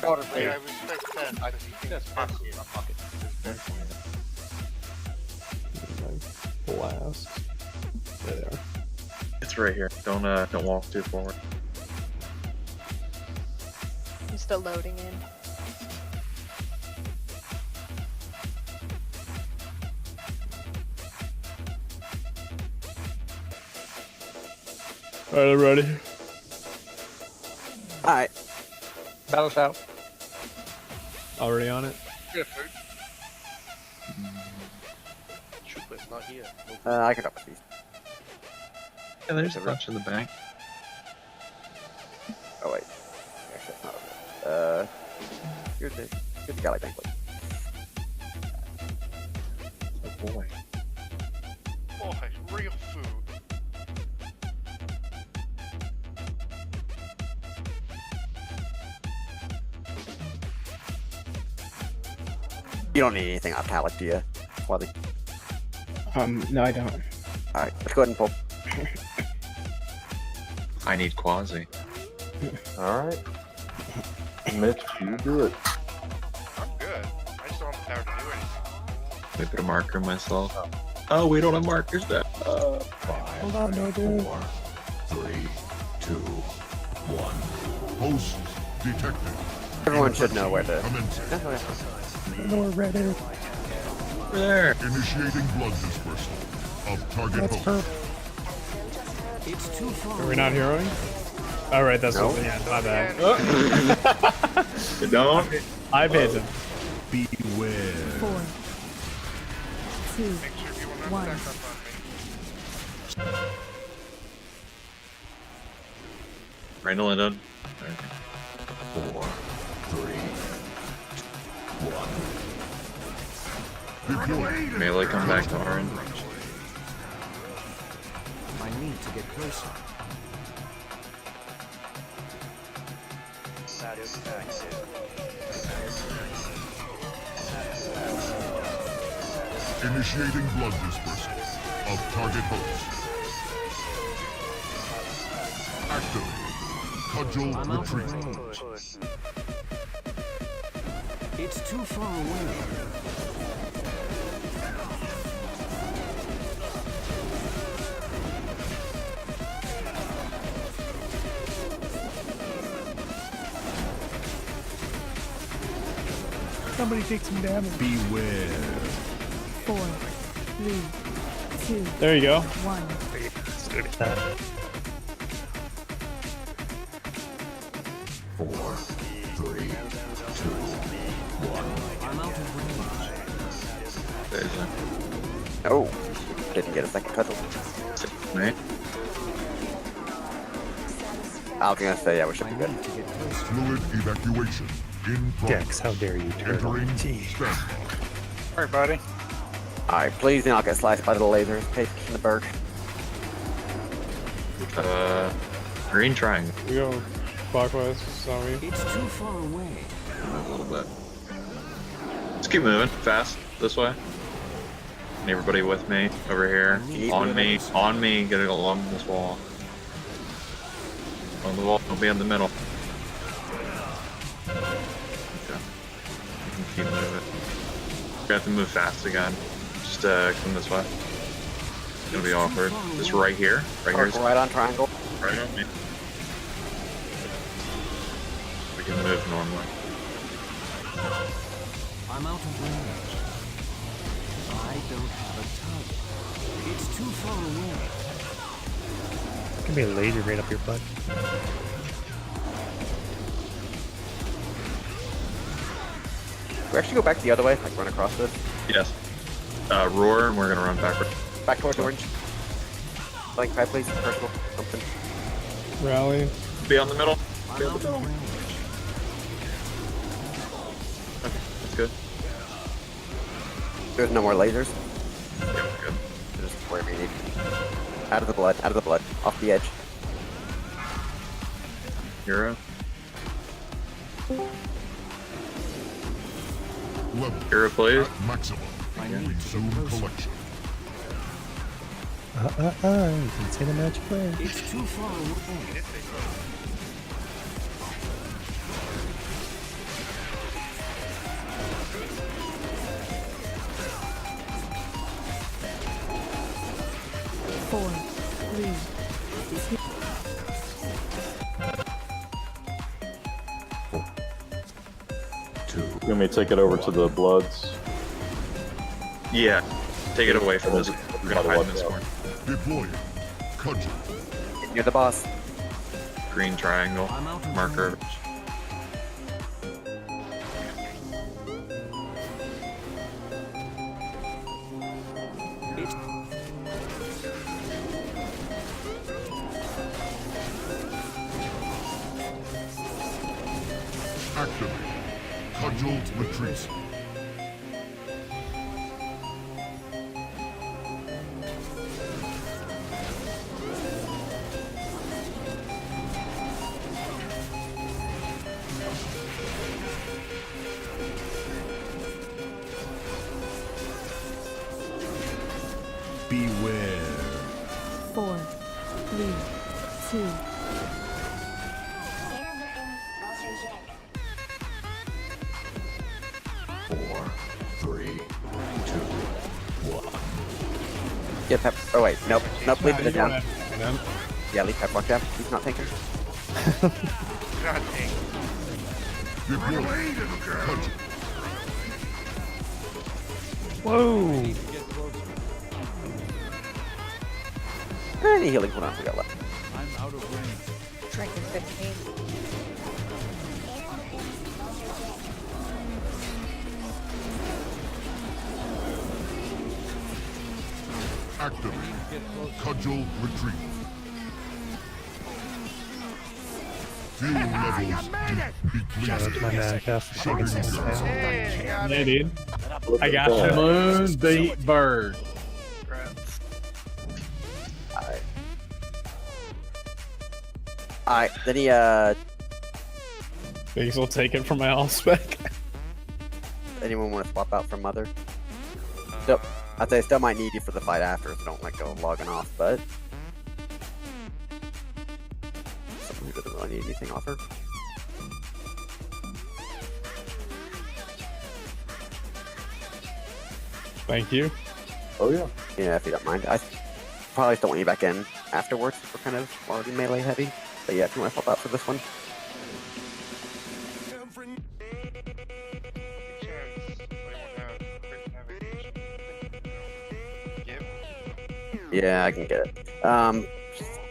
shorter blade. Yeah, I respect that. I think that's possible. Not pocket. Blast. There they are. It's right here. Don't walk too forward. I'm still loading in. Alright, I'm ready. Alright. Battle shout. Already on it? Yeah, food. Trooper's not here. I can drop a piece. Yeah, there's a bunch in the bank. Oh wait. Actually, that's not over. Here's the galley banquet. Oh boy. Oh, real food. You don't need anything off pallet, do you? Quality. No, I don't. Alright, let's go ahead and pull. I need Quasi. Alright. Mitch, you do it. I'm good. I just don't have the power to do anything. Let me put a marker myself. Oh, we don't have markers there. Hold on, no, dude. 4, 3, 2, 1. Host detected. Everyone should know where to. Commencing. I know we're ready. Over there. Initiating blood dispersal of target That's host. her. It's too far. Are we not heroing? Alright, that's No. what, yeah, my bad. Don't. I paid him. Beware. 4, 2, Make sure you will not One. stack up on me. Randall and done. 4, 3, 1. Deploy. Melee come back to orange. I need to get closer. Initiating blood dispersal of target host. Activate. Cudgel I'm out of retreat. range. It's too far away. Somebody take some damage. Beware. 4, 3, 2, There you go. 1. Four, three, two, one. I'm out of range. There's a Oh, didn't get a second cudgel. mate. I was gonna say, yeah, we should I be good. need to get closer. Fluid evacuation in progress. Dex, how dare you turn Entering on T. standby. Alright, buddy. Alright, please do not get sliced by the lasers. Take in the bird. Green triangle. We go clockwise, sorry. It's too far away. A little bit. Let's keep moving fast this way. And everybody with me over here. On me, getting along this wall. On the wall, don't be in the middle. Okay. You can keep moving. We have to move fast again. Just come this way. It's gonna be awkward. Just right here. Right here. Circle right on triangle. Right on me. We can move normally. I'm out of range. I don't have a target. It's too far away. It's gonna be a laser right up your butt. We actually go back the other way, like run across this. Yes. Roar, and we're gonna run backward. Back towards orange. Blank 5, please. Personal. Something. Rally. Be on the middle. I'm out of range. Okay, that's good. There's no more lasers. Yeah, we're good. Just wherever you need. Out of the blood. Out of the blood. Off the edge. Hero. Level Hero, please. at maximum. I need to Resume get closer. collection. You can say the magic word. It's too far away. You want me to take it over to the Bloods? Yeah. Take it away from this. We're gonna hide in this corner. Deploying. Cudgel. You're the boss. Green triangle. Marker. Activate. Cudgel retreat. Beware. 4, 3, 2, 4, 3, 2, 1. Get Pep. Oh wait, nope, nope. Leave it down. And then, Yeah, leave Pep Walk down. He's not tanking. God dang. Deploying. Cudgel. whoa! Any healing cooldowns we got left? Drinking 15. Activate. Cudgel retreat. Fuel levels depleted. Shout out to my man, Kev, for shaking some tail. Hey, got Yeah, it. dude. Look I at got that. you. Moonbeat bird. Congrats. Alright, then he Things will take it from my all spec. anyone want to swap out for Mother? Still, I'd say I still might need you for the fight after, so don't like go logging off, but someone who doesn't really need anything off her. Thank you. Oh yeah. Yeah, if you don't mind. I probably still want you back in afterwards. We're kind of already melee heavy. But yeah, if you want to swap out for this one. Yeah, I can get it.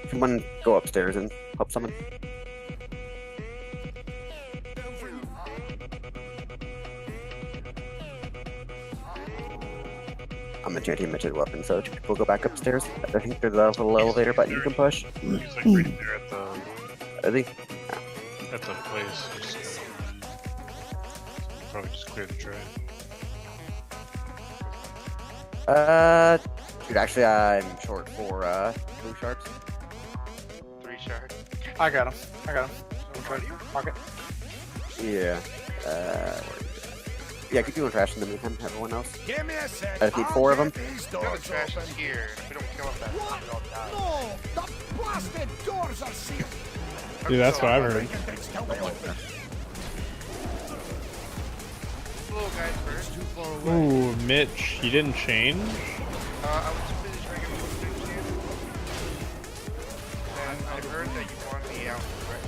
Someone go upstairs and help someone. I'm enchanting limited weapon, so two people go back upstairs. I think there's a little elevator button you can push. He's like right there at I think. the place. Just, probably just clear the tray. Dude, actually, I'm short for blue sharks. 3 shards. I got him. Pocket. Yeah. Where is it? Yeah, keep doing trash in the meantime, everyone else. Give me a sec. I just need 4 of them. No, the trash is here. If we don't kill him, we all die. No, the blasted doors are sealed. Dude, that's what I've heard. Little guy first. Ooh, Mitch, you didn't change? I was too busy trying to get people to understand. And I heard that you wanted me out right.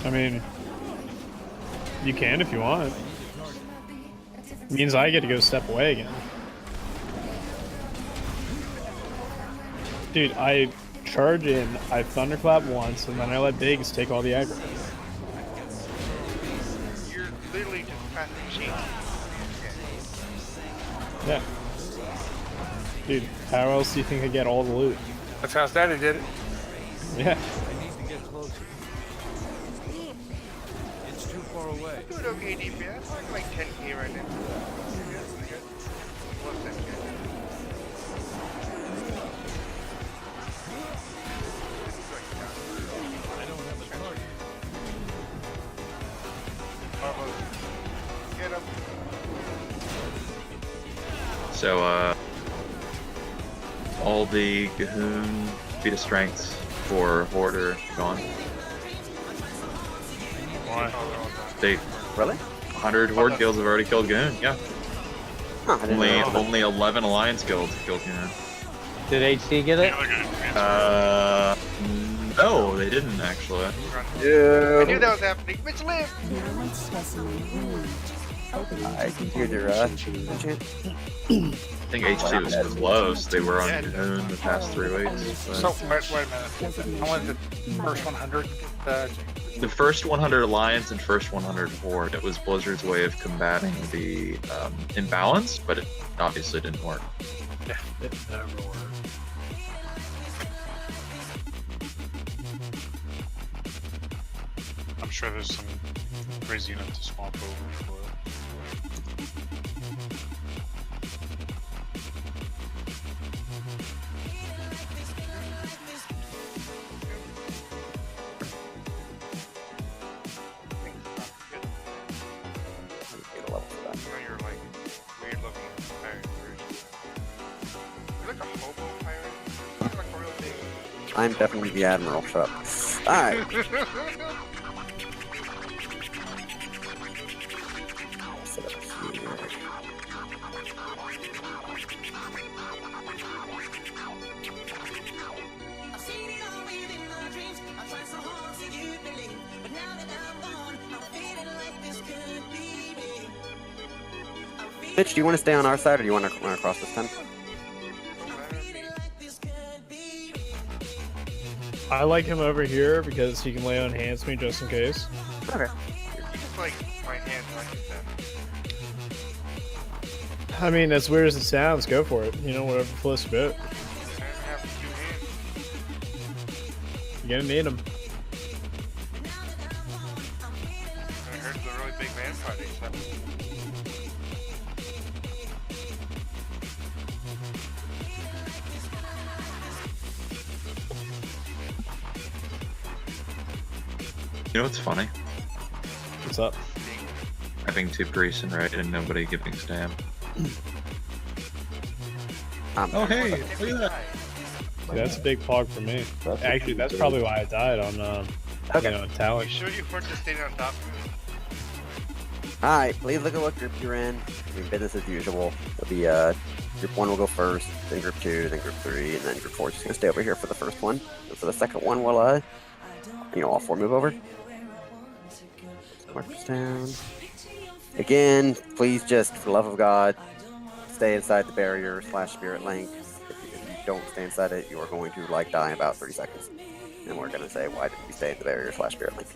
I mean, you can if you want. Means I get to go step away again. Dude, I charge in, I thunderclap once, and then I let Biggs take all the aggro. You're literally just passing cheats. Yeah. Dude, how else do you think I get all the loot? That's how Daddy did it. Yeah. Doing okay, DPS. I'm like 10k right now. Plus 10k. Get up. So, all the Gahoon feat of strengths for Hoarder gone. Why? They Really? 100 Horde guilds have already killed Gahoon. Yeah. Huh, I didn't know. Only 11 Alliance guilds have killed Gahoon. Did HC get it? No, No, they didn't actually. I Yeah. knew that was happening. Bitch, live! Normal specimen wound. Opening I can hear your enchant. I think H2 was close. They were on Cahoon the past 3 weeks. but- So, wait a minute. I wanted the first 100. The first 100 Alliance and first 100 Horde. It was Blizzard's way of combating the imbalance, but it obviously didn't work. It never worked. I'm sure there's some crazy enough to swap over for it. Get a level for that. You know, you're like weird looking pirate version. You're like a hobo pirate. You're like a real big. I'm definitely the Admiral. Shut up. Alright. Set up here. Mitch, do you want to stay on our side or do you want to run across this time? I like him over here because he can lay on hands me just in case. Okay. You just like my hands like that. I mean, as weird as it sounds, go for it. You know, whatever floats your boat. I have 2 hands. You're gonna need them. I heard it's a really big man fighting. You know what's funny? What's up? Having 2 priests and right and nobody giving stam. Oh hey, look at that. See, that's a big pog for me. That's Actually, that's probably why I died on, you know, You talent. sure you weren't just staying on top of me? Alright, please look at what group you're in. I mean, business as usual. It'll be, group 1 will go first, then group 2, then group 3, and then group 4 is just gonna stay over here for the first one. And for the second one, we'll, you know, all 4 move over. Mark this down. Again, please just, for the love of God, stay inside the barrier / spirit link. If you don't stay inside it, you are going to, like, die in about 30 seconds. And we're gonna say, why didn't you stay in the barrier / spirit link?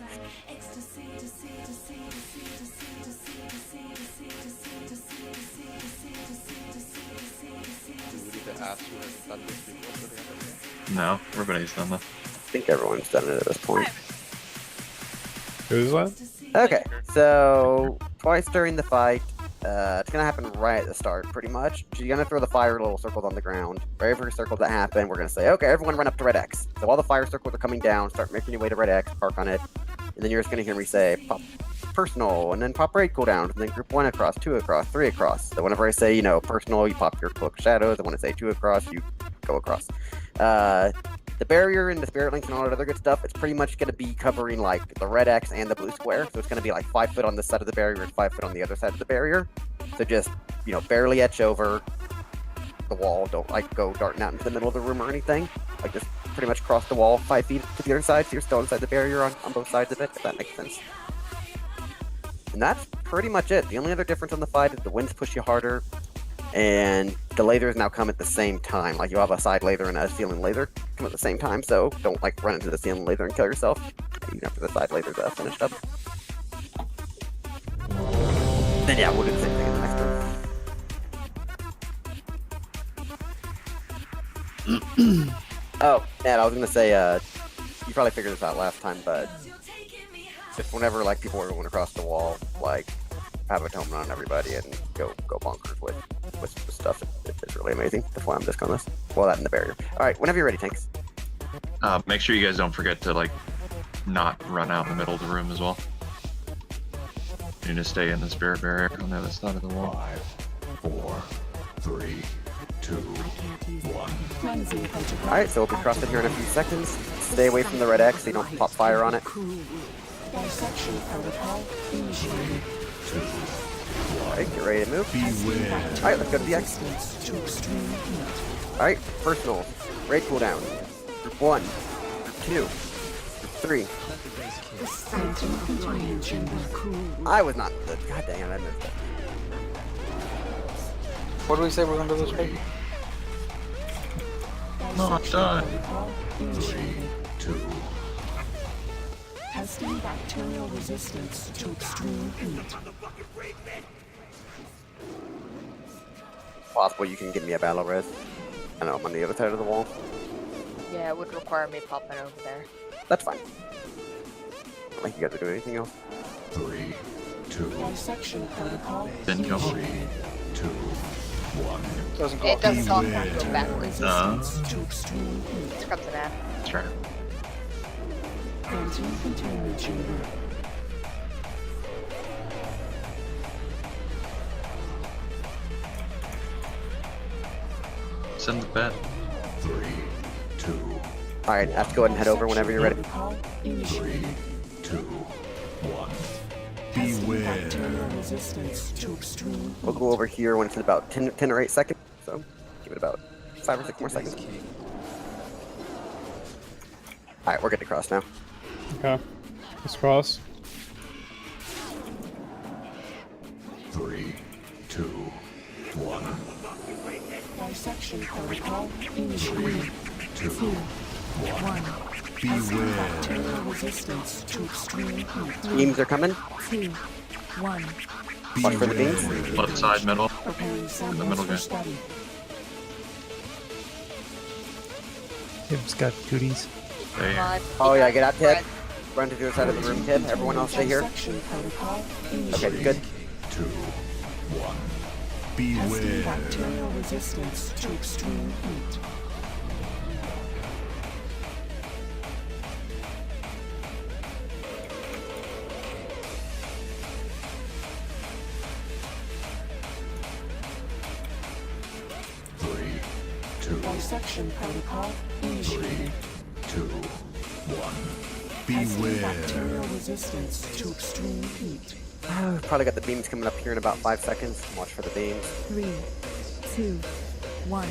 No, everybody's done that. I think everyone's done it at this point. Who's that? Okay, so twice during the fight, it's gonna happen right at the start, pretty much. You're gonna throw the fire little circles on the ground. For every circle that happen, we're gonna say, okay, everyone run up to red X. So all the fire circles are coming down, start making your way to red X, park on it, and then you're just gonna hear me say, pop personal, and then pop raid cooldown, and then group 1 across, 2 across, 3 across. So whenever I say, you know, personal, you pop your cloak of shadows, and when I say 2 across, you go across. The barrier and the spirit links and all that other good stuff, it's pretty much going to be covering like the red X and the blue square. So it's going to be like 5 foot on this side of the barrier and 5 foot on the other side of the barrier. So just, you know, barely etch over the wall. Don't like go darting out into the middle of the room or anything. Like just pretty much cross the wall 5 feet to the other side. So you're still inside the barrier on both sides of it, if that makes sense. And that's pretty much it. The only other difference on the fight is the winds push you harder. And the lasers now come at the same time. Like you have a side laser and a ceiling laser come at the same time, so don't like run into the ceiling laser and kill yourself even after the side laser's finished up. Then yeah, we'll do the same thing in the next room. Oh, and I was gonna say, you probably figured this out last time, but just whenever like people are going across the wall, like have atonement on everybody and go bonkers with stuff. It's really amazing. That's why I'm just on this. Well, that in the barrier. All right, whenever you're ready, Tanks. Make sure you guys don't forget to like not run out in the middle of the room as well. You need to stay in the spirit barrier on the other side of the wall. 5, 4, 3, 2, 1. All right, so we'll be crossing here in a few seconds. Stay away from the red X so you don't pop fire on it. Dissection protocol initiated. Alright, get ready to move. Beware. Alright, let's go to the X. Alright, personal. Raid cooldown. Group 1. Group 2. 3. I was not the. God dang it, I missed it. What do we say we're gonna do this week? Not done. 3, 2, Testing bacterial resistance to extreme heat. Possible you can give me a battle res. I know I'm on the other side of the wall. Yeah, it would require me popping over there. That's fine. Not like you guys are doing anything else. 3, 2, Dissection protocol. Then go. 3, 2, 1. Doesn't go It up. doesn't all go backwards. To extreme heat. It comes in half. That's right. Quantum containment chamber. Send the bet. 3, 2, Alright, I have to go ahead and head over whenever you're ready. Protocol initiated. 2, 1. Testing Beware. bacterial resistance to extreme We'll go over here when it's about 10 or 8 seconds. So, give it about 5 or 6 more seconds. Alright, we're good to cross now. Okay. Let's cross. 3, 2, 1. dissection protocol initiated. 2, 1. Testing Beware. bacterial resistance to extreme heat. Beams are coming. 2, 1. Watch for the beams. Left side, middle. Preparing middle samples for guy. study. Tim's got goodies. There you go. Oh yeah, get out, Ted. Run to the other side of the room, Ted. Everyone else stay here. Dissection protocol Okay, initiated. good. 2, 1. Testing Beware. bacterial resistance to extreme heat. Dissection protocol initiated. 2, 1. Testing Beware. bacterial resistance to extreme heat. Probably got the beams coming up here in about 5 seconds. Watch for the beams. 3, 2, 1.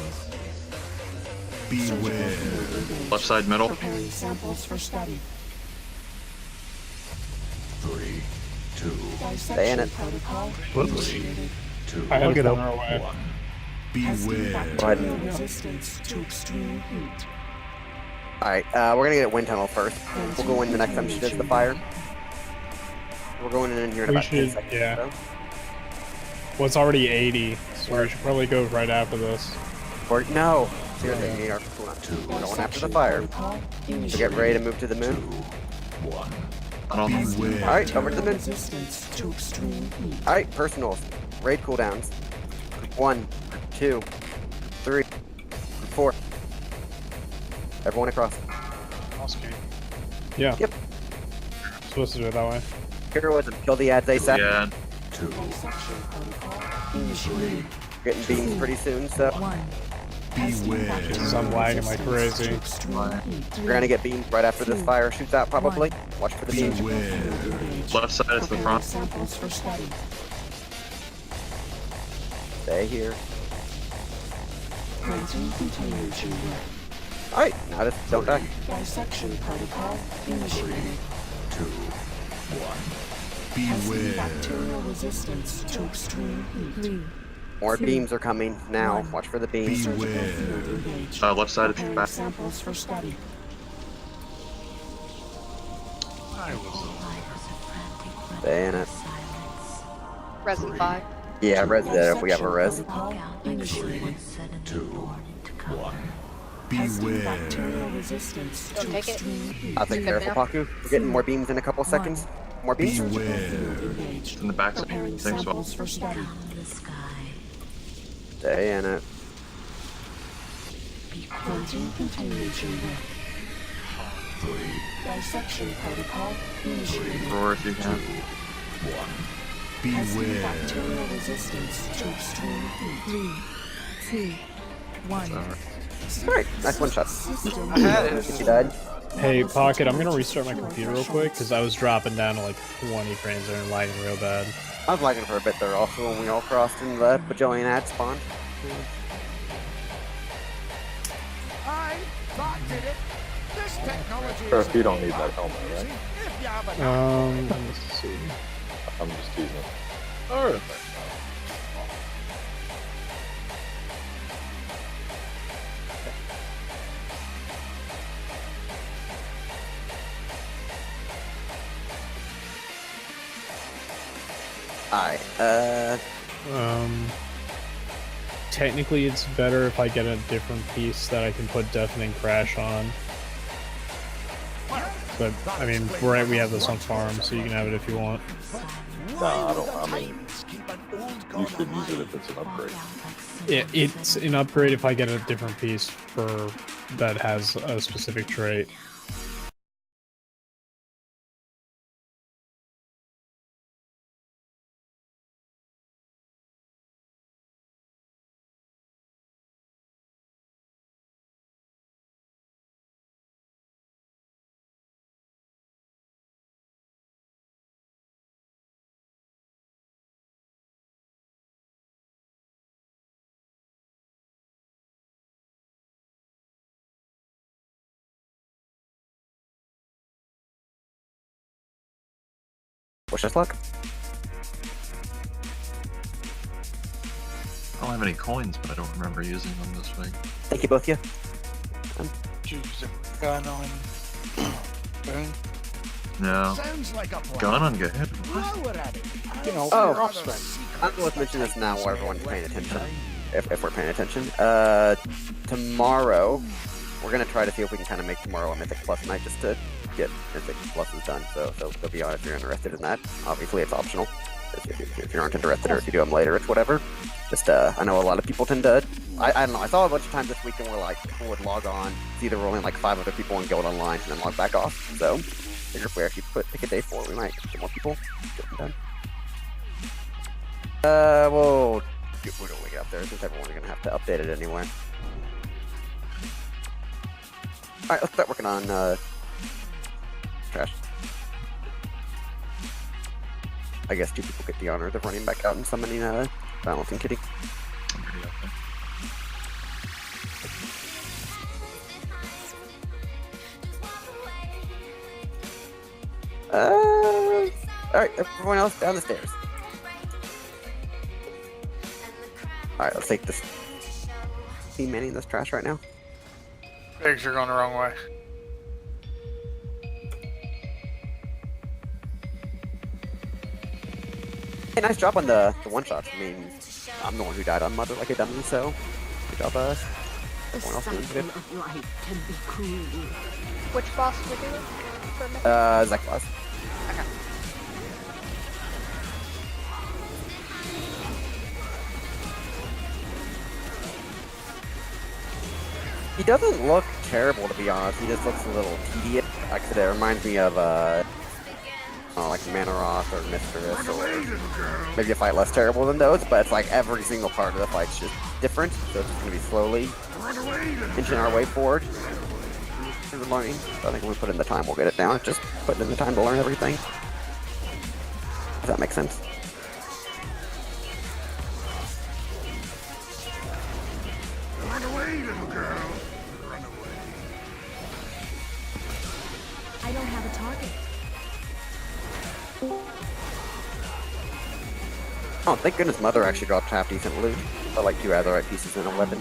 Beware. Left side, middle. Preparing samples for study. 3, 2, Stay in Dissection it. protocol Whoops. initiated. 2, I had to get get up. our way. 1. Testing Beware. bacterial resistance to extreme heat. Alright, we're gonna get wind tunnel first. We'll go in the next time she does the fire. We're going in here in We about 10 should- seconds. yeah. So. Well, it's already 80, so we should probably go right after this. Or, no! Seriously, we are going after the fire. Protocol So get initiated. ready to move to the moon. 1. I don't know. Beware. Alright, over to the moon. Resistance to extreme heat. Alright, personals. Raid cooldowns. 1, 2, 3, 4. Everyone across. Okay. Yeah. Yep. Supposed to do it that way. Heroes and kill the ads ASAP. Yeah. 2, Dissection protocol initiated. Getting beams pretty soon, so 1. Testing Beware. bacterial Because I'm lagging like resistance to crazy. extreme heat. we're gonna get beams right after this fire shoots out probably. Watch for the beams. Beware. Left side is the Preparing front. samples for study. Stay here. Quantum containment chamber. Alright, now just don't die. Dissection protocol initiated. 2, 1. Testing Beware. bacterial resistance to extreme heat. 3. More beams are coming now. Watch for the beams. Beware. Field engaged. Left side is Preparing back. samples for study. Stay in it. Resin 5. Yeah, res that if we have a res. Protocol initiated. 2, 1. Testing Beware. bacterial resistance Don't to take it. extreme heat. I'll take Good care of now. Paku. We're getting more beams in a couple seconds. More beams? Beware. Field engaged. In the back side. Preparing Same spot. samples for study. Stay in it. Quantum containment chamber. 3, Dissection protocol initiated. Roar if you can. 1. Testing Beware. bacterial resistance to extreme heat. 3, 2, 1. Alright, nice one shot. System I had I it. think you died. Hey, Pocket, I'm gonna restart my computer real quick, because I was dropping down to like 20 frames there and lagging real bad. I was lagging for a bit there also when we all crossed in the bajillion ad spawn. I thought did it this Sheriff, you don't need that helmet, right? Let's see. I'm just teasing. Alright. Alright, Technically, it's better if I get a different piece that I can put Deafening Crash on. But, I mean, we have this on farm, so you can have it if you want. Nah, I mean, you should use it if it's an upgrade. Yeah, it's an upgrade if I get a different piece that has a specific trait. wish us luck. I don't have any coins, but I don't remember using them this week. Thank you both, you. Choose a gun on Boone. No. Gun on good. You know, Oh. your offspring. I'm going to mention this now while everyone's paying attention. If we're paying attention. Tomorrow, we're going to try to see if we can kind of make tomorrow a Mythic Plus night just to get Mythic Pluses done. So they'll be on if you're interested in that. Obviously, it's optional. If you aren't interested or if you do them later, it's whatever. Just, I know a lot of people tend to... I don't know, I saw a bunch of times this weekend where, like, people would log on, see there were only, like, 5 other people in Guild Online, and then log back off. So, figure if we actually pick a day for it, we might get more people. Get them done. Well, we're gonna get up there since everyone's gonna have to update it anyway. Alright, let's start working on, trash. I guess 2 people get the honor of running back out and summoning, Balancing Kitty. I'm pretty up there. Alright, everyone else down the stairs. Alright, let's take this. Team manning this trash right now. Eggs are going the wrong way. Hey, nice job on the one-shots. I mean, I'm the one who died on Mother like a dummy, so good job, everyone else doing good. Which boss are we doing? For a minute? Zach boss. Okay. He doesn't look terrible, to be honest. He just looks a little tedious. Actually, it reminds me of, like Manaroth or Mistress, or maybe a fight less terrible than those, but it's like every single part of the fight's just different, so it's just going to be slowly inching our way forward through the learning. So I think when we put in the time, we'll get it down. It's just putting in the time to learn everything. Does that make sense? Run away, little girl. Run away. I don't have a target. Oh, thank goodness Mother actually dropped half decent loot. I like 2 Azurite pieces and a weapon.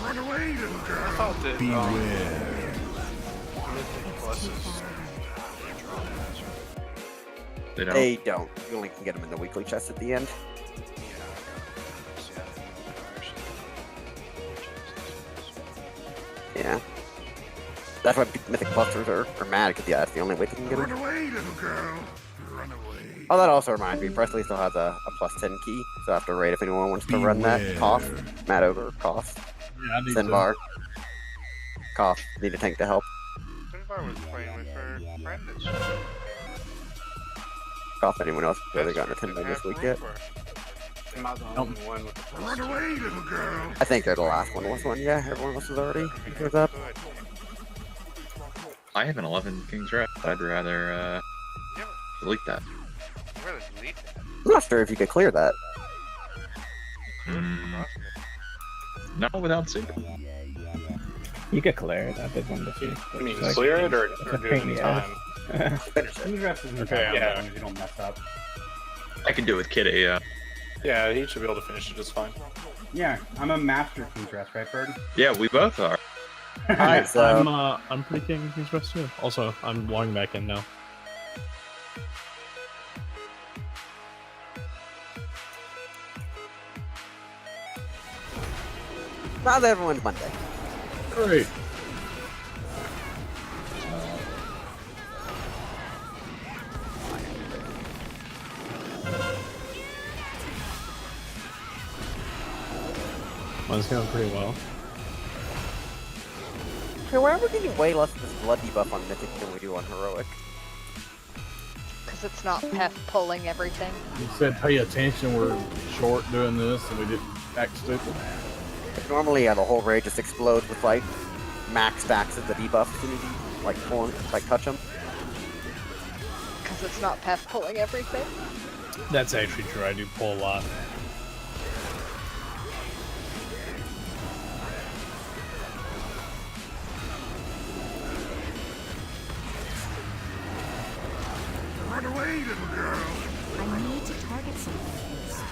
Run away, little I girl. thought that Beware. Mythic Pluses. They don't. They don't. You only can get them in the weekly chest at the end. Yeah. That's why Mythic Clusters are mad, because yeah, that's the only way they can get Run them. away, little girl. Run away. Oh, that also reminds me, Presley still has a plus 10 key, so after raid, if anyone wants to run that, Cough, Mad Ogre, Cough, Yeah, I need Sinvar, Cough, need a tank to help. Sinvar was playing with her friend this week. Cough, anyone else who really gotten a 10 this week yet? Am I the only one with the Run away, little girl. I think they're the last one was one, yeah, everyone else is already goes up. I have an 11 King's Rep. I'd rather delete that. I'm gonna delete that. I'm not sure if you could clear that. Not without super. You could clear it. I did one to see. I mean, clear it or do it in time? Finish it. King's Rest isn't Okay, bad yeah. as long as you don't mess up. I can do it with Kitty, yeah. Yeah, he should be able to finish it just fine. Yeah, I'm a master King's Rest, right, Bird? Yeah, we both are. Alright, so I'm pretty king of King's Rest too. Also, I'm logging back in now. not everyone's Monday. Great. Mine's going pretty well. Okay, why are we getting way less of this blood debuff on Mythic than we do on Heroic? Because it's not Pef pulling everything. You said pay attention, we're short doing this, and we didn't act stupid. Normally, the whole raid just explodes with like max stacks of the debuff as soon as you like pull, like touch them. Because it's not Pef pulling everything. That's actually true. I do pull a lot. Run away, little girl. I need to target something first.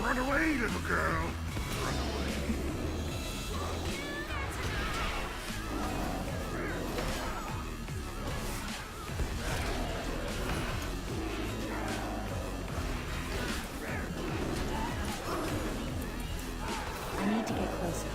Run away, little girl. I need to get closer.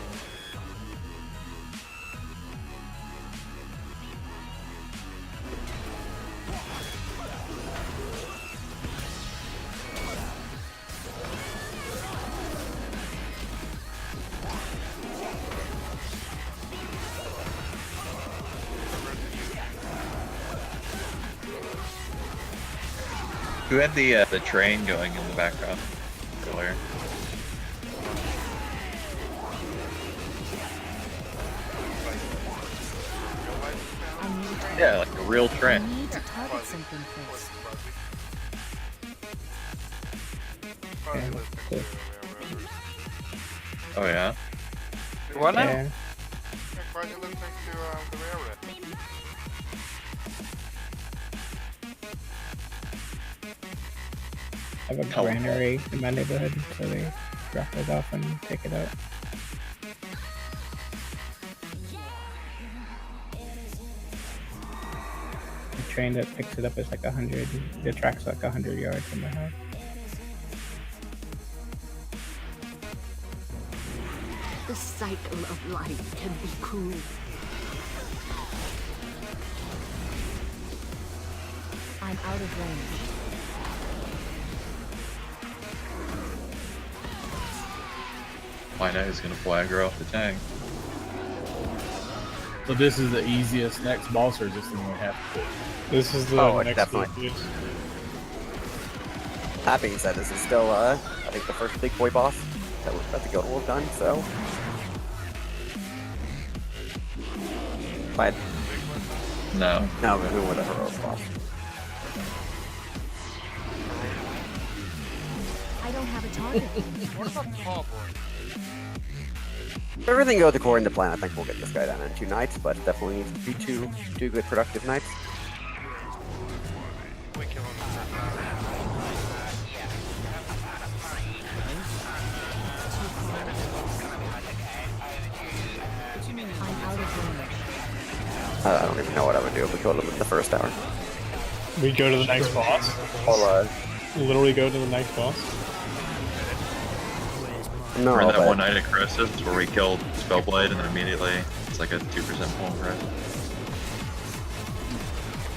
Who had the train going in the background earlier? I need to Yeah, like a real I train. need to target something first. Oh yeah? What now? Yeah. Why are you listening to the railroad? I have a granary in my neighborhood, so they drop it off and pick it up. The train that picks it up is like 100. The track's like 100 yards from my house. The cycle of life can be cruel. I'm out of range. My is gonna flag her off the tank. So this is the easiest next boss, or is this the one we have to do? This is the Oh, next definitely. easiest. That being said, this is still, I think the first big boy boss that the guild will have done, so. But, No. no, but who were the heroic boss? I don't have a target. What about Tall Boy? If everything goes according to plan, I think we'll get this guy down in 2 nights, but definitely needs to be two good productive nights. We kill him. I'm out of range. I don't even know what I would do if we killed him in the first hour. We go to the next boss. I'll, Literally go to the next boss. no, We're in that but one night at Croesus where we killed Spellblade and then immediately it's like a 2% pull, right?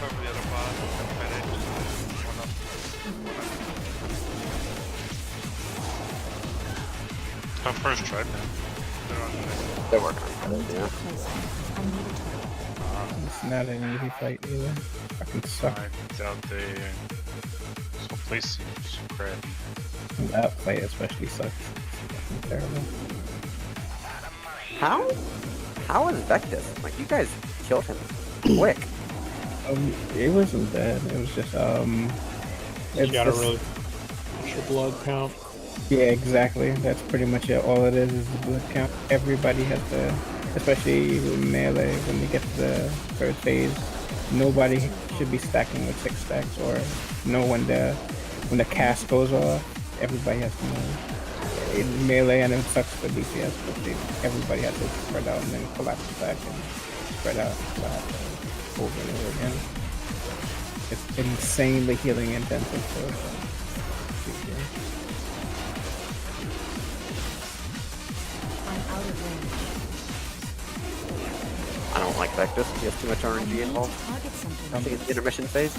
Over the other boss. Finish. One up. How first tried now? They're on the next. they're working on it, yeah. Closer. I need a target. It's not an easy fight either. Fucking suck. I doubt they. This whole place seems crappy. That fight especially sucks. It's fucking terrible. How is Vectus? Like, you guys killed him. Quick. It wasn't bad. It was just You it's gotta just- really push your blood count. Yeah, exactly. That's pretty much it. All it is the blood count. Everybody has to, especially with melee, when they get to the third phase, nobody should be stacking with 6 stacks or no when the cast goes off, everybody has to move. In melee, and it sucks for DPS, but everybody has to spread out and then collapse back and spread out and collapse over and over again. It's insanely healing intensive. So, I don't like Vectus. He has too much RNG involved. I think it's intermission phase.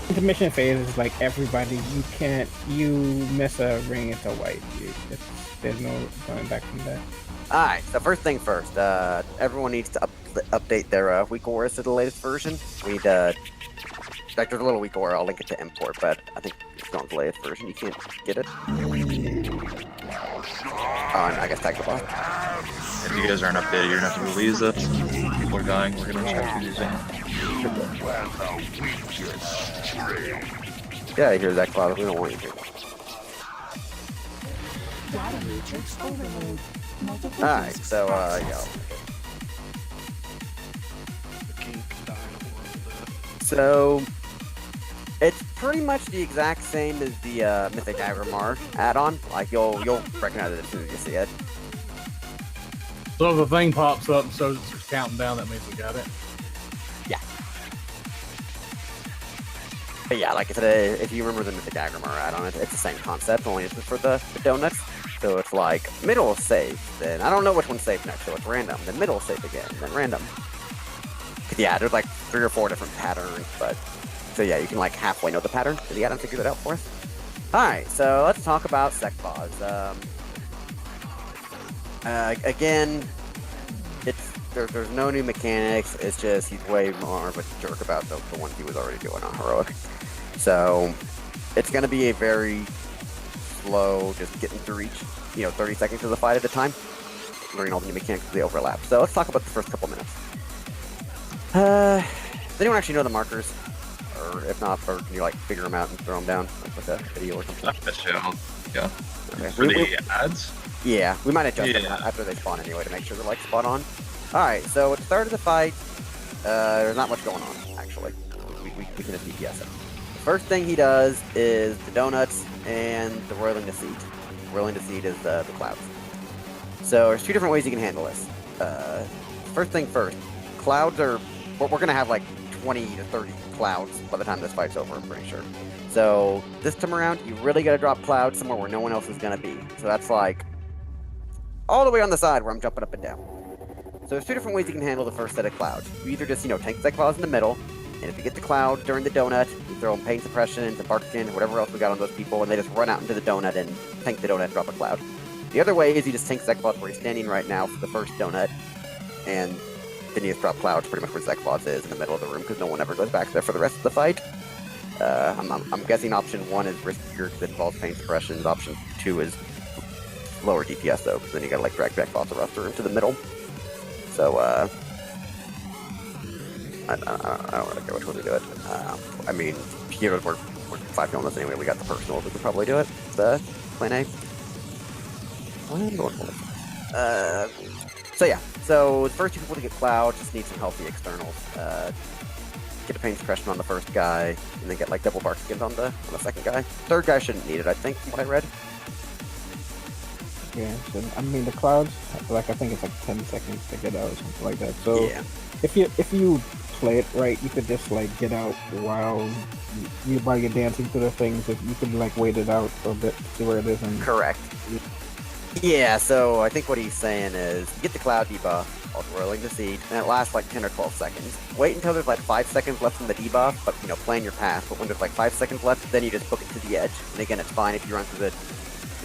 Intermission phase is like everybody. You miss a ring, it's a wipe. There's no going back from that. Alright, so first thing first, everyone needs to update their weak auras to the latest version. We need like there's a little weak aura, I'll link it to import, but I think it's not the latest version, you can't get it. Oh, and I guess tag the boss. If you guys aren't updated, you're gonna have to release this. People are dying, we're gonna check who's using. Yeah, here's that cloud, we don't want you to. Alright, so, yeah. So, it's pretty much the exact same as the Mythic Agrimar add-on. Like, you'll recognize it as soon as you see it. So if the thing pops up and shows it's counting down, that means we got it. Yeah. But yeah, like I said, if you remember the Mythic Agrimar add-on, it's the same concept, only it's for the donuts. So it's like, middle save, then I don't know which one saved next, so it's random, then middle save again, then random. Yeah, there's like 3 or 4 different patterns, but... So yeah, you can like halfway know the pattern. Did the add-on figure that out for us? Alright, so let's talk about Sekbaz. Again, there's no new mechanics, it's just he's way more of a jerk about the ones he was already doing on Heroic. So, it's gonna be a very slow, just getting through each, 30 seconds of the fight at a time. Learning all the new mechanics of the overlap. So let's talk about the first couple minutes. Does anyone actually know the markers? Or if not, or can you like figure them out and throw them down like with a video or something? Yeah. Okay. For the ads? Yeah, we might adjust them after they spawn anyway to make sure they're like spot on. Alright, so at the start of the fight, there's not much going on, actually. We can just DPS it. The first thing he does is the donuts and the Roiling Deceit. Roiling Deceit is the clouds. So there's 2 different ways you can handle this. First thing first, clouds are... We're going to have like 20 to 30 clouds by the time this fight's over, I'm pretty sure. So this time around, you really got to drop clouds somewhere where no one else is going to be. So that's like all the way on the side where I'm jumping up and down. So there's 2 different ways you can handle the first set of clouds. You either just, tank that clouds in the middle, and if you get the cloud during the donut, you throw them pain suppressions and barkskin, whatever else we got on those people, and they just run out into the donut and tank the donut and drop a cloud. The other way is you just tank Zekloth where he's standing right now for the first donut, and then you just drop clouds pretty much where Zekloth is in the middle of the room, because no one ever goes back there for the rest of the fight. I'm guessing option 1 is riskier because it involves pain suppressions. Option 2 is lower DPS though, because then you gotta like drag Zekloth the rest into the middle. So, I don't really care which one to do it. I mean, heroes we're 5 killing this anyway. We got the personals. We could probably do it. The plan A. So yeah. So the first 2 people to get cloud just need some healthy externals. Get a pain suppression on the first guy, and then get like double bark skins on the second guy. Third guy shouldn't need it, I think, from what I read. Yeah, so, I mean the clouds, like I think it's like 10 seconds to get out or something like that. So yeah. if you play it right, you could just like get out while you're dancing through the things. If you could like wait it out for a bit, see where it is. And correct. Yeah, so I think what he's saying is get the cloud debuff, called Roiling Deceit, and it lasts like 10 or 12 seconds. Wait until there's like 5 seconds left in the debuff, but plan your path. But when there's like 5 seconds left, then you just book it to the edge. And again, it's fine if you run through the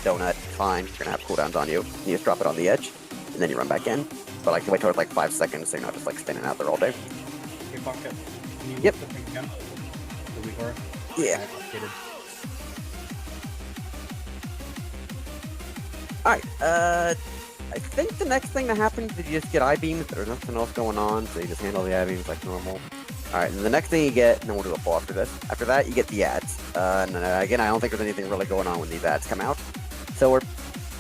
donut, fine. You're gonna have cooldowns on you. You just drop it on the edge, and then you run back in. But like wait till it's like 5 seconds, so you're not just like spinning out there all day. Yep. Yeah. Alright, I think the next thing that happens is you just get I-beams. There's nothing else going on, so you just handle the I-beams like normal. Alright, and the next thing you get, and then we'll do a pull after this. After that, you get the ads. And again, I don't think there's anything really going on when these ads come out. So we're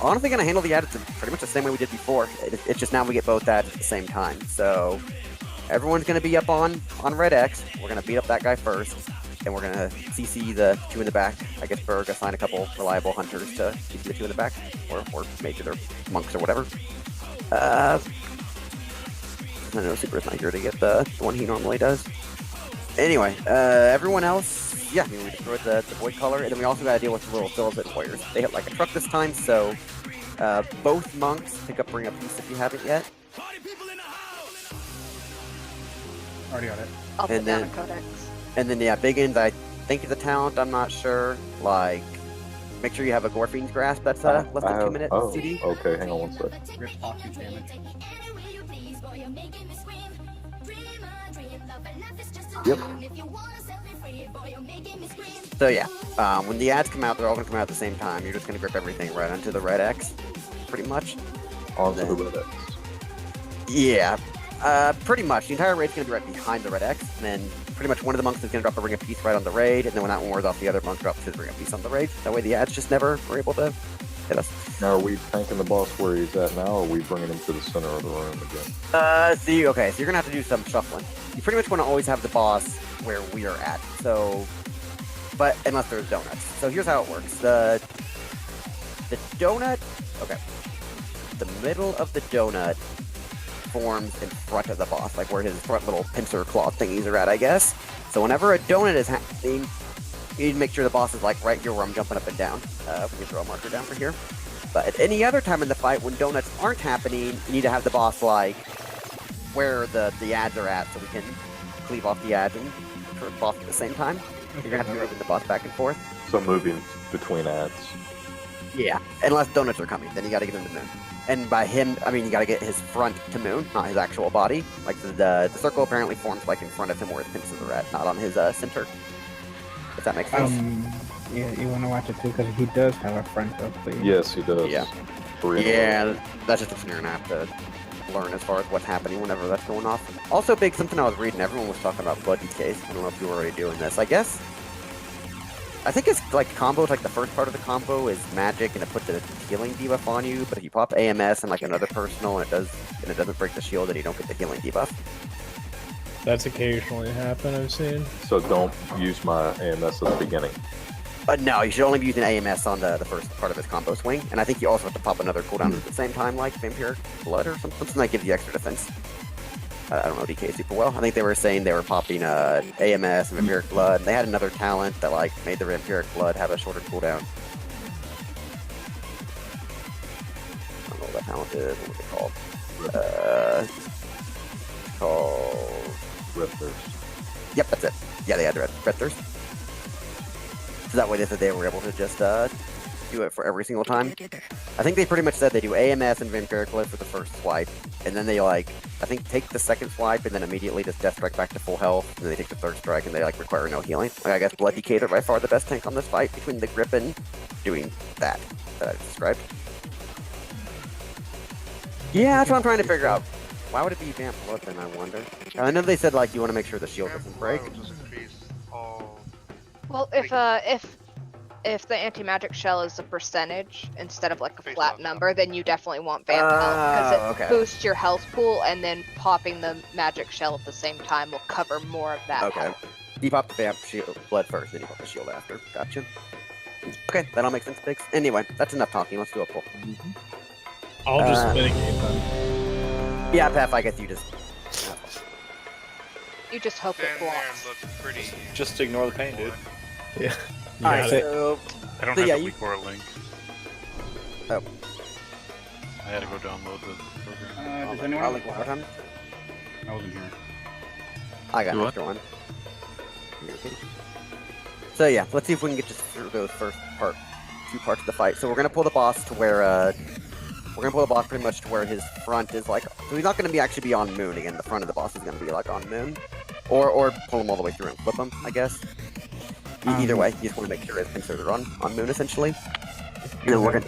honestly going to handle the ads pretty much the same way we did before. It's just now we get both ads at the same time. So everyone's going to be up on Red X. We're going to beat up that guy first. And we're going to CC the two in the back. I guess Berg assign a couple reliable hunters to CC the two in the back. Or maybe they're monks or whatever. I know Super's not here to get the one he normally does. Anyway, everyone else, yeah, we destroyed the void color, and then we also got to deal with the little Philipsite warriors. They hit like a truck this time, so both monks pick up Bring a Peace if you haven't yet. Already got it. I'll put down a codex. And then, yeah, Biggins, I think is a talent, I'm not sure. Like, make sure you have a Gorfine's Grasp that's less than 2 minutes CD. Okay, hang on one sec. Rip toxic damage. Yep. So yeah, when the ads come out, they're all going to come out at the same time. You're just going to grip everything right onto the Red X, pretty much. Onto the Red X. Yeah, pretty much. The entire raid's going to be right behind the Red X, and then pretty much one of the monks is going to drop a Ring of Peace right on the raid, and then when that one wears off, the other monk drops his Ring of Peace on the raid. That way the ads just never were able to hit us. Now, are we tanking the boss where he's at now, or are we bringing him to the center of the room again? So you're going to have to do some shuffling. You pretty much want to always have the boss where we are at, so... But, unless there's donuts. So here's how it works. The donut... Okay. The middle of the donut forms in front of the boss, like where his front little pincer claw thingies are at, I guess. So whenever a donut is happening, you need to make sure the boss is like right here where I'm jumping up and down. We can throw a marker down for here. But at any other time in the fight, when donuts aren't happening, you need to have the boss like where the ads are at, so we can cleave off the ads and turn the boss at the same time. You're gonna have to be moving the boss back and forth. So moving between ads. Yeah, unless donuts are coming, then you gotta get him to moon. And by him, I mean you gotta get his front to moon, not his actual body. Like the circle apparently forms like in front of him where his pincers are at, not on his center. If that makes sense. Yeah, you want to watch it too because he does have a front up, please. Yes, he does. Yeah. Yeah, that's just something you're gonna have to learn as far as what's happening whenever that's going off. Also, big something I was reading, everyone was talking about blood decays. I don't know if you were already doing this. I think it's like combo, like the first part of the combo is magic and it puts a healing debuff on you, but if you pop AMS and like another personal and it doesn't break the shield, then you don't get the healing debuff. That's occasionally happen, I've seen. So don't use my AMS at the beginning. No, you should only be using AMS on the first part of his combo swing, and I think you also have to pop another cooldown at the same time, like Vampiric Blood or something that gives you extra defense. I don't know DK super well. I think they were saying they were popping AMS and Vampiric Blood. They had another talent that like made the Vampiric Blood have a shorter cooldown. I don't know what that talent is. What was it called? Red Thirst. Yep, that's it. Yeah, they had Red Thirst. So that way they said they were able to just do it for every single time. I think they pretty much said they do AMS and Vampiric Blood for the first swipe, and then they like, I think take the second swipe and then immediately just Death Strike back to full health, and then they take the third strike and they like require no healing. Like I guess Blood Decays are by far the best tank on this fight between the grip and doing that I described. Yeah, that's what I'm trying to figure out. Why would it be Vamp Blood then, I wonder? I know they said like you want to make sure the shield doesn't break. Well, if the anti-magic shell is a percentage instead of like a flat number, then you definitely want Vamp Health because it boosts your health pool, and then popping the magic shell at the same time will cover more of that health. You pop the Vamp shield blood first, then you pop the shield after. Gotcha. Okay, that all makes sense, Biggs. Anyway, that's enough talking. Let's do a pull. I'll just mitigate them. Yeah, Pef, I guess you just... You just hope it blocks. Just ignore the pain, dude. Yeah. Alright, so... I don't So, have yeah, the you- weak or a link. Oh. I had to go download the program. Does anyone I'll have link one more time. I wasn't here. I got an You extra one. So yeah, let's see if we can get just through those first two parts of the fight. So we're gonna pull the boss to where pretty much to where his front is like. So he's not gonna actually be on Moon again. The front of the boss is gonna be like on Moon, or pull him all the way through and flip him, I guess. Either way, you just want to make sure his pincers are on Moon essentially. And then we're gonna.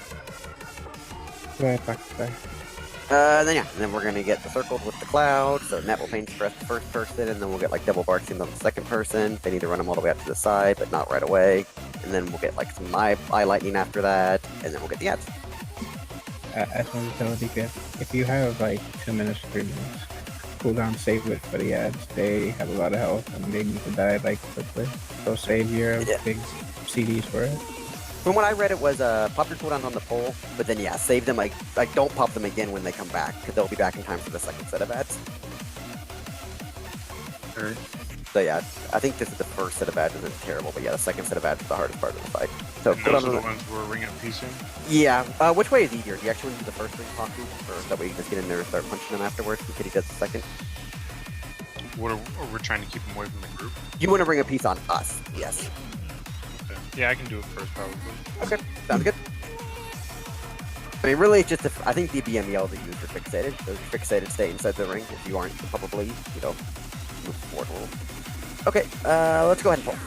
Go ahead, back. then we're gonna get the circled with the cloud. So net will paint express the first person, and then we'll get like double bark seams on the second person. They need to run them all the way out to the side, but not right away. And then we'll get like some eye lightning after that, and then we'll get the ads. As an utility gift, if you have like 2 minutes, 3 minutes, cooldown save it for the ads. They have a lot of health and they need to die like quickly. So save your big CDs for it. From what I read, it was pop your cooldowns on the pole, but then save them. Like don't pop them again when they come back, because they'll be back in time for the second set of ads. Alright. So I think this is the first set of ads isn't terrible, but the second set of ads is the hardest part of the fight. So and those are the ones we're ringing up piecing? Yeah. Which way is easier? Do you actually want to do the first ring pop piece, or that way you just get in there and start punching them afterwards? Kitty does the second. What are we trying to keep them away from the group? You want to bring a piece on us? Yes. Okay. Yeah, I can do it first, probably. Okay, sounds good. I mean, really, it's just I think the BMEL that you use for fixated. Those fixated stay inside the ring. If you aren't, you probably move forward a little. Okay, let's go ahead and pull.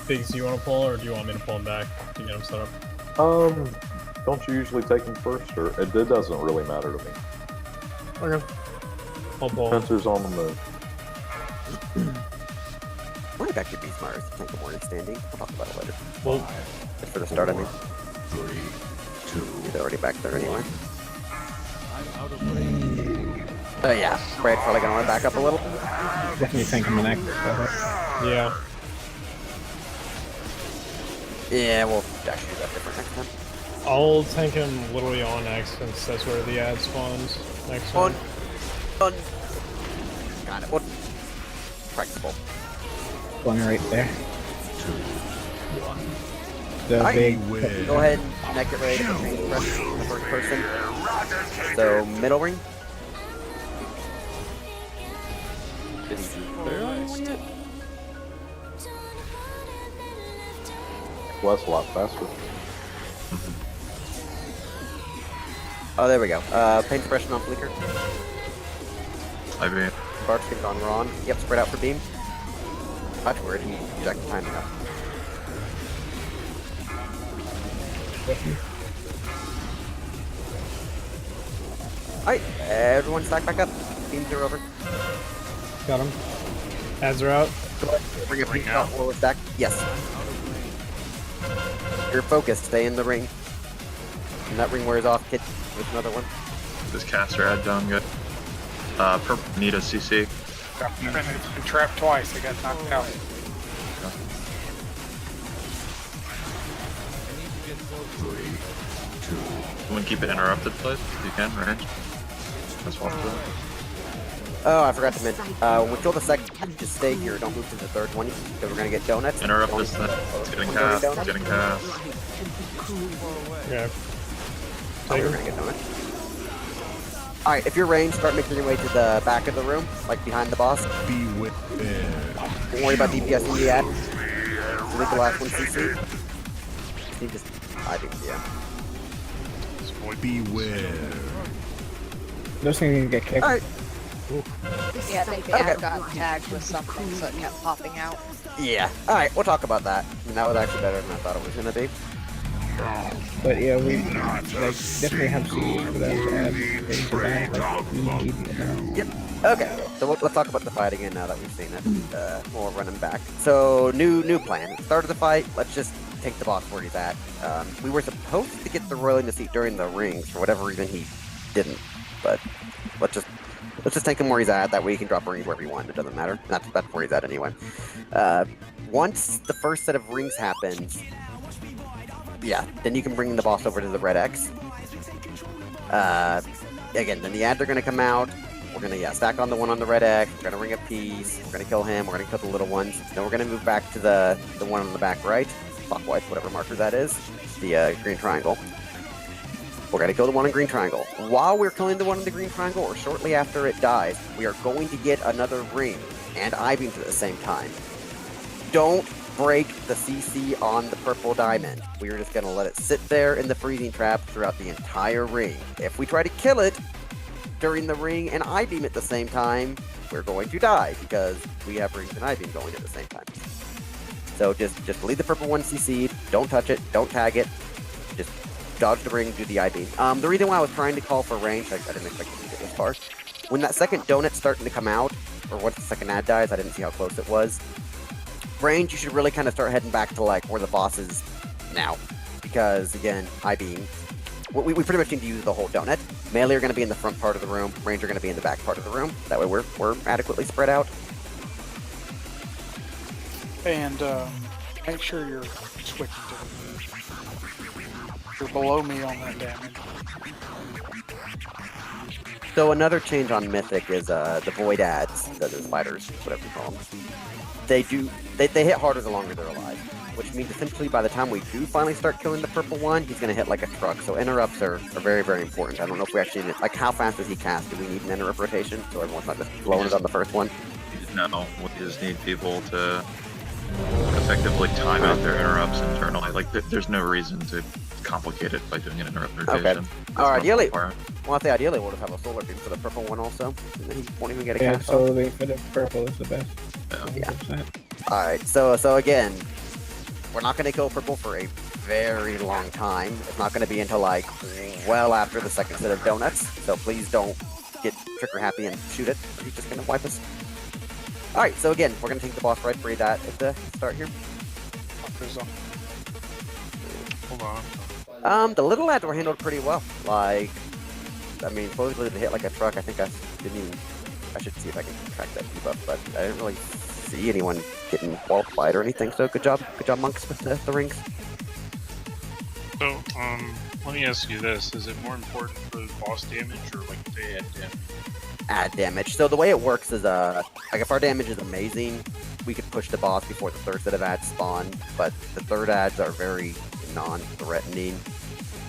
Biggs, do you want to pull, or do you want me to pull him back to get him set up? Don't you usually take him first, or it doesn't really matter to me. Okay. I'll pull. Spencer's on the move. Why back to Beast Mars? Tank of Warning standing. We'll talk about it later. Well, just for the start, I mean. 3, 2. He's already back there anyway. I'm out of range. Yeah, Brad's probably gonna want to back up a little. Definitely tank him an active. Yeah. Yeah, we'll actually do that different next time. I'll tank him literally on X, since that's where the ad spawns next time. On. Got it. Well, practical. One right there. 2, 1. The big. Go ahead and make it ready to change the rest of the first person. So, middle ring. Did he do clear on one yet? Well, that's a lot faster. Oh, there we go. Paint suppression on Flicker. I mean, Bark skins on Ron. Yep, spread out for beam. That's weird. He jacked the timing up. Alright, everyone stack back up. Beams are over. Got him. Ads are out. Bring a piece out lower stack. Yes. You're focused. Stay in the ring. When that ring wears off, hit with another one. this caster ad done good. Purple need a CC. Been trapped twice. They got knocked out. You want to keep it interrupted, please? If you can, range. That's one to it. Oh, I forgot to mention. When we kill the second, just stay here. Don't move to the third one, because we're gonna get donuts. Interrupt this thing. It's getting cast. It's getting cast. Yeah. Oh, we're gonna get donuts. Alright, if you're ranged, start making your way to the back of the room, like behind the boss. Beware. Don't worry about DPS in the ad. Delete the last one CC. You just, I think, yeah. Beware. Those things can get kicked. Alright. Yeah, I think the ad got tagged with something, so it kept popping out. Yeah. Alright, we'll talk about that. And that was actually better than I thought it was gonna be. But yeah, we like definitely have CDs for that ad. Yep. Okay, so let's talk about the fight again now that we've seen it. More running back. So new plan. Start of the fight. Let's just take the boss where he's at. We were supposed to get the rolling seat during the rings. For whatever reason, he didn't. But let's just take him where he's at. That way he can drop rings wherever he wants. It doesn't matter. That's where he's at anyway. Once the first set of rings happens, yeah, then you can bring the boss over to the red X. Again, then the ads are going to come out. We're going to stack on the one on the red X. We're going to ring a piece. We're going to kill him. We're going to kill the little ones. Then we're going to move back to the one on the back right. Clockwise, whatever marker that is. The green triangle. We're going to kill the one in green triangle. While we're killing the one in the green triangle, or shortly after it dies, we are going to get another ring and I-beams at the same time. Don't break the CC on the purple diamond. We're just going to let it sit there in the freezing trap throughout the entire ring. If we try to kill it during the ring and I-beam at the same time, we're going to die because we have rings and I-beam going at the same time. So just leave the purple one CC'd. Don't touch it. Don't tag it. Just dodge the ring, do the IB. The reason why I was trying to call for range, I didn't expect it to get this far. When that second donut's starting to come out, or once the second ad dies, I didn't see how close it was. Range, you should really kind of start heading back to like where the boss is now. Because again, IB, we pretty much need to use the whole donut. Melee are going to be in the front part of the room, range are going to be in the back part of the room. That way we're adequately spread out. And make sure you're switching to the You're below me on that damage. So another change on Mythic is the Void ads, the spiders, whatever you call them. They hit harder the longer they're alive, which means essentially by the time we do finally start killing the purple one, he's going to hit like a truck. So interrupts are very, very important. I don't know if we actually need, like, how fast does he cast? Do we need an interrupt rotation so everyone's not just blowing it on the first one? No, we just need people to effectively time out their interrupts internally. Like, there's no reason to complicate it by doing an interrupt rotation. Okay. Or ideally, well, I say ideally we'll just have a solar beam for the purple one also, and then he won't even get a cast. Yeah, solar beam for the purple is the best. Yeah. Alright, so again, we're not going to kill purple for a very long time. It's not going to be until like well after the second set of donuts, so please don't get trigger happy and shoot it. He's just going to wipe us. Alright, so again, we're going to take the boss right for that at the start here. Hold on. The little ads were handled pretty well. Like, I mean, supposedly they hit like a truck. I think I didn't even. I should see if I can track that debuff, but I didn't really see anyone getting qualified or anything. So good job, monks with the rings. So, let me ask you this: is it more important for the boss damage or like the ad damage? Ad damage. So the way it works is, like if our damage is amazing, we could push the boss before the third set of ads spawn. But the third ads are very non-threatening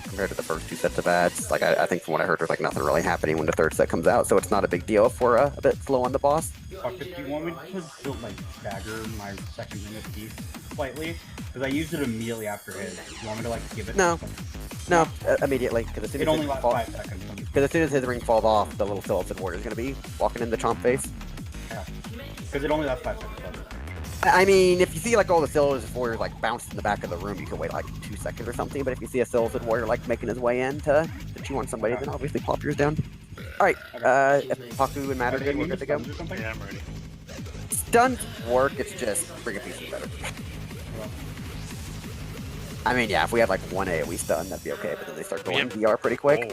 compared to the first two sets of ads. Like I think from what I heard, there's like nothing really happening when the third set comes out, so it's not a big deal if we're a bit slow on the boss. If you want me to still like stagger my second unit piece slightly, because I used it immediately after his. You want me to like give it? No, immediately. Because as soon as it only lasts 5 seconds. Because as soon as his ring falls off, the little skeleton warrior is going to be walking in the chomp face. Yeah, because it only lasts 5 seconds. I mean, if you see like all the Skeleton Warriors like bounced in the back of the room, you can wait like 2 seconds or something. But if you see a Skeleton Warrior like making his way in to chew on somebody, then obviously pop yours down. Alright, if Paku and Matt are good, we're good to go. Yeah, I'm ready. Stuns work, it's just bring a piece of better. I mean, yeah, if we had like 1 AoE stun, that'd be okay, but then they start going VR pretty quick.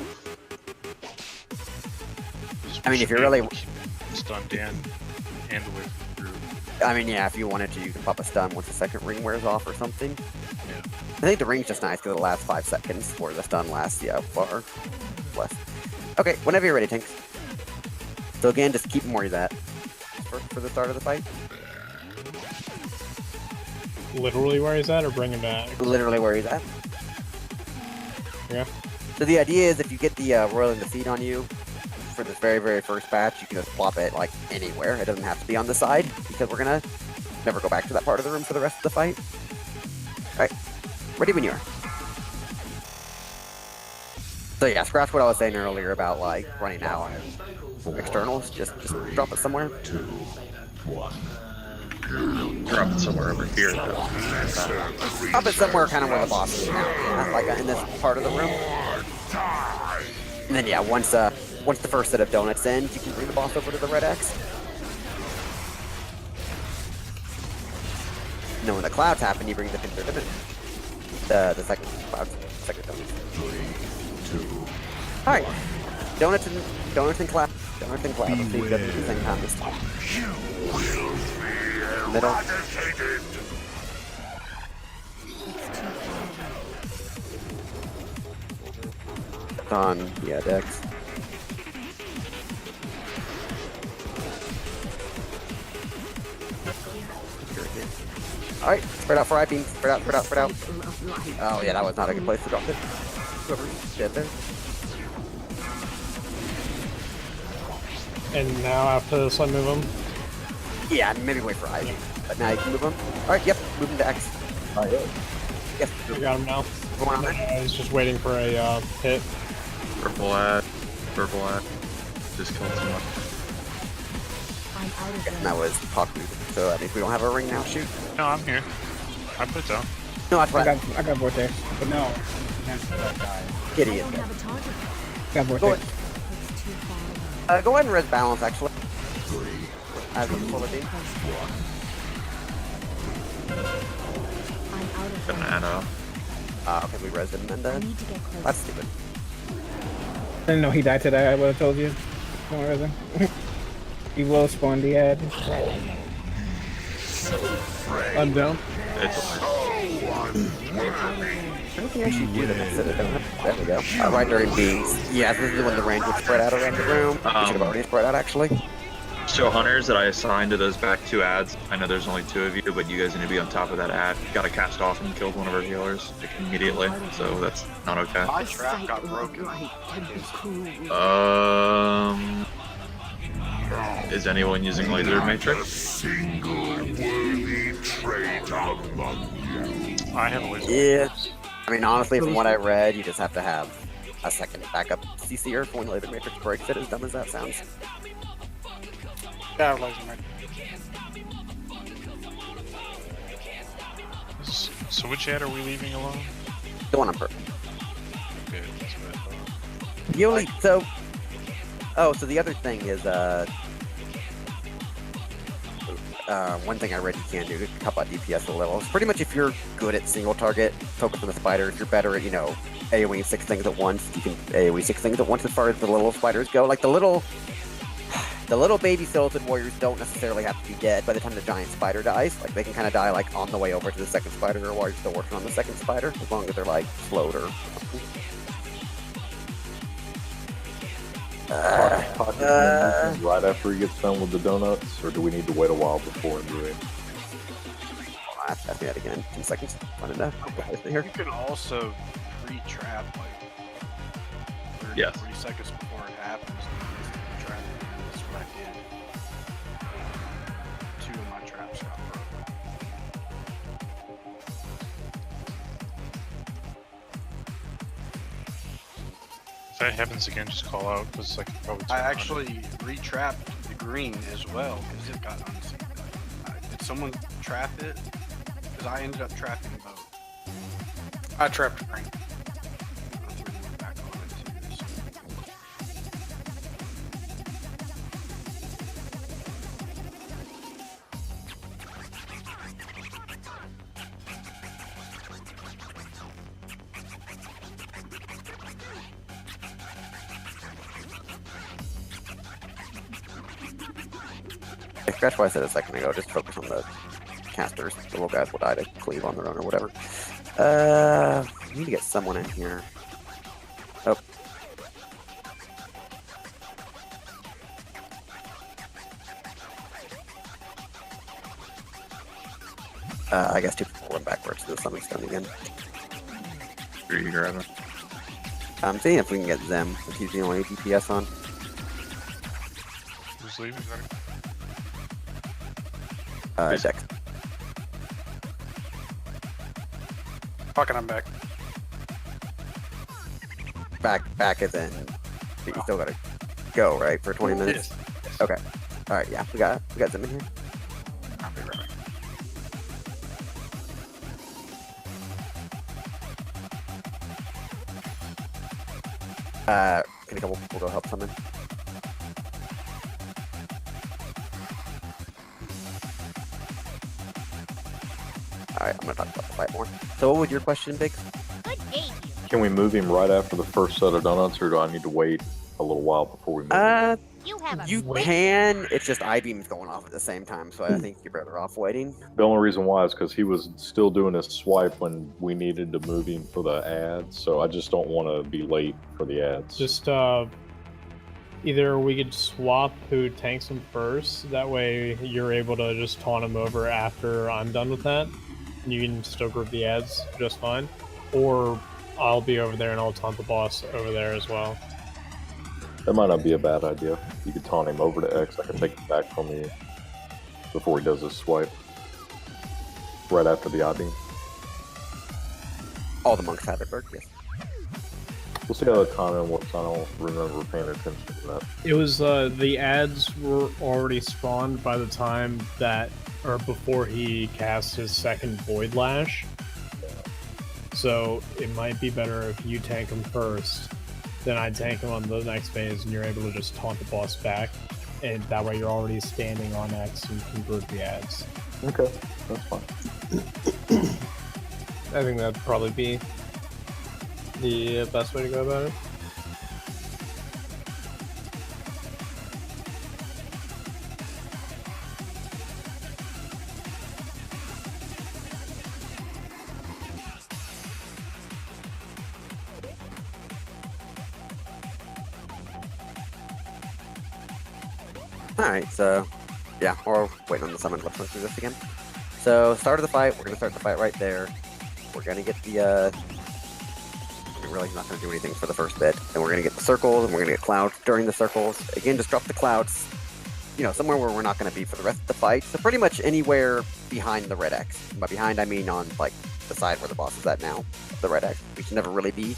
I mean, if you're really stunned in and with. I mean, yeah, if you wanted to, you can pop a stun once the second ring wears off or something. Yeah. I think the ring's just nice because it lasts 5 seconds, where the stun lasts, yeah, far less. Okay, whenever you're ready, Tinks. So again, just keep him where he's at for the start of the fight. Literally where he's at, or bring him back? Literally where he's at. Yeah. So the idea is if you get the Roiling the Feet on you, for this very, very first batch, you can just plop it like anywhere. It doesn't have to be on the side because we're gonna never go back to that part of the room for the rest of the fight. Alright, ready when you are. So yeah, scratch what I was saying earlier about like running out of externals. Just drop it somewhere. 2, 1. Drop it somewhere over here though. Drop it somewhere kind of where the boss is now, like in this part of the room. And then yeah, once the first set of donuts ends, you can bring the boss over to the red X. And then when the clouds happen, you bring the picture to the second cloud, second donuts. 3, 2. Alright. Donuts and cloud. Donuts and cloud. Let's see if we get at the same time this time. Middle. On, yeah, Dex. Alright, spread out for eye beam. Spread out. Oh yeah, that was not a good place to drop it. Whoever's dead there. And now after this, I move him? Yeah, maybe wait for eye beam. But now you can move him. Alright, yep, move him to X. Oh, yeah. Yep. I got him now. Going on there. I was just waiting for a hit. Purple ad. Just killed someone. And that was Paku. So that means we don't have a ring now, shoot. No, I'm here. I put down. No, that's right. I got Vortex, but no. against that guy. Idiot. Got Go vortex. ahead. Go ahead and res balance, actually. As a full team. Banana. Okay, we res him and then. That's stupid. I didn't know he died today. I would have told you. Don't res him. He will spawn the ad. I'm down. It's I think I should do that instead of doing it. There we go. Right during beings. Yes, this is when the range would spread out around the room. We should have already spread out, actually. So hunters that I assigned to those back 2 ads, I know there's only 2 of you, but you guys need to be on top of that ad. Got to cast off and killed one of our healers immediately, so that's not okay. My trap got broken. Is anyone using laser matrix? I have a laser. Yeah. I mean, honestly, from what I read, you just have to have a second backup CC'er for when the laser matrix breaks it, as dumb as that sounds. Yeah, laser matrix. So which ad are we leaving alone? The one on purple. Okay, that's what I thought. The only, so... Oh, so the other thing is, one thing I read you can do to help out DPS a little. Pretty much if you're good at single target, focus on the spider. If you're better at, you know, AoE 6 things at once, you can AoE 6 things at once as far as the little spiders go. Like the little baby skeleton warriors don't necessarily have to be dead by the time the giant spider dies. Like they can kind of die like on the way over to the second spider or while you're still working on the second spider, as long as they're like slowed or right after he gets done with the donuts, or do we need to wait a while before doing? I have to ask me that again. 10 seconds. Find it now. Here. You can also pre-trap like 30, Yes. 40 seconds before it happens. Just trap it. That's what I did. 2 of my traps got broken. If that happens again, just call out because I can probably. I actually re-trapped the green as well because it got unsynced. Did someone trap it? Because I ended up trapping both. I trapped green. Back on it too, so. That's why I said a second ago, just focus on the casters. The little guys will die to cleave on their own or whatever. We need to get someone in here. Oh. I guess 2 people run backwards to the summon stone again. Are you grabbing? I'm seeing if we can get Zem, if he's the only DPS on. Who's leaving? Dex. Fucking, I'm back. Back as in, you still gotta go, right, for 20 minutes? Okay. Alright, yeah, we got Zem in here. I'll be right back. Can a couple people go help someone? Alright, I'm gonna talk about the fight more. So what was your question, Big? Can we move him right after the first set of donuts, or do I need to wait a little while before we move him? You can, it's just I-beam's going off at the same time, so I think you're better off waiting. The only reason why is because he was still doing his swipe when we needed to move him for the ads, so I just don't want to be late for the ads. Just either we could swap who tanks him first, that way you're able to just taunt him over after I'm done with that. You can still group the ads just fine. Or I'll be over there and I'll taunt the boss over there as well. That might not be a bad idea. You could taunt him over to X. I can take it back from you before he does his swipe. Right after the I-beam. All the monks have it, Berg, yes. We'll see how the timing works. I don't remember paying attention to that. It was, the ads were already spawned by the time that, or before he cast his second Void Lash. So it might be better if you tank him first, then I tank him on the next phase, and you're able to just taunt the boss back, and that way you're already standing on X and can group the ads. Okay, that's fine. I think that'd probably be the best way to go about it. Alright, so yeah, we're waiting on the summon. Let's run through this again. So, start of the fight, we're gonna start the fight right there. We're gonna get the we're really not gonna do anything for the first bit. Then we're gonna get the circles, and we're gonna get clouds during the circles. Again, just drop the clouds, you know, somewhere where we're not gonna be for the rest of the fight. So pretty much anywhere behind the red X. And by behind, I mean on like the side where the boss is at now, the red X. We should never really be.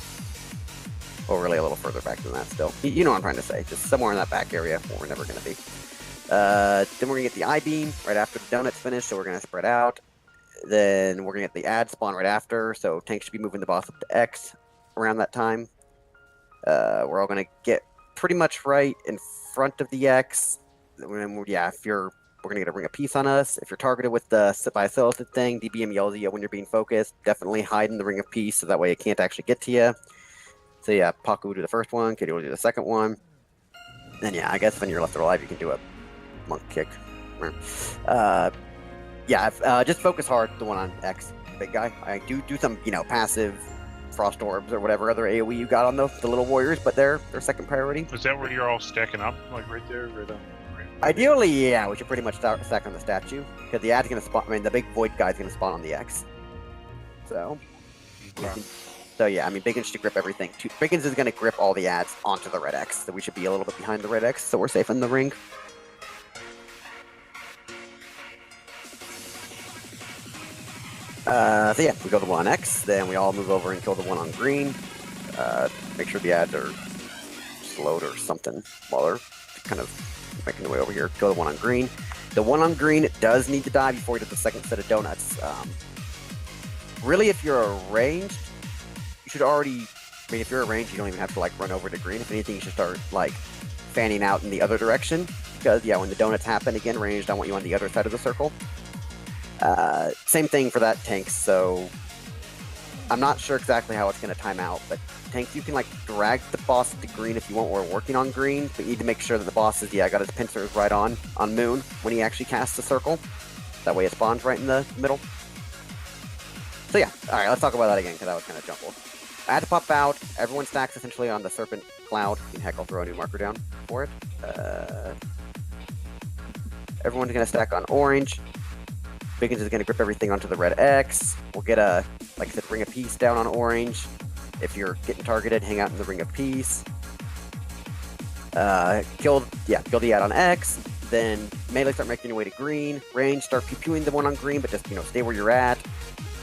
Or really a little further back than that still. You know what I'm trying to say. Just somewhere in that back area where we're never gonna be. Then we're gonna get the I-beam right after the donut's finished, so we're gonna spread out. Then we're gonna get the ad spawn right after, so tank should be moving the boss up to X around that time. We're all gonna get pretty much right in front of the X. Yeah, we're gonna get a ring of peace on us. If you're targeted with the by a skeleton thing, DBM yells at you when you're being focused. Definitely hide in the ring of peace, so that way it can't actually get to you. So yeah, Paku will do the first one, Kitty will do the second one. Then yeah, I guess when you're left alive, you can do a monk kick. Just focus hard, the one on X, big guy. I do some, you know, passive frost orbs or whatever other AoE you got on the little warriors, but they're second priority. Is that where you're all stacking up, like right there, right on? Ideally, yeah, we should pretty much stack on the statue, because the ad's gonna spawn. I mean, the big void guy's gonna spawn on the X. So, so yeah, I mean, Biggins should grip everything. Biggins is gonna grip all the ads onto the red X, so we should be a little bit behind the red X, so we're safe in the ring. So yeah, we go to the one on X, then we all move over and kill the one on green. Make sure the ads are slowed or something while they're kind of making their way over here. Kill the one on green. The one on green does need to die before he does the second set of donuts. Really, if you're arranged, you should already... I mean, if you're arranged, you don't even have to, like, run over to green. If anything, you should start, like, fanning out in the other direction. Because, yeah, when the donuts happen, again, ranged, I want you on the other side of the circle. Same thing for that tank, so I'm not sure exactly how it's going to time out, but tanks, you can like drag the boss to green if you want. We're working on green, but you need to make sure that the boss is, got his pincers right on Moon when he actually casts the circle. That way it spawns right in the middle. So yeah, alright, let's talk about that again, because that was kind of jumbled. I had to pop out. Everyone stacks essentially on the Serpent Cloud. And heck, I'll throw a new marker down for it. Everyone's going to stack on orange. Biggins is going to grip everything onto the red X. We'll get a, like I said, ring of peace down on orange. If you're getting targeted, hang out in the ring of peace. Kill the ad on X. Then melee start making your way to green. Range, start pew-pewing the one on green, but just, stay where you're at.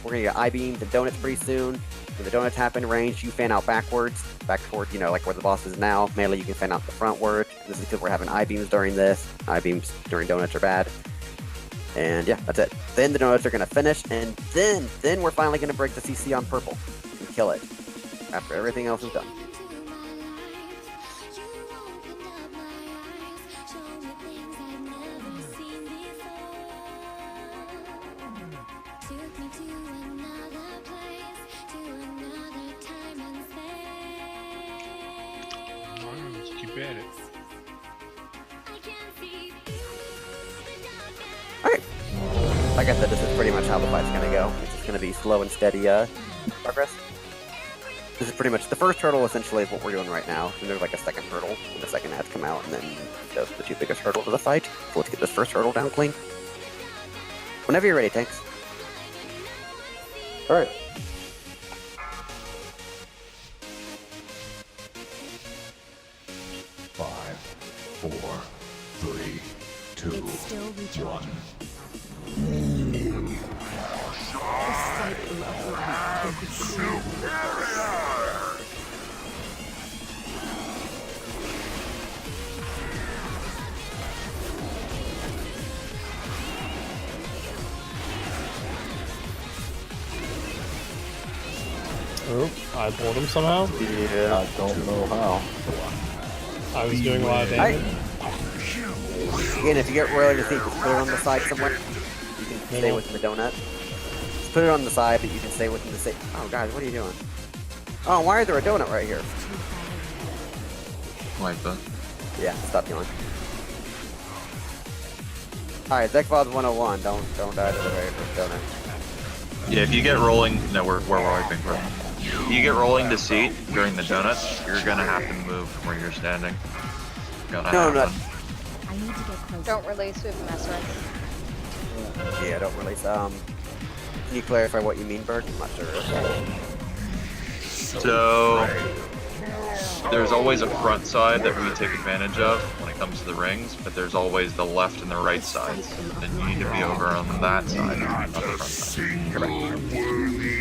We're going to get I-beams and donuts pretty soon. When the donuts happen, range, you fan out backwards. Back toward, like where the boss is now. Melee, you can fan out the frontward. This is because we're having I-beams during this. I-beams during donuts are bad. And yeah, that's it. Then the donuts are going to finish, and then we're finally going to break the CC on purple and kill it after everything else is done. Let's keep at it. Like I said, this is pretty much how the fight's gonna go. It's just gonna be slow and steady progress. This is pretty much the first hurdle. Essentially, is what we're doing right now. And there's like a second hurdle, and the second ads come out, and then those are the two biggest hurdles of the fight. So let's get this first hurdle down clean. Whenever you're ready, tanks. All right. Five, 4, 3, 2, 1. Oop, I pulled him somehow. Yeah, I don't know how. I was doing a lot of damage. Again, if you get royally defeated, just put it on the side somewhere. You can stay within the donut. Just put it on the side, but you can stay within the same. Oh, guys, what are you doing? Oh, why is there a donut right here? Like that. Yeah, stop yelling. Alright, Zekvod 101. Don't die to the very first donut. Yeah, if you get rolling, no, we're wiping, bro. If you get rolling to seat during the donuts, you're gonna have to move from where you're standing. No. I need to get closer. Don't release with mess right. Yeah, don't release. Can you clarify what you mean, Berg? I'm not sure. So there's always a front side that we take advantage of when it comes to the rings, but there's always the left and the right sides, and you need to be over on that side, not the front side.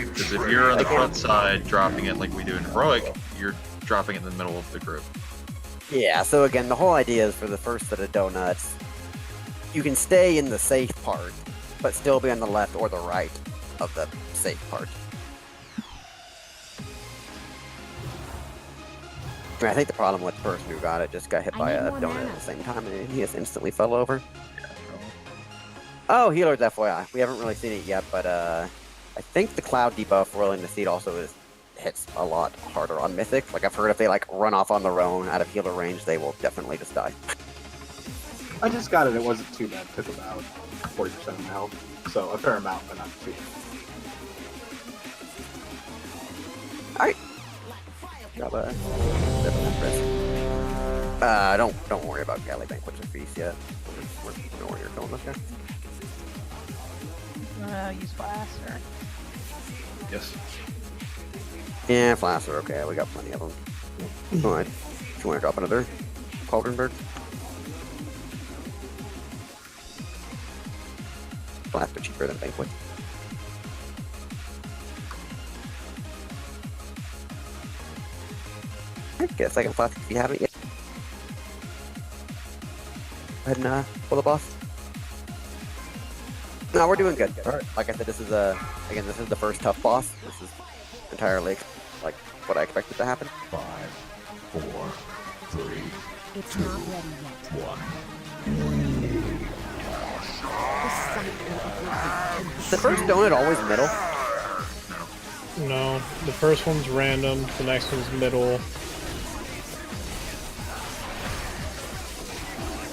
Because if you're on the front side dropping it like we do in Heroic, you're dropping it in the middle of the group. Yeah, so again, the whole idea is for the first set of donuts, you can stay in the safe part, but still be on the left or the right of the safe part. I mean, I think the problem with the person who got it just got hit by a donut at the same time and he just instantly fell over. Oh, healers FYI. We haven't really seen it yet, but I think the cloud debuff rolling the seed also hits a lot harder on Mythic. Like I've heard if they like run off on their own out of healer range, they will definitely just die. I just got it, it wasn't too bad. It took about 40% of my health. So a fair amount, but not too bad. Alright. Don't worry about Galley Banquets or Feast yet. We know where you're going with that. Use Flask or... Yes. Yeah, Flask are okay. We got plenty of them. Alright. If you want to drop another Cauldronberg. Flask are cheaper than Banquet. Get a second flask if you haven't yet. Go ahead and pull the boss. No, we're doing good. Alright. Like I said, this is again, this is the first tough boss. This is entirely like what I expected to happen. 5, 4, 3. It's not ready yet. 1. The first donut always middle. No, the first one's random, the next one's middle.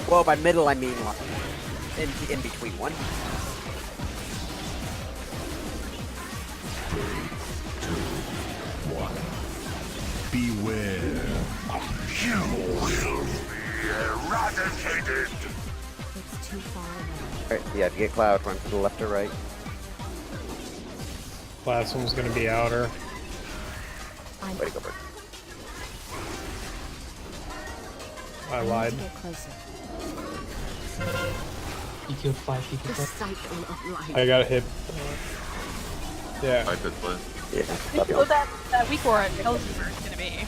Well, by middle I mean like in between one. 3, 2, 1. Beware. You will be eradicated. It's too far away. Alright, yeah, if you get Cloud, run to the left or right. Last one's gonna be outer. Way to go, Bird. I lied. You killed 5 people. The cycle of life. I got hit. Yeah. I could play. So that weak aura tells you where it's gonna be.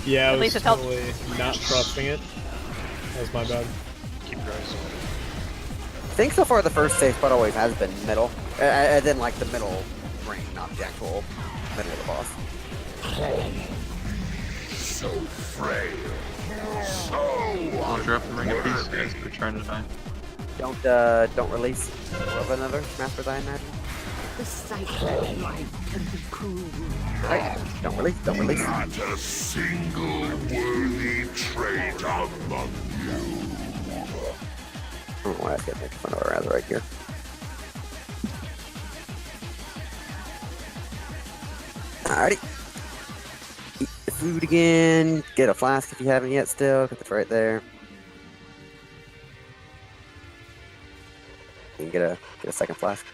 Yeah, I At was least it tells totally not trusting it. That was my bad. Keep your eyes open. I think so far the first safe spot always has been middle. And then like the middle ring, not the actual middle of the boss. So frail. So I'll drop the ring of peace, guys. They're trying to die. Don't release of another Master, I imagine. The cycle of life can be cruel. Right. Don't release. Not a single worthy trait among you. I don't know why I was getting making fun of our ass right here. Alrighty. Eat the food again. Get a flask if you haven't yet still. Got the right there. You can get a second flask.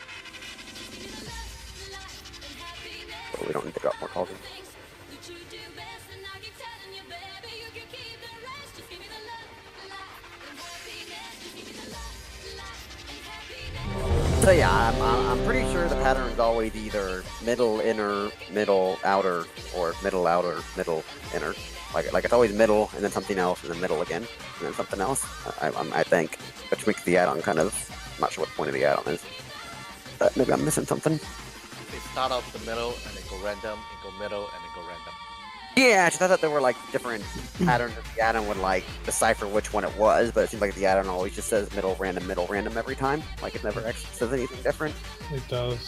But we don't need to drop more cauldron. So yeah, I'm pretty sure the pattern is always either middle, inner, middle, outer, or middle, outer, middle, inner. Like it's always middle, and then something else, and then middle again, and then something else. I think, which makes the add-on kind of, I'm not sure what the point of the add-on is. But maybe I'm missing something. start off the middle and then go random, and go middle, and then go random. Yeah, I just thought there were like different patterns that the add-on would like decipher which one it was, but it seems like the add-on always just says middle random every time. Like it never actually says anything different. It does.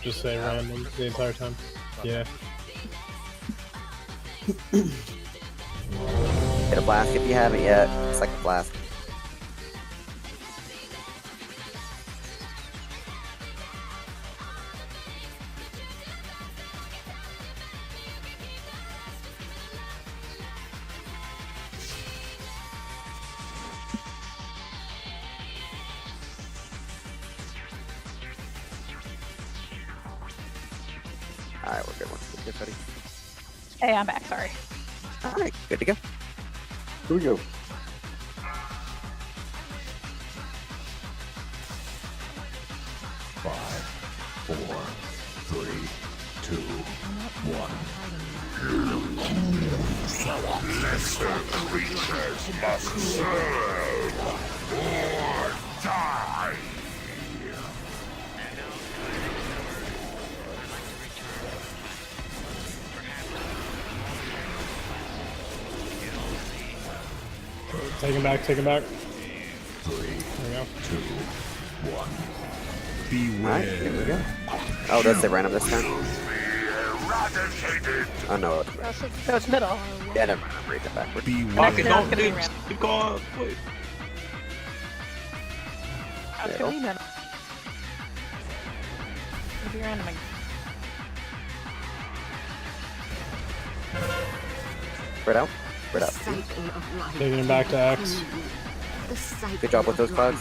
Just say random the entire time. Yeah. Hit a flask if you haven't yet. Second flask. Alright, we're good. We're good, buddy. Hey, I'm back. Sorry. Alright, good to go. Here we go. Five, four, three, two, one. Lesser creatures must serve or die. Take him back, take him back. Three, there we go. 2, 1. Beware. Alright, here we go. Oh, it does say random this time. Oh no. So it's middle. Yeah, never mind. I'm reading it backwards. Actually, no, it's gonna be random. God, wait. It's gonna be middle. It'll be random again. Spread out. Spread out. Taking him back to X. Good job with those clouds.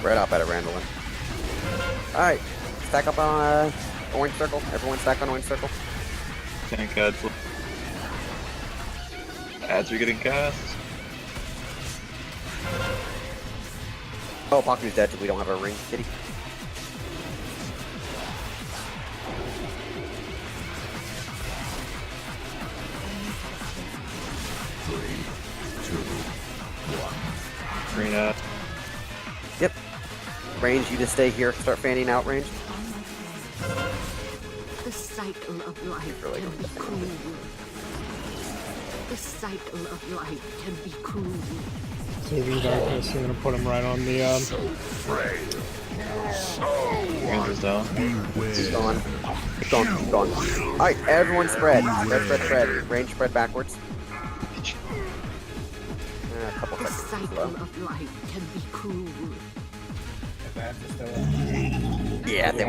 Spread out better, Randall. Alright. Stack up on orange circle. Everyone stack on orange circle. Tank ads. Ads are getting cast. Oh, Paku's dead, so we don't have a ring, kitty. Green ad. Yep. Range, you just stay here. Start fanning out, range. The cycle of life Really can be cruel. The cycle of life can be cruel. Saving darkness, I'm gonna put him right on the Ranger's down. Keep going. Keep going, keep going. Alright, everyone spread. Spread. Range spread backwards. A couple The seconds cycle slow. of life can be cruel. Yeah, then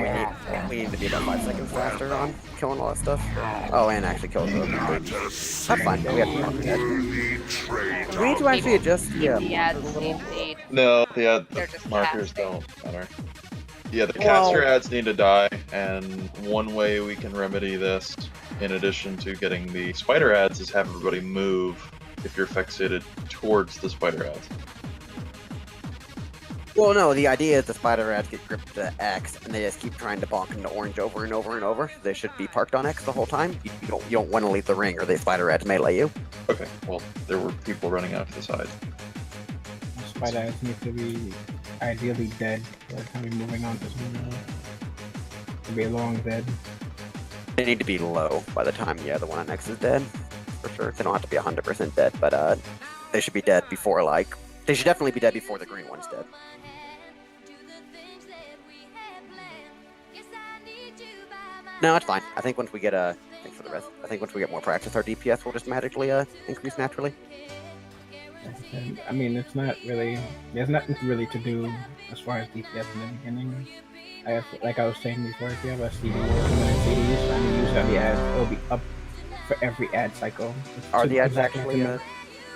we need to be about 5 seconds faster on killing all that stuff. Oh, and actually kill the baby. That's fine. We have to mark dead. Do we need to actually adjust the ads need. No, the ad They're just markers casting. don't matter. Yeah, the caster ads need to die, and one way we can remedy this, in addition to getting the spider ads, is have everybody move if you're fixated towards the spider ads. Well, no, the idea is the spider ads get gripped to X, and they just keep trying to bonk into orange over and over and over. They should be parked on X the whole time. You don't want to leave the ring, or they spider ads melee you. Okay, well, there were people running out to the side. Spider ads need to be ideally dead by the time we're moving on to something else. To be long dead. They need to be low by the time, the one on X is dead. For sure. They don't have to be 100% dead, but they should be dead before, they should definitely be dead before the green one's dead. No, it's fine. I think once we get thanks for the rest. I think once we get more practice, our DPS will just magically increase naturally. And, I mean, it's not really. There's nothing really to do as far as DPS in the beginning. Like I was saying before, if you have a CD or 2 minute CDs, I mean, usually the ads will be up for every ad cycle. Are the ads actually?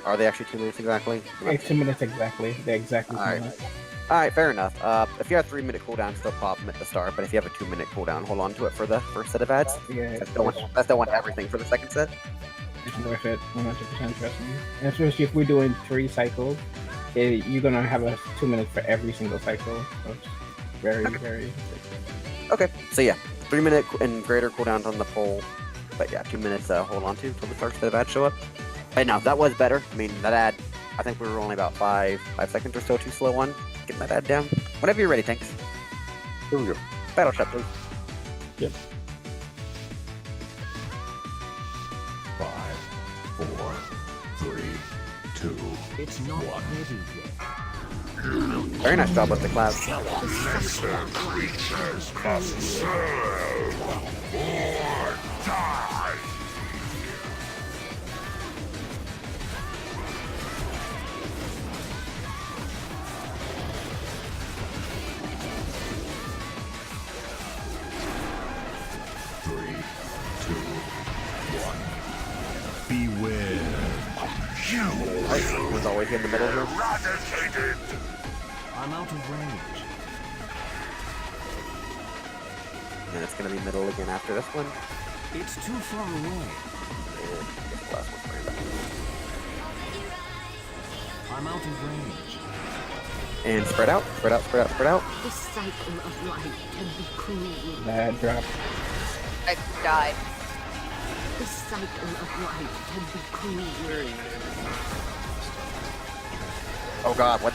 Are they actually 2 minutes exactly? It's 2 minutes exactly. They're exactly 2 minutes. Alright, fair enough. If you have 3 minute cooldown, still pop them at the start, but if you have a 2 minute cooldown, hold on to it for the first set of ads. Yeah, I still want everything for the second set. It's worth it, 100%, trust me. And especially if we're doing 3 cycles, you're gonna have a 2 minutes for every single cycle. So it's very. Okay, so yeah, 3 minute and greater cooldowns on the pole, but yeah, 2 minutes hold on to until the first set of ads show up. But no, that was better. I mean, that ad I think we were only about 5 seconds or so too slow on getting that ad down. Whenever you're ready, Tanks. Here we go. Battle shot, please. Yep. 5, 4, 3, 2, It's not ready yet. Very nice job with the clouds. creatures must serve or die. Beware. One's always in the middle here. Eradicated. I'm out of range. And it's gonna be middle again after this one. It's too far away. And get the last one for you back. I'm out of range. And spread out, spread out, spread out, spread out. The cycle of life can be cruel. Bad drop. I died. The cycle of life can be cruel. Oh god, what?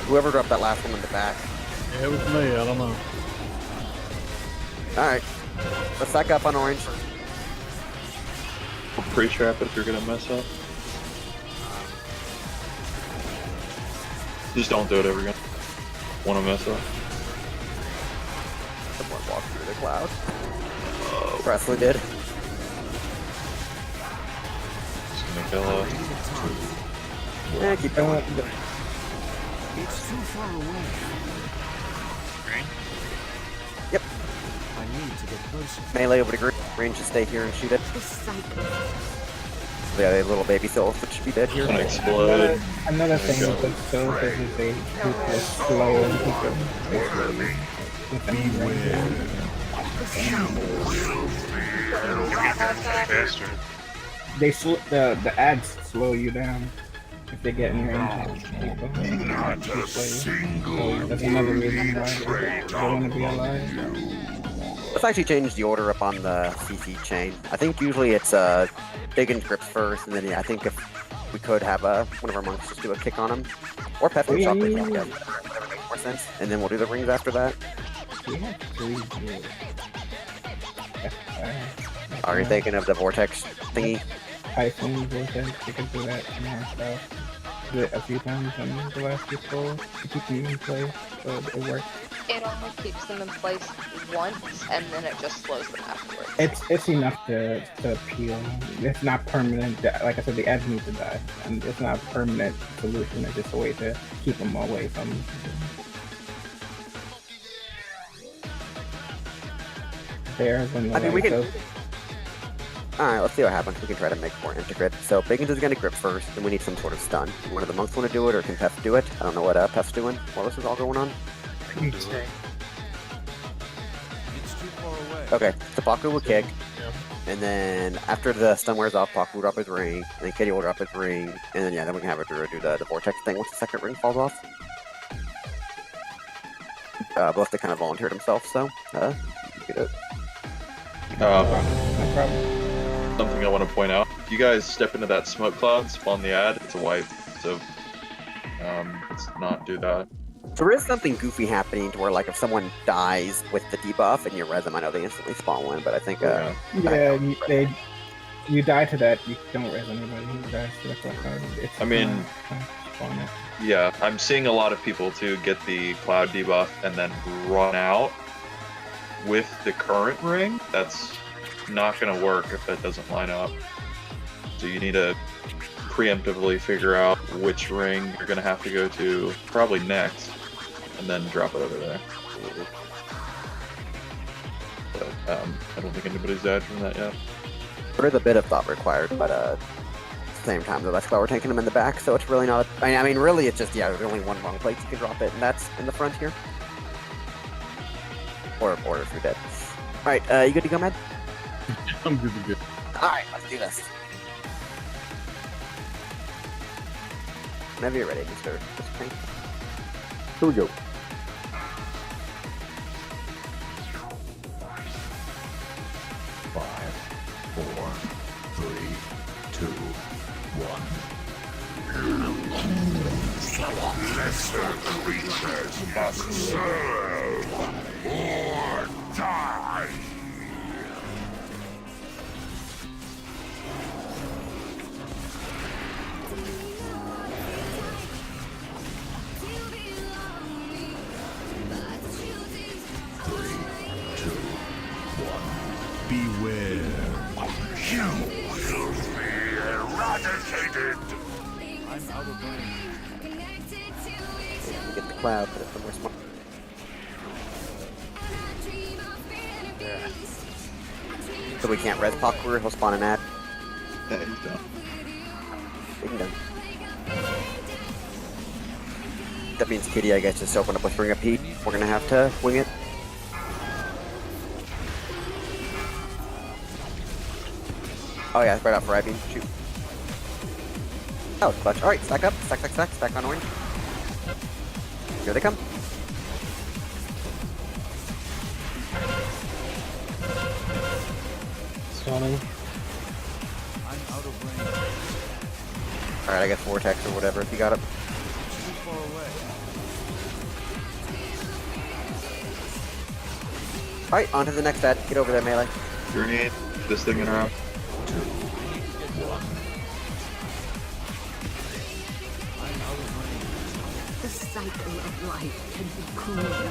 Whoever dropped that last one in the back. Yeah, it was me. I don't know. Alright. Let's stack up on orange. Pre-trap if you're gonna mess up. Just don't do it ever again. Wanna mess up? Someone walked through the cloud. Presley did. Just gonna kill us. Yeah, keep going. It's too far away. Yep. I need to get closer. Melee over to green. Range to stay here and shoot it. The cycle. Yeah, the little baby souls that should be dead here. Gonna explode. Another thing with the souls is they keep it slow and keep it Faster. they the ads slow you down if they get in your range. People. That's another reason why they want to be alive. Let's actually change the order up on the CC chain. I think usually it's big and grips first, and then yeah, I think if we could have one of our monks just do a kick on him, or pep and chop it, that would make more sense. And then we'll do the rings after that. Yeah, Are you thinking of the vortex thingy? Typhoon vortex, you can do that non-stop. Do it a few times on the last few scrolls to keep you in place, so it works. It only keeps them in place once, and then it just slows them afterwards. It's enough to peel. It's not permanent. Like I said, the ads need to die, and it's not a permanent solution. It's just a way to keep them away from. Bears and I mean, we can. Alright, let's see what happens. We can try to make more integrate. So Biggins is going to grip first, and we need some sort of stun. One of the monks want to do it, or can Pef do it? I don't know what Pef's doing while this is all going on. It's too far away. Okay, so Paku will kick, and then after the stun wears off, Paku will drop his ring, and then Kitty will drop his ring, and then yeah, then we can have her do the vortex thing once the second ring falls off. Ballistic kind of volunteered himself, so you get it. No problem. Something I want to point out. If you guys step into that smoke cloud, spawn the ad, it's a wipe. So let's not do that. There is something goofy happening to where, like, if someone dies with the debuff and you res them, I know they instantly spawn one, but I think you die to that, you don't res anybody. You die to the cloud. I mean, yeah, I'm seeing a lot of people too get the cloud debuff and then run out with the current ring. That's not going to work if that doesn't line up. So you need to preemptively figure out which ring you're going to have to go to probably next, and then drop it over there. But I don't think anybody's died from that yet. There is a bit of thought required, but at the same time, though, that's why we're taking them in the back, so it's really not. I mean, really, it's just, yeah, there's only one wrong place you can drop it, and that's in the front here. Or if you're dead. Alright, you good to go, Med? I'm good to go. Alright, let's do this. Whenever you're ready, Mr. Pink. Here we go. Five, 4, 3, 2, 1. Lesser creatures must serve or die. Beware. You will be eradicated. I'm out of range. Get the cloud, put it somewhere smart. Yeah. So we can't res Pakkur, he'll spawn an ad. Yeah, he's done. He's done. That means Kitty, I guess, just open up with Ring of Heat. We're gonna have to wing it. Oh yeah, spread out for Ivy. Shoot. Oh, clutch. Alright, stack up. Stack on orange. Here they come. Stunning. I'm out of range. Alright, I guess Vortex or whatever if you got it. Too far away. Alright, on to the next ad. Get over there, melee. Grenade this thing in around. The cycle of life can be cruel.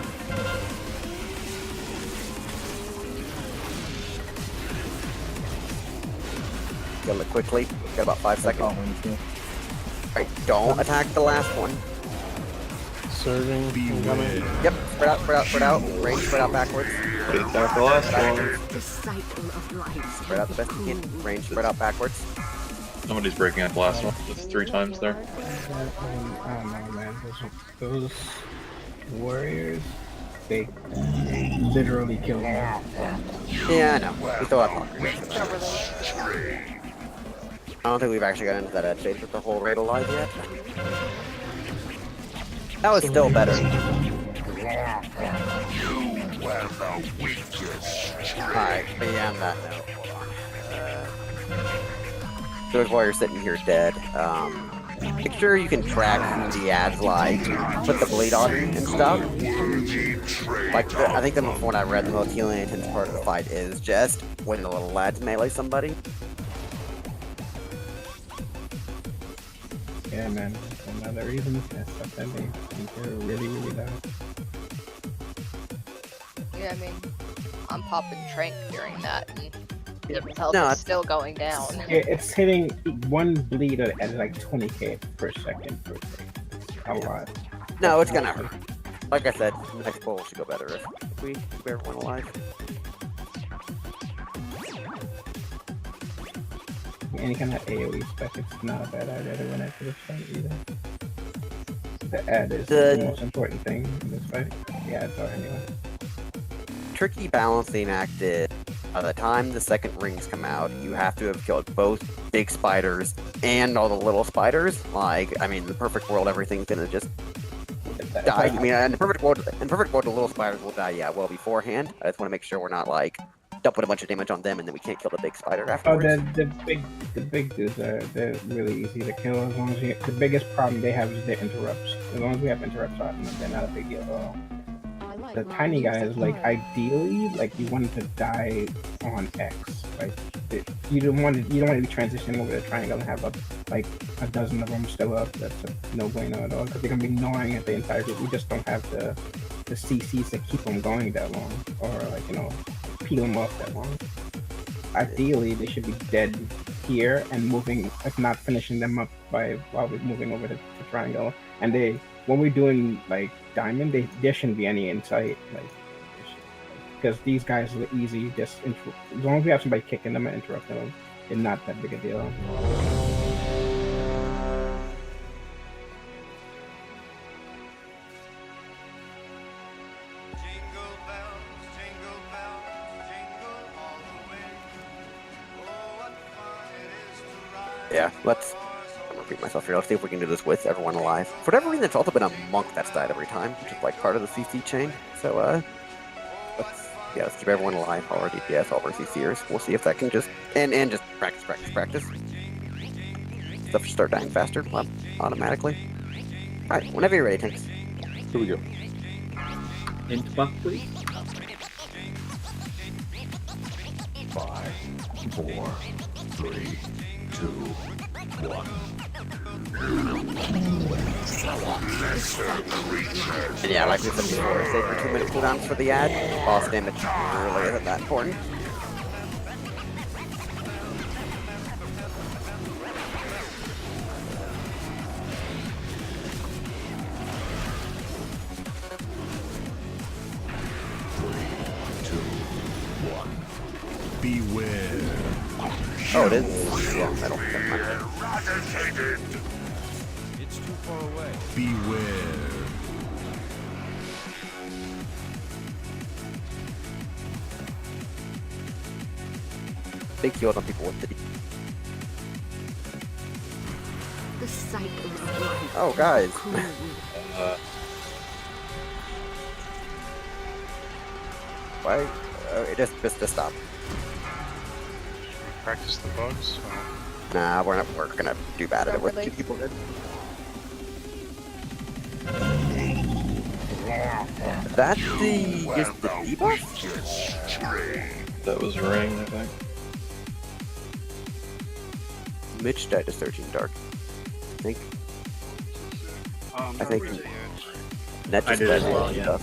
Kill it quickly. Got about 5 seconds. Alright, don't attack the last one. Surging. Incoming. Yep, spread out. Range, spread out backwards. Attack the last one. The cycle of life. Spread out the best you can. Range, spread out backwards. Somebody's breaking out the last one. That's 3 times there. I don't know, man. Those warriors, they literally kill me. Yeah, I know. We still have Pakkur. I don't think we've actually got into that edge phase with the whole raid alive yet. That was still better. Alright, beyond that note, hold on. Those warriors sitting here dead. Make sure you can track who the ads like, put the bleed on and stuff. Like, I think from what I read, the most healing intense part of the fight is just when the little lads melee somebody. Yeah, man. Another reason is something they're really, really loud. Yeah, I mean, I'm popping Trank during that, and people's health No, is still going down. It's hitting one bleed at like 20k per second. A lot. No, it's gonna hurt. Like I said, the next bowl should go better if we keep everyone alive. Any kind of AoE spec, it's not a bad idea to run after this fight either. The ad is the most important thing in this fight. The ads are anyway. Tricky balancing act is, by the time the second rings come out, you have to have killed both big spiders and all the little spiders. Like, I mean, the perfect world, everything's gonna just die. I mean, in the perfect world, the little spiders will die, yeah, well beforehand. I just want to make sure we're not, like, dumping a bunch of damage on them and then we can't kill the big spider afterwards. Oh, the big dudes they're really easy to kill as long as the biggest problem they have is their interrupts. As long as we have interrupts on them, they're not a big deal at all. The tiny guys, like, ideally, like, you want them to die on X. Like, you don't want to be transitioning over to triangle and have like a dozen of them still up. That's a no bueno at all because they're gonna be gnawing at the entire group. We just don't have the CCs to keep them going that long, or like peel them off that long. Ideally, they should be dead here and moving, like not finishing them up while we're moving over to triangle. And when we're doing like diamond, there shouldn't be any insight, like because these guys are easy. Just as long as we have somebody kicking them and interrupting them, it's not that big a deal. Yeah, I'm gonna repeat myself here. Let's see if we can do this with everyone alive. For whatever reason, it's also been a monk that's died every time, which is like part of the CC chain. So, let's keep everyone alive. All our DPS, all our CCers. We'll see if that can just and just practice. Stuff should start dying faster automatically. Alright, whenever you're ready, Tanks. Here we go. Into buff, please. 5, 4, 3, 2, 1. And yeah, like we said before, save your 2-minute cooldowns for the ad. Boss damage really isn't that important. Beware. Oh, it is? Yeah, metal. It's too far away. Beware. Big heal on people with the D. The sight of life. Oh, guys. Why? It just stop. Practice the bugs. Nah, we're gonna do bad at it with 2 people good. That's just the debuff? That was ring, I think. Mitch died to Surging Dark. I think. I think Net just did as died well, to yeah. stuff.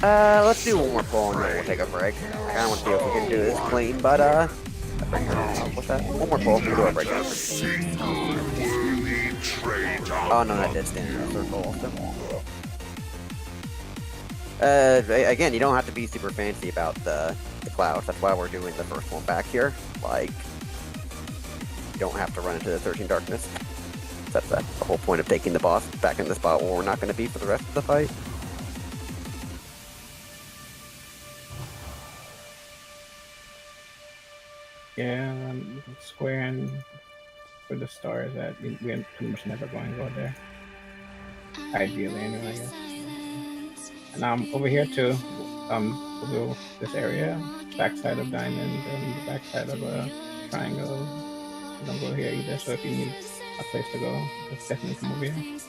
Let's do one more pull and then we'll take a break. I kinda want to see if we can do this clean, but what's that? One more pull, we'll do a break. Oh no, that did stand in a circle also. Again, you don't have to be super fancy about the clouds. That's why we're doing the first one back here. Like, you don't have to run into the 13 Darkness. That's the whole point of taking the boss back in the spot where we're not going to be for the rest of the fight. Yeah, square and where the stars at. We're pretty much never going to go there. Ideally, anyway, I guess. And over here too. We'll do this area, backside of diamond and the backside of a triangle. We don't go here either. So if you need a place to go, just definitely come over here.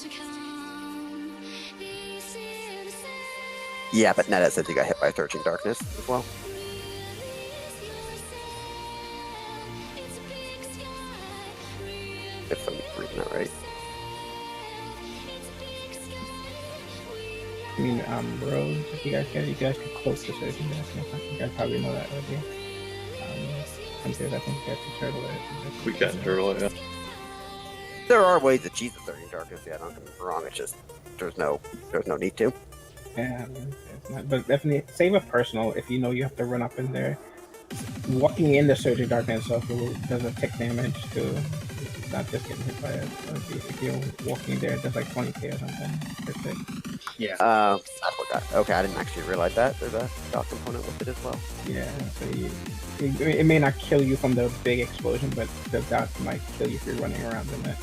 Yeah, but Netta says you got hit by 13 Darkness as well. If I'm reading that right. I mean, roads, if you guys can close the Surging Darkness. You guys probably know that already. Hunters, I think you guys can turtle it. We can turtle it, yeah. There are ways to cheat the 13 Darkness, yeah, don't get me wrong, it's just, there's no need to. Yeah, it's not, but definitely save a personal if you know you have to run up in there. Walking in the Surging Darkness itself does a tick damage to not just getting hit by it. So if you're walking there, it does like 20k or something per tick. Yeah. I forgot. Okay, I didn't actually realize that. There's a dot component with it as well. Yeah, so it may not kill you from the big explosion, but the dot might kill you if you're running around in it.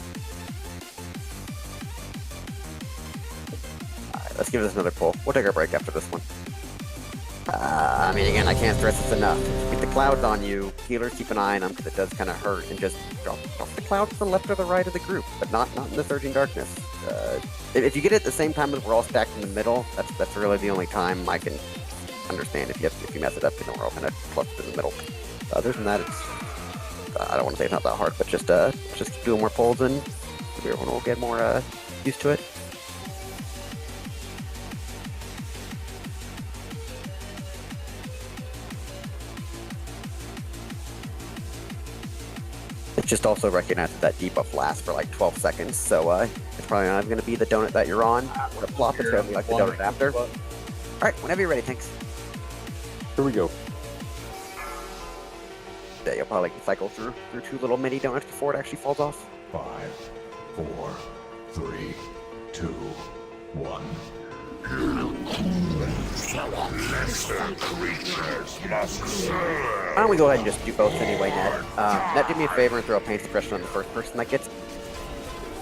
Alright, let's give this another pull. We'll take our break after this one. I mean, again, I can't stress this enough. Get the clouds on you. Healers, keep an eye on them because it does kind of hurt. And just drop the clouds to the left or the right of the group, but not in the Surging Darkness. If you get it at the same time as we're all stacked in the middle, that's really the only time I can understand if you mess it up, you know, we're all kind of clustered in the middle. Other than that, it's I don't want to say it's not that hard, but just keep doing more pulls and everyone will get more used to it. It's just also recognize that debuff lasts for like 12 seconds, so it's probably not going to be the donut that you're on. We're going to plop it, so it'll be like the donut after. Alright, whenever you're ready, Tanks. Here we go. Yeah, you'll probably cycle through 2 little mini donuts before it actually falls off. 5, 4, 3, 2, 1. Why don't we go ahead and just do both anyway, Ned? Ned, do me a favor and throw a pain suppression on the first person that gets it.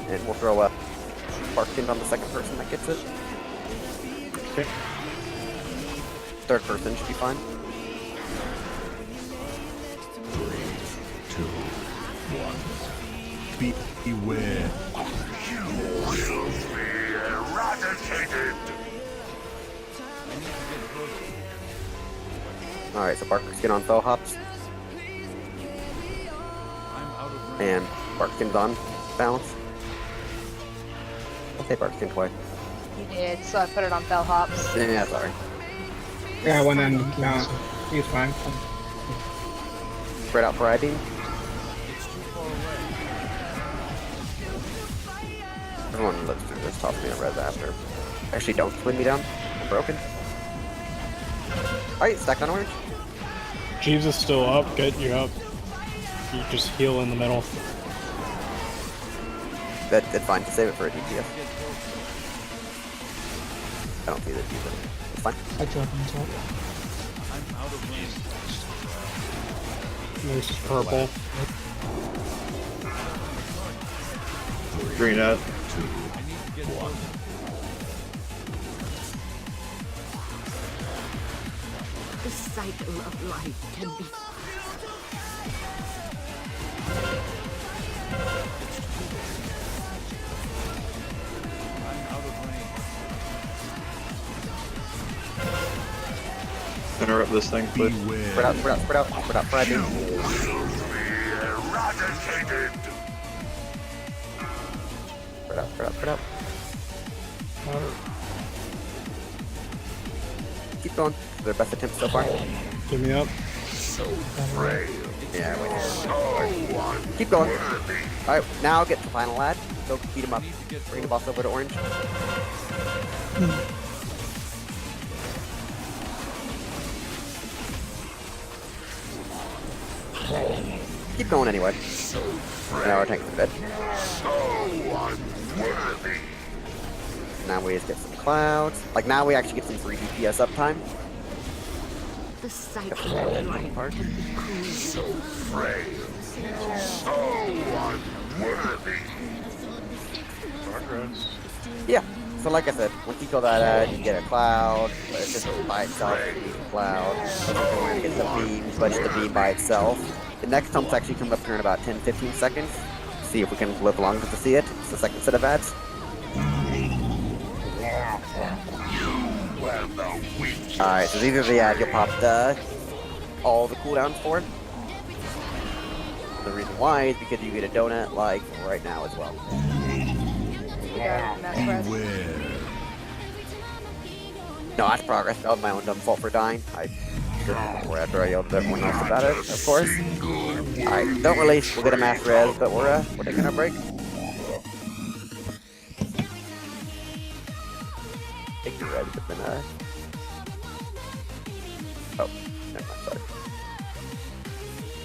And we'll throw a spark tint on the second person that gets it. Okay. Third person should be fine. 3, 2, 1. Beware. Alright, so Barkskin on fell hops. And Barkskin's on balance. I'll say Barkskin twice. You did, so I put it on bell hops. Yeah, sorry. Yeah, one on balance. He's fine. Spread out for ID. Everyone looks through this, toss me a res after. Actually, don't swing me down. I'm broken. Alright, stack on orange. Jeeves is still up, get you up. You just heal in the middle. That's fine, just save it for a DPS. I don't see the DPS. It's fine. I drop on top. This is purple. Green out. The cycle of life can be. Interrupt this thing, please. Spread out, spread out, spread out, spread out, spread out. Spread out, spread out, spread out. Keep going. Their best attempt so far. Give me up. Yeah, wait. Keep going. Alright, now get the final lad. Go beat him up. Bring the boss over to orange. Keep going anyway. Now our tank's in bed. Now we just get some clouds. Like now we actually get some free DPS uptime. The cycle of life can be cruel. So frail. So unworthy. Yeah. So like I said, once you kill that ad, you get a cloud, but it's just by itself, you need a cloud. We're going to get the beam, but it's the beam by itself. The next hump's actually coming up here in about 10-15 seconds. See if we can live long enough to see it. It's the second set of ads. Alright, so these are the ads you'll pop all the cooldowns for. The reason why is because you get a donut like right now as well. No, that's progress. That was my own dumb fault for dying. I didn't before after I yelled at everyone else about it, of course. Alright, don't release. We'll get a mass res, but we're taking a break. Take your res, but then oh, never mind, sorry.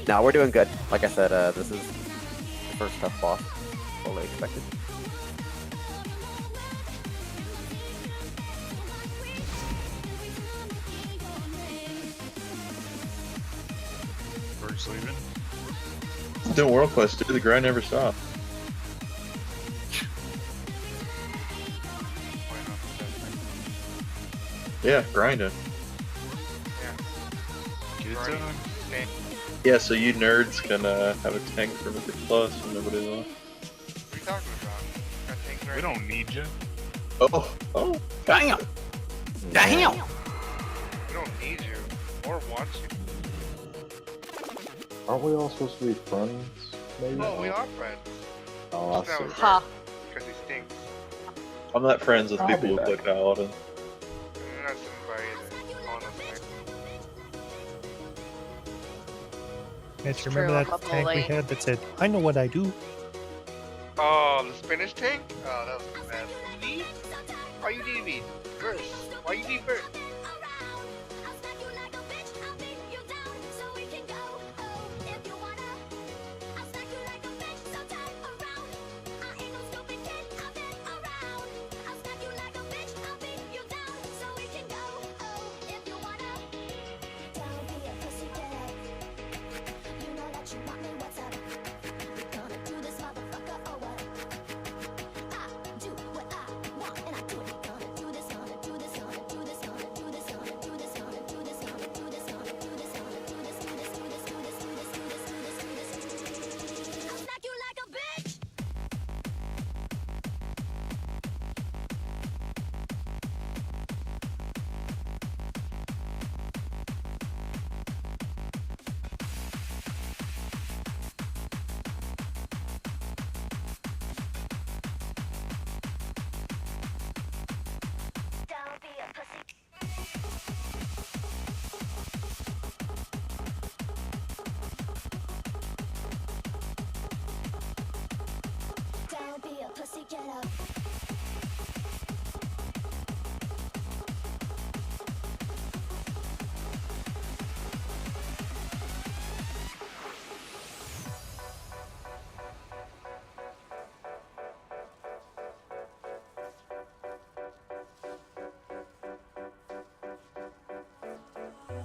No, we're doing good. Like I said, this is the first tough boss. Fully expected. Bird's leaving. Doing World Quest, dude. The grind never stopped. Yeah, grinding. Get it done. Yeah, so you nerds can have a tank for Mythic Plus and nobody's on. What are you talking about? Got tanks right. We don't need you. Oh. Damn! Damn! We don't need you or want you. Aren't we all supposed to be friends? Maybe. Oh, we are friends. Oh, I Just now see. it's Ha. because he stinks. I'm not friends with I'll people be who back. play Paladin. You're not somebody either. Honestly. Mitch, True, remember I'm that up all tank we late. had that said, I know what I do? Oh, the Spanish tank? Oh, that was too bad. DB? Why you DB? Verse. Why you DB first?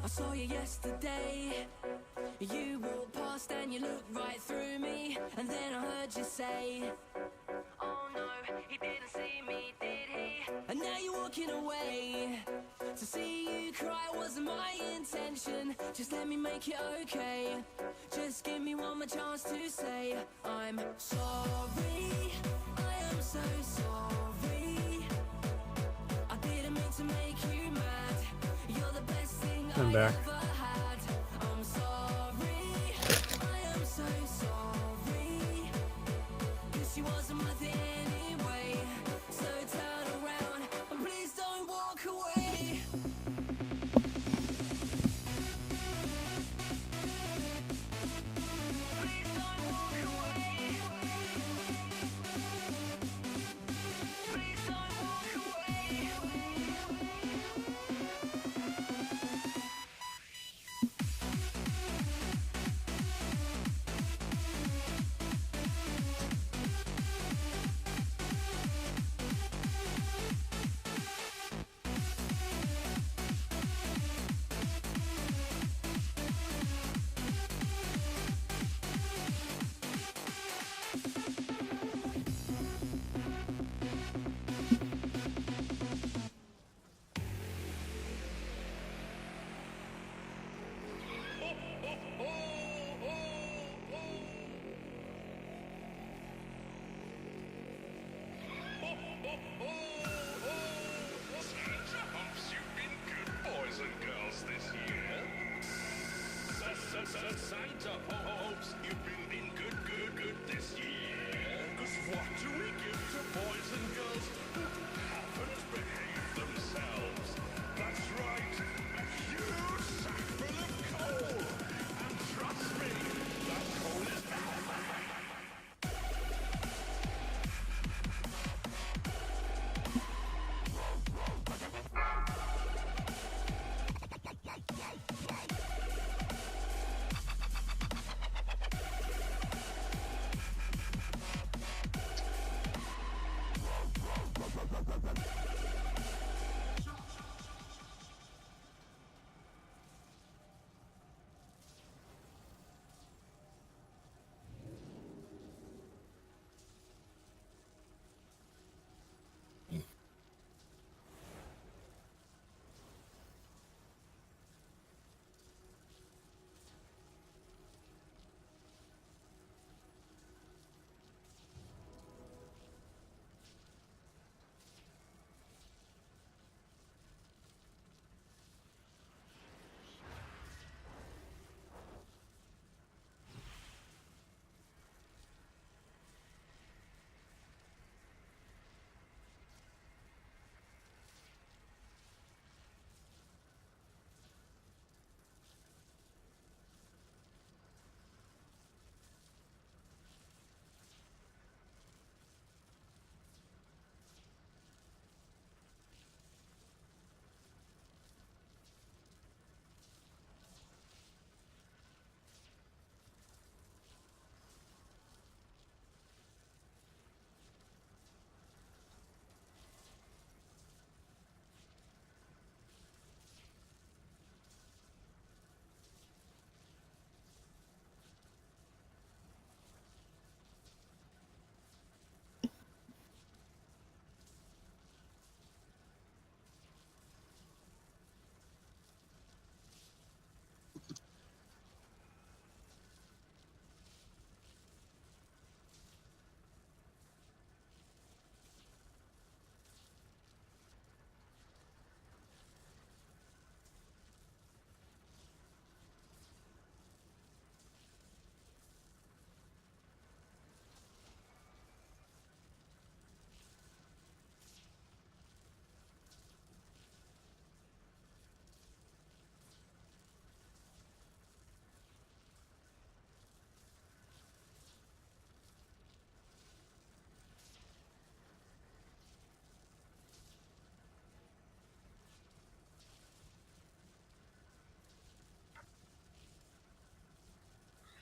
I saw you yesterday. You walked past and you looked right through me. And then I heard you say, oh no, he didn't see me, did he? And now you're walking away. To see you cry wasn't my intention. Just let me make it okay. Just give me one more chance to say I'm sorry. I am so sorry. I didn't mean to make you mad. You're the best thing I'm I back. ever had. I'm sorry. I am so sorry. 'Cause she wasn't worth it anyway. So turn around and please don't walk away. Santa hopes you've been good this year. 'Cause what do we give to boys and girls who haven't behaved themselves? That's right, a huge sack full of coal. And trust me, that coal is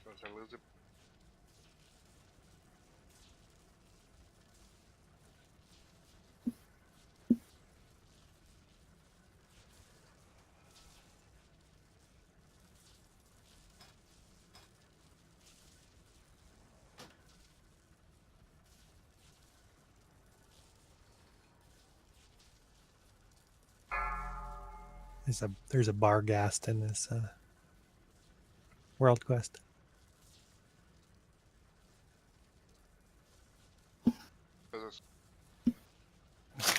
Did I lose it? There's a Barghast in this world quest.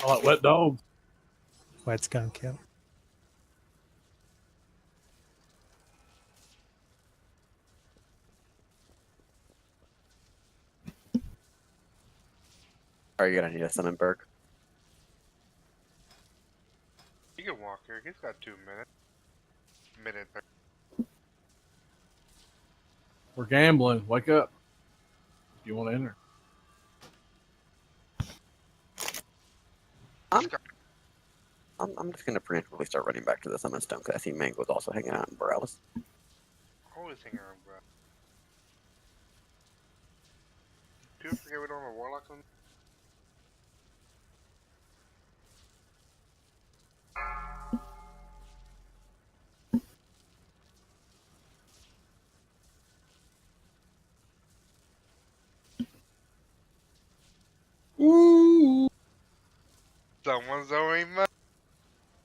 I like wet dog. Wet skunk, yeah. Are you gonna need a summon perk? You can walk here. He's got 2 minutes. Minute. We're gambling. Wake up. If you want to enter. I'm just gonna preemptively start running back to the summon stone because I see Mango's also hanging out in Borealis. Always hanging around, bro. People forget we don't have a warlock on. Ooh. Someone's owing money.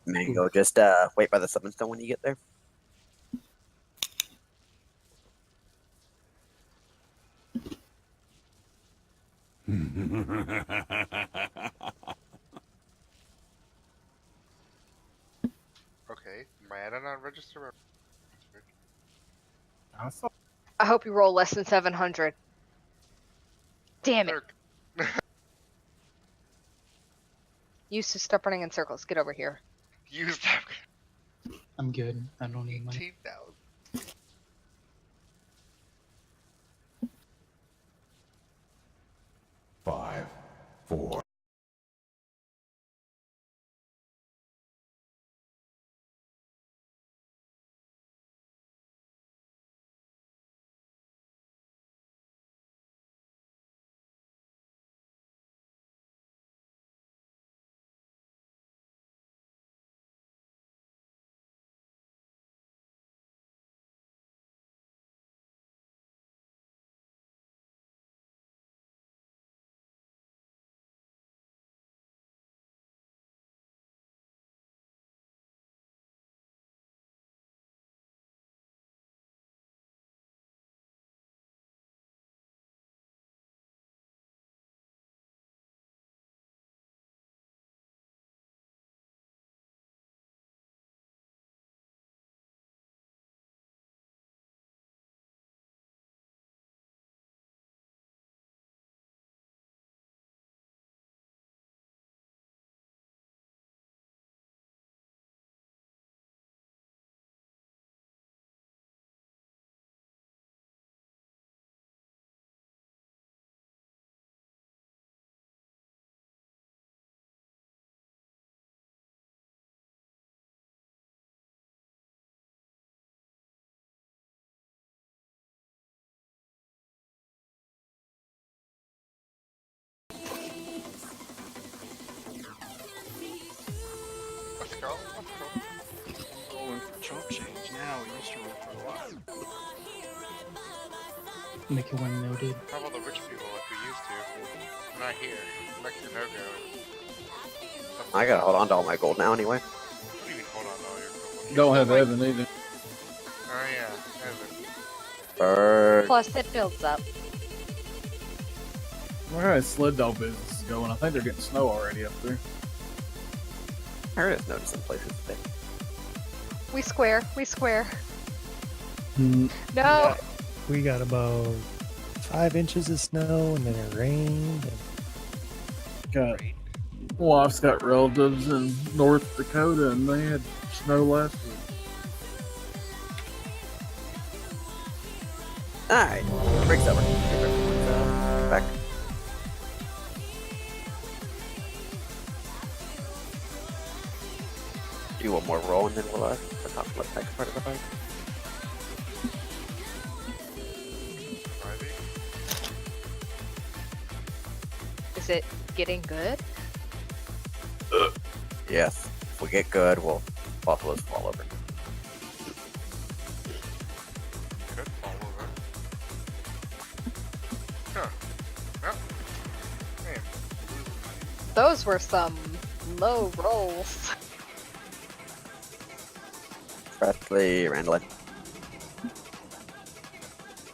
Mango, just wait by the summon stone when you get there. Okay, mana not register. I hope you roll less than 700. Damn it. Used to stop running in circles. Get over here. Use that. I'm good. I don't need money. 18,000. Five, four. Let's go. Let's go. Rolling for chump change now. We used to roll for a lot. Make it one noted. How about the rich people like we used to? Not here. Like to no go. I gotta hold on to all my gold now anyway. What do you mean hold on to all your gold? Don't have Evan either. Oh yeah, Evan. Bird. Plus, it builds up. Where has sled dog business is going? I think they're getting snow already up there. I heard it's noticed some places today. We square. We square. Mm, No. We got about 5 inches of snow, and then it rained. Got wife's got relatives in North Dakota, and they had snow last week. Alright, break's over. Back. Do one more roll and then we'll talk about the next part of the fight. Is it getting good? Yes. If we get good, we'll Buffalo's fall over. Could fall over. Huh. Well, damn. Those were some low rolls. Presley, Randallin.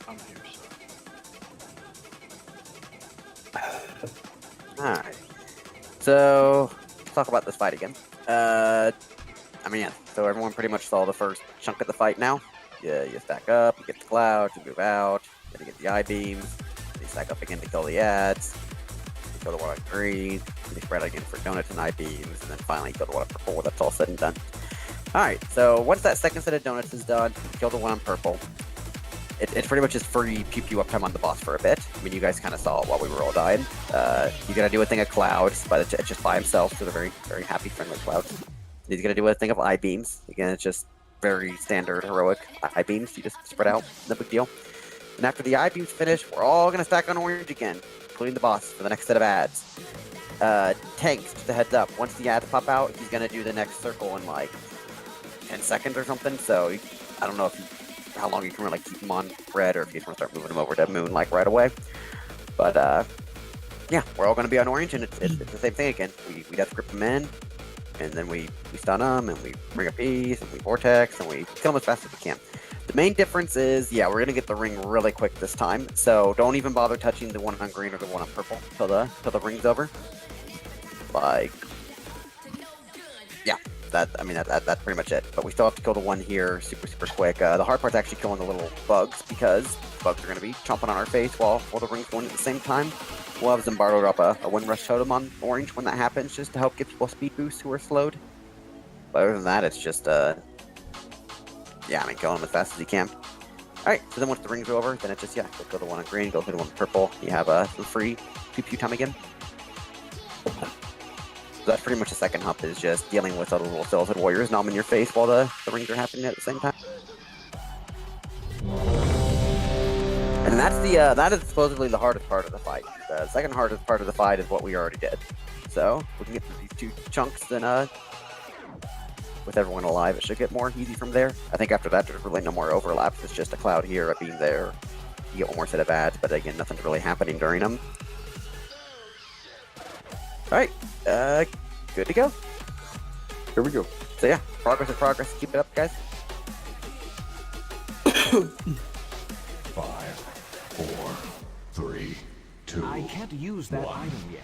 I'm here, Alright. So, let's talk about this fight again. I mean, yeah, so everyone pretty much saw the first chunk of the fight now. Yeah, you stack up, you get the clouds, you move out, then you get the I-beams, then you stack up again to kill the ads, you kill the one on green, then you spread out again for donuts and I-beams, and then finally you kill the one on purple. That's all said and done. Alright, so once that second set of donuts is done, you kill the one on purple. It's pretty much just free pew-pew uptime on the boss for a bit. I mean, you guys kind of saw it while we were all dying. You gotta do a thing of clouds, but it's just by himself, so they're very, very happy, friendly clouds. He's gonna do a thing of I-beams. Again, it's just very standard, heroic I-beams. You just spread out, no big deal. And after the I-beams finish, we're all gonna stack on orange again, including the boss for the next set of ads. Tanks, just a heads up, once the ads pop out, he's gonna do the next circle in like 10 seconds or something, so I don't know how long you can really keep them on red, or if you just want to start moving them over to moon like right away. But yeah, we're all going to be on orange, and it's the same thing again. We death grip them in, and then we stun them, and we bring a piece, and we vortex, and we kill them as fast as we can. The main difference is, yeah, we're going to get the ring really quick this time, so don't even bother touching the one on green or the one on purple till the ring's over. Like, yeah. That's pretty much it. But we still have to kill the one here super quick. The hard part's actually killing the little bugs, because bugs are going to be chomping on our face while the ring's going at the same time. We'll have Zimbardo drop a Wind Rush Totem on orange when that happens, just to help give people speed boosts who are slowed. But other than that, it's just, yeah, I mean, kill them as fast as you can. Alright, so then once the ring's over, then it's just, yeah, go kill the one on green, go kill the one on purple. You have some free pew-pew time again. So that's pretty much the second hump, is just dealing with other little skeleton warriors nom in your face while the rings are happening at the same time. And that's that is supposedly the hardest part of the fight. The second hardest part of the fight is what we already did. So we can get through these two chunks, then with everyone alive, it should get more easy from there. I think after that, there's really no more overlaps. It's just a cloud here, a beam there. You get one more set of ads, but again, nothing's really happening during them. Alright, good to go. Here we go. So yeah, progress is progress. Keep it up, guys. 5, 4, 3, 2. I can't use that item yet.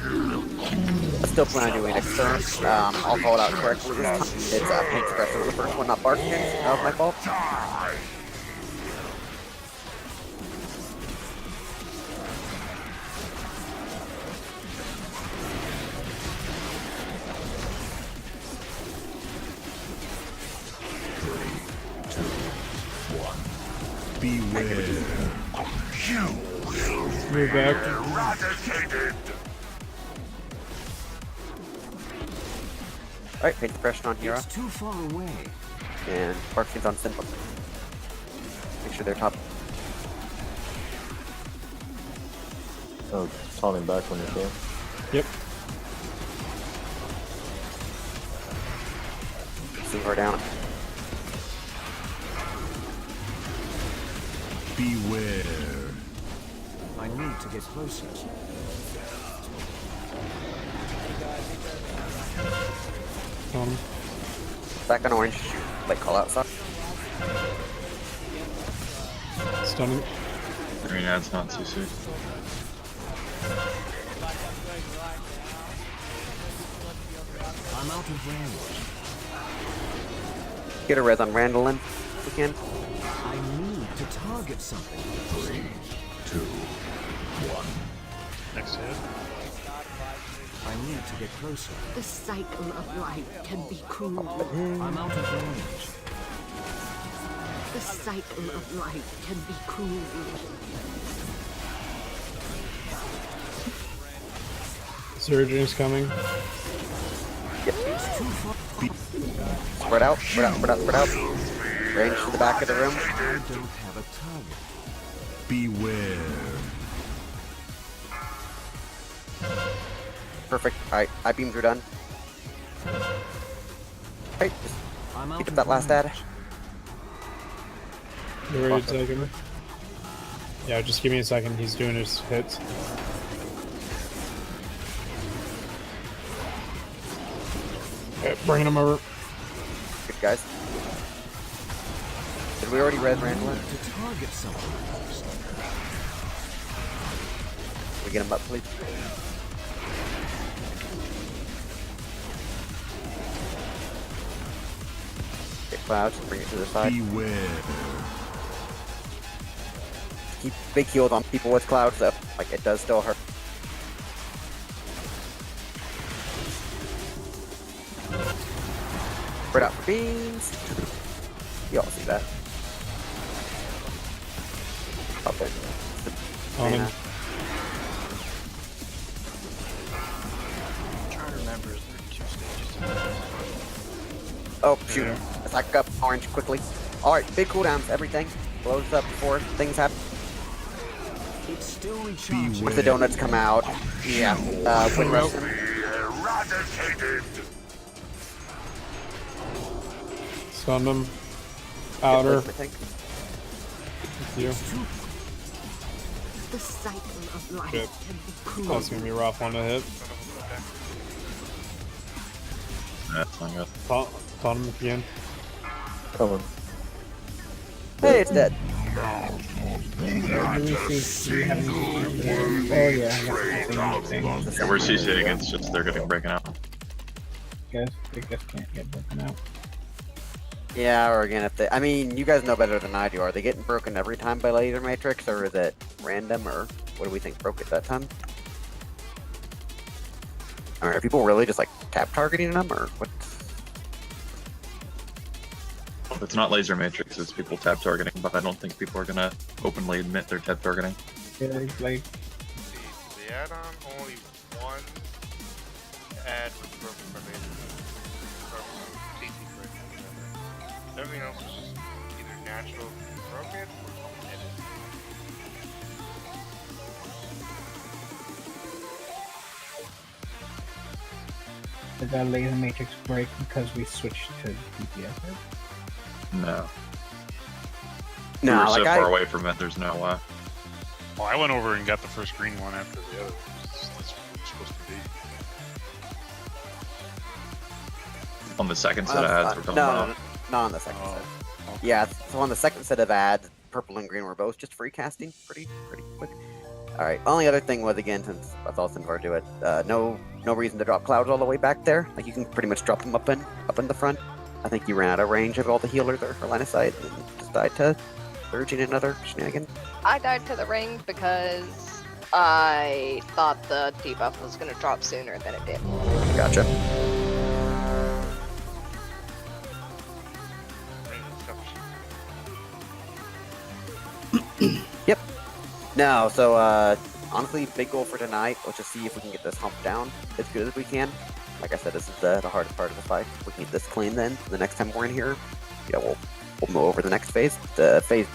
I still plan on doing next turn. I'll call it out correctly this time. It's Paint Espresso was the first one, not Barkins. That was my fault. Beware. You will Move back. eradicated. Alright, Paint Suppression on Hero. It's too far away. And Barkins on Simple. Make sure they're top. Oh, taunting back when you can. Yep. See her down. Beware. I need to get closer. Back on orange. Like call out suck. Stunning. Green ad's not too soon. I'm out of range. Get a res on Randallin if we can. I need to target something. 3, 2, 1. Next hit. I need to get closer. The cycle of life can be cruel. I'm out of range. The cycle of life can be cruel. Surgeon's coming. Spread out, spread out, spread out, spread out. Range to the back of the room. I don't have a target. Beware. Perfect. Alright, I-beams are done. Alright, just keep up that last ad. You ready to take him? Yeah, just give me a second. He's doing his hits. Okay, bringing him over. Good guys. Did we already red Randall? To target something first. We get him up, please. Get clouds, bring it to the side. Beware. Keep big heals on people with clouds though. Like it does still hurt. Spread out for beans. You all see that. Okay. Common. Yeah. I'm trying to remember, is there 2 stages to this? Oh, shoot. Attack up orange quickly. Alright, big cooldowns, everything. Blows up before things happen. It's still recharging. Once the donuts come out, yeah. Wind rush. Eradicated. Stun them. Outer. Thank you. The cycle of life Shit. can be cruel. That's gonna be a rough one to hit. That's not good. Taunt him again. Coming. Hey, it's dead. Let me see. Do you have any? Oh yeah, I got the same thing. Yeah, we're CCing, it's just they're getting breaking out. Guys, they just can't get broken out. Yeah, or again, if they, I mean, you guys know better than I do. Are they getting broken every time by laser matrix, or is it random, or what do we think broke it that time? Or are people really just like tap targeting them, or what? It's not laser matrix, it's people tap targeting, but I don't think people are gonna openly admit they're tap targeting. Yeah, it's like The add-on, only one ad was broken by laser. From CC for everything else is just either natural broken or complicated. did that laser matrix break because we switched to DPS? No. No, we were like so far away from it, there's no way. Well, I went over and got the first green one after the other. That's what it was supposed to be. On the second set of ads we're talking about. No, not on the second set. Yeah, so on the second set of ads, purple and green were both just free casting, pretty quick. All right. Only other thing was, again, since I thought Sinvar do it, no reason to drop clouds all the way back there. Like you can pretty much drop them up in the front. I think you ran out of range of all the healers there for line of sight and just died to urging another shenanigan. I died to the ring because I thought the debuff was going to drop sooner than it did. Gotcha. Yep. No, so honestly, big goal for tonight. Let's just see if we can get this hump down as good as we can. Like I said, this is the hardest part of the fight. If we can get this clean, then the next time we're in here, yeah, we'll move over the next phase. So phase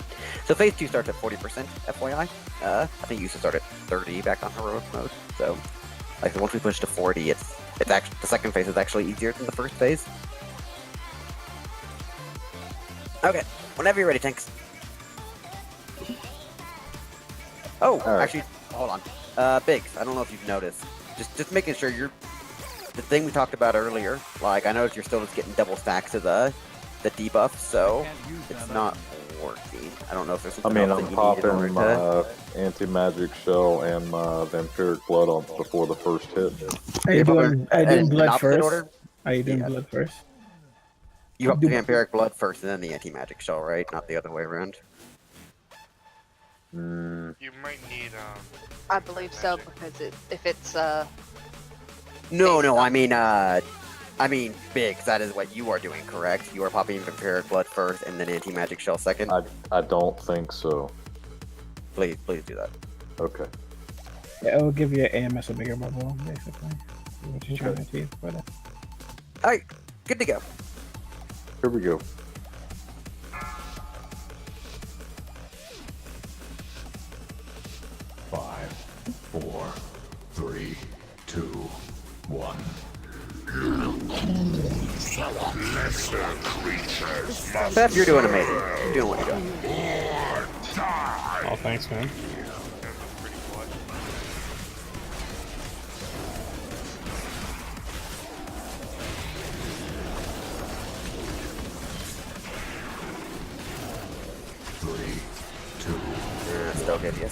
2 starts at 40%. FYI, I think you used to start at 30 back on heroic mode. So, like once we push to 40, it's actually the second phase is actually easier than the first phase. Okay, whenever you're ready, tanks. Oh, actually, hold on. Biggs, I don't know if you've noticed. Just making sure you're the thing we talked about earlier. Like I noticed you're still just getting double stacks of the debuff, so it's not working. I don't know if there's something else I'm that you popping need in order my anti-magic shell and my vampiric blood on before the first hit. Are you doing blood first? Order? Are you doing blood first? You have the vampiric blood first and then the anti-magic shell, right? Not the other way around. You might need I believe so because if it's No, I mean Biggs, that is what you are doing, correct? You are popping vampiric blood first and then anti-magic shell second? I don't think so. Please do that. Okay. Yeah, it will give you AMS a bigger bubble, basically. What you're trying to achieve, but Alright, good to go. Here we go. Five, 4, 3, 2, 1. Lesser creatures. Seth, you're doing amazing. You're doing what you're doing. Oh, thanks, man. still give you.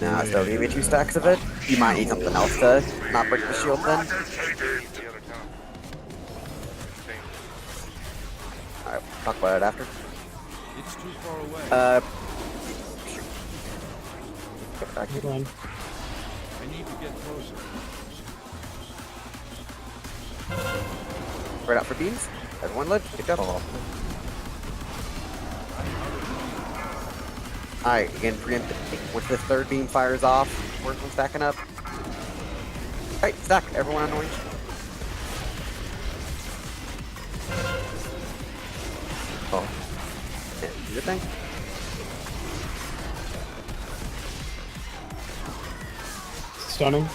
Nah, still give you 2 stacks of it. You might need something else to not break the shield then. Alright, talk about it after. It's too far away. Get back here. I need to get closer. Right out for beams. Everyone lived. Good job. Alright, again, preemptive. Once the 3rd beam fires off, work on stacking up. Alright, stack. Everyone on orange. Oh. Yeah, do your thing. Stunning.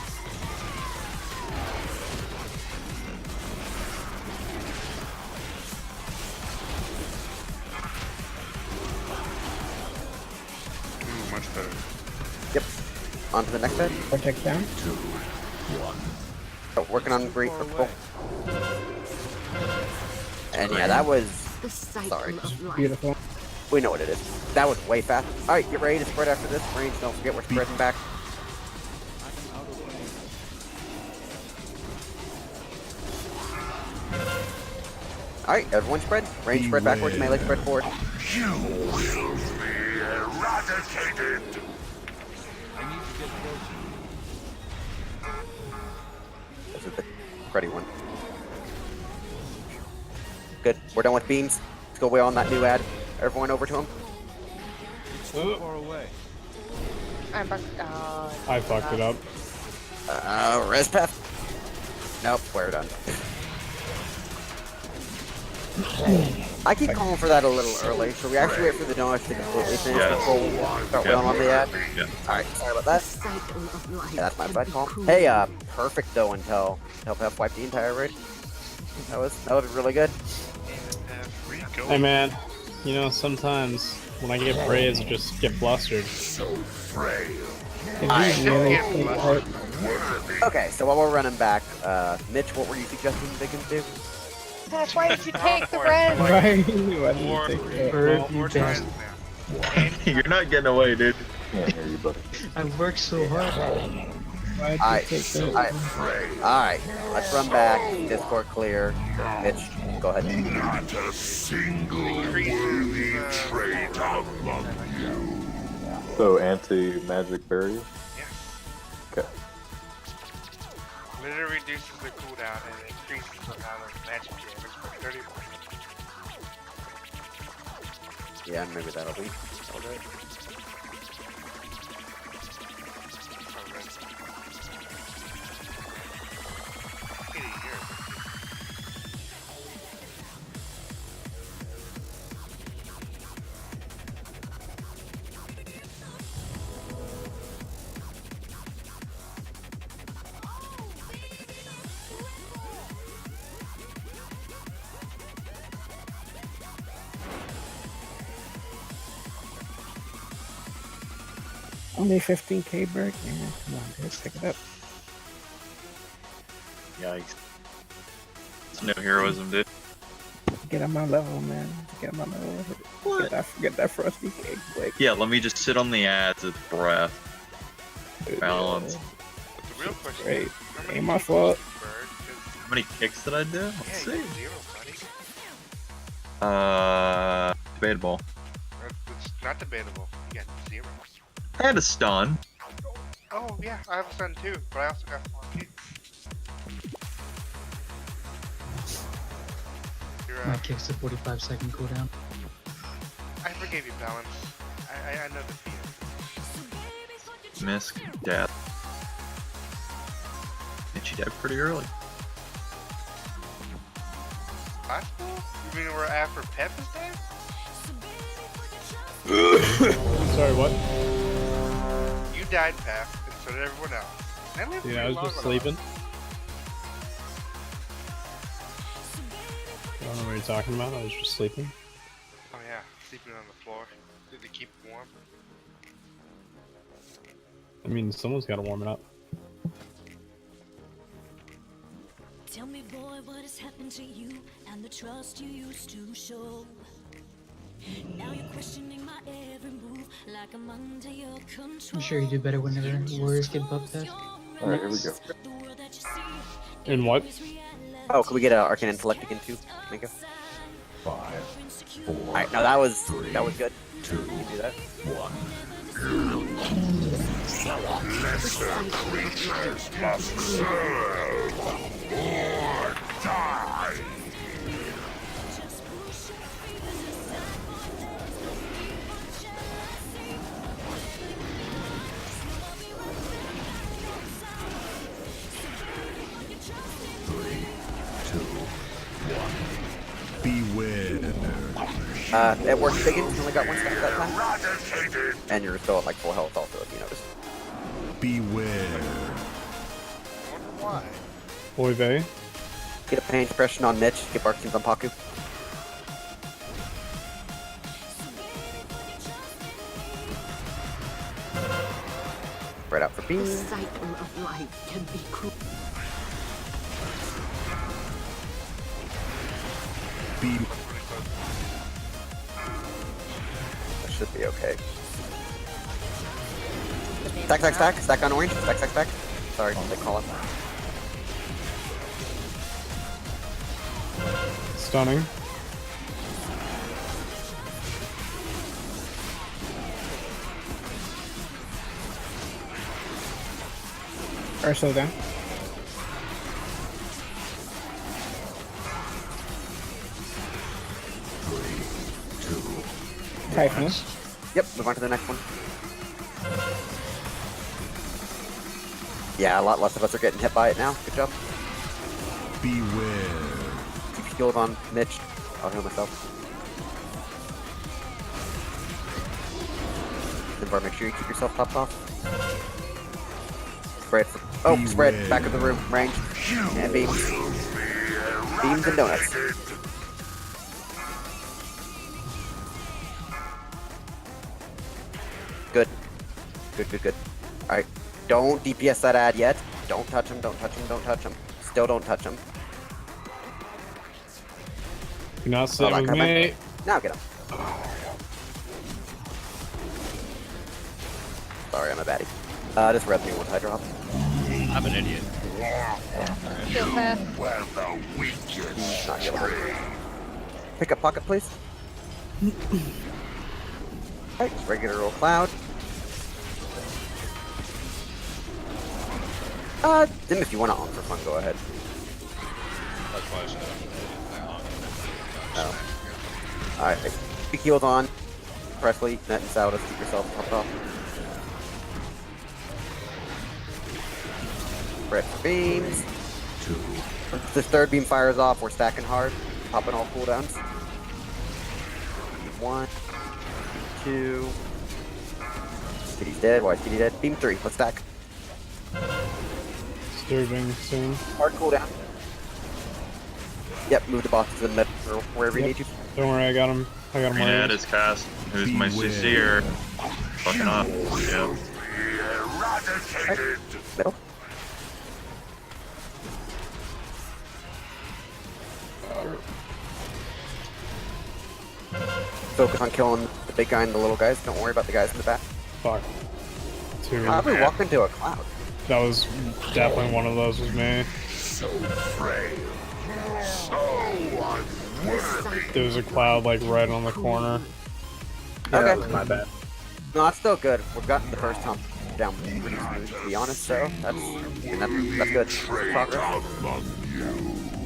Much better. Yep. On to the next bed. Protect down. 2, 1. Oh, working on great purple. And yeah, that was. Sorry. Beautiful. We know what it is. That was way fast. Alright, get ready to spread after this. Range, don't forget we're spreading back. Alright, everyone spread. Range spread backwards, melee spread forward. You will be eradicated. I need to get closer. This is the cruddy one. Good. We're done with beams. Let's go away on that new ad. Everyone over to him. It's too far away. I'm back. I fucked it up. Res path. Nope, we're done. I keep calling for that a little early. Should we actually wait for the donuts to completely finish before we start wailing on the ad? Yeah. Alright, sorry about that. Yeah, that's my bad call. Hey, perfect though until F wiped the entire raid. That was really good. Hey man, you know, sometimes when I get praise, I just get flustered. Okay, so while we're running back, Mitch, what were you suggesting they can do? Why did you take the red? You're not getting away, dude. Can't hear you, buddy. I worked so hard. Alright, let's run back. Discord clear. Mitch, go ahead. Not a single worthy trait among you. So anti-magic barrier? Yeah. Okay. Literally reduces the cooldown and increases the amount of magic damage for 30 more. Yeah, maybe that'll be. Okay. Only 15k Berg? Yeah, come on, dude, pick it up. Yikes. It's no heroism, dude. Get on my level, man. Get on my level. Get that frosty cake quick. Yeah, let me just sit on the ads with breath. Balance. But the real question Great. is, how many Ain't my fault. How many kicks did I do? Yeah, Let's you see. got 0, buddy. Debatable. It's not debatable. You got 0. I had a stun. Oh yeah, I have a stun too, but I also got 4 kicks. My kick's a 45-second cooldown. I forgave you, Balance. I know the feeling. Misk, death. And she died pretty early. Possible? You mean we're after Peppa's dead? Sorry, what? You died, Pep, and so did everyone else. Yeah, I was just sleeping. I don't know what you're talking about, I was just sleeping. Oh yeah, sleeping on the floor. Did they keep it warm? I mean, someone's gotta warm it up. Tell me, boy, what has happened to you and the trust you used to show? Now you're questioning my every move. I'm sure you do better whenever warriors get buffed up. Alright, here we go. In what? Oh, can we get Arcane Intellect again too, Minka? 5, 4, Alright, no, that was good. 2, You can do that. 1. Lesser creatures must serve or die. Beware. It worked Biggins, you only got one stack that time. And you're still at like full health also, if you notice. Beware. Why? Boy Bay. Get a pain suppression on Mitch, get Bark Teams on Paku. Right out for The Beam. cycle of life can be cruel. That should be okay. Stack, stack, stack. Stack on orange. Stack, stack, stack. Sorry, they call it. Stunning. Ursula down. Typhoon. Yep, move on to the next one. Yeah, a lot less of us are getting hit by it now. Good job. Beware. Keep your healed on Mitch. I'll heal myself. Simbar, make sure you keep yourself topped off. Spread. Oh, spread. Back of the room. Range. And beams. Beams and donuts. Good. Good, good, good. Alright. Don't DPS that ad yet. Don't touch him, don't touch him, don't touch him. Still don't touch him. Do not sit with me. Now get him. Sorry, I'm a baddie. Just rev me once I drop. I'm an idiot. Heal path. Not killable. Pick up pocket, please. Alright, regular roll cloud. Then if you want to on for fun, go ahead. That's why I should have. Oh. Alright, be healed on. Presley, net and Saldas, keep yourself topped off. Spread for beams. Once this third beam fires off, we're stacking hard. Popping all cooldowns. 1, 2. Kitty's dead. Why is Kitty dead? Beam 3. Let's stack. Disturbing soon. Hard cooldown. Yep, move the boss to the mid or wherever you need to. Don't worry, I got him. I got him. Green ad is cast. Who's my CC'er? Fucking up. Yep. Right. Middle. Focus on killing the big guy and the little guys. Don't worry about the guys in the back. Fuck. Two. Probably walk into a cloud. That was definitely one of those was me. So frail. So unworthy. There was a cloud like right on the corner. Okay. My bad. No, that's still good. We've gotten the first hump down pretty smooth, to be honest, so that's good. Progress.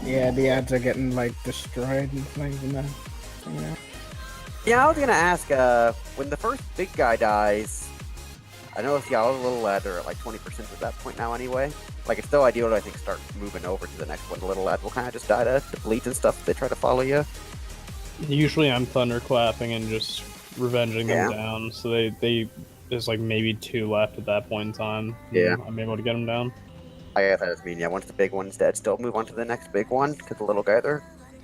Yeah, the ads are getting like destroyed. It's not even that. You know? Yeah, I was gonna ask, when the first big guy dies, I know if y'all little lads are at like 20% at that point now anyway. Like, it's still ideal to, I think, start moving over to the next one. The little lads will kind of just die to bleeds and stuff if they try to follow you. Usually I'm thunderclapping and just revenging them down, so there's like maybe 2 left at that point in time. Yeah. I'm able to get them down. I guess that does mean, yeah, once the big one's dead, still move on to the next big one, because the little guy, they're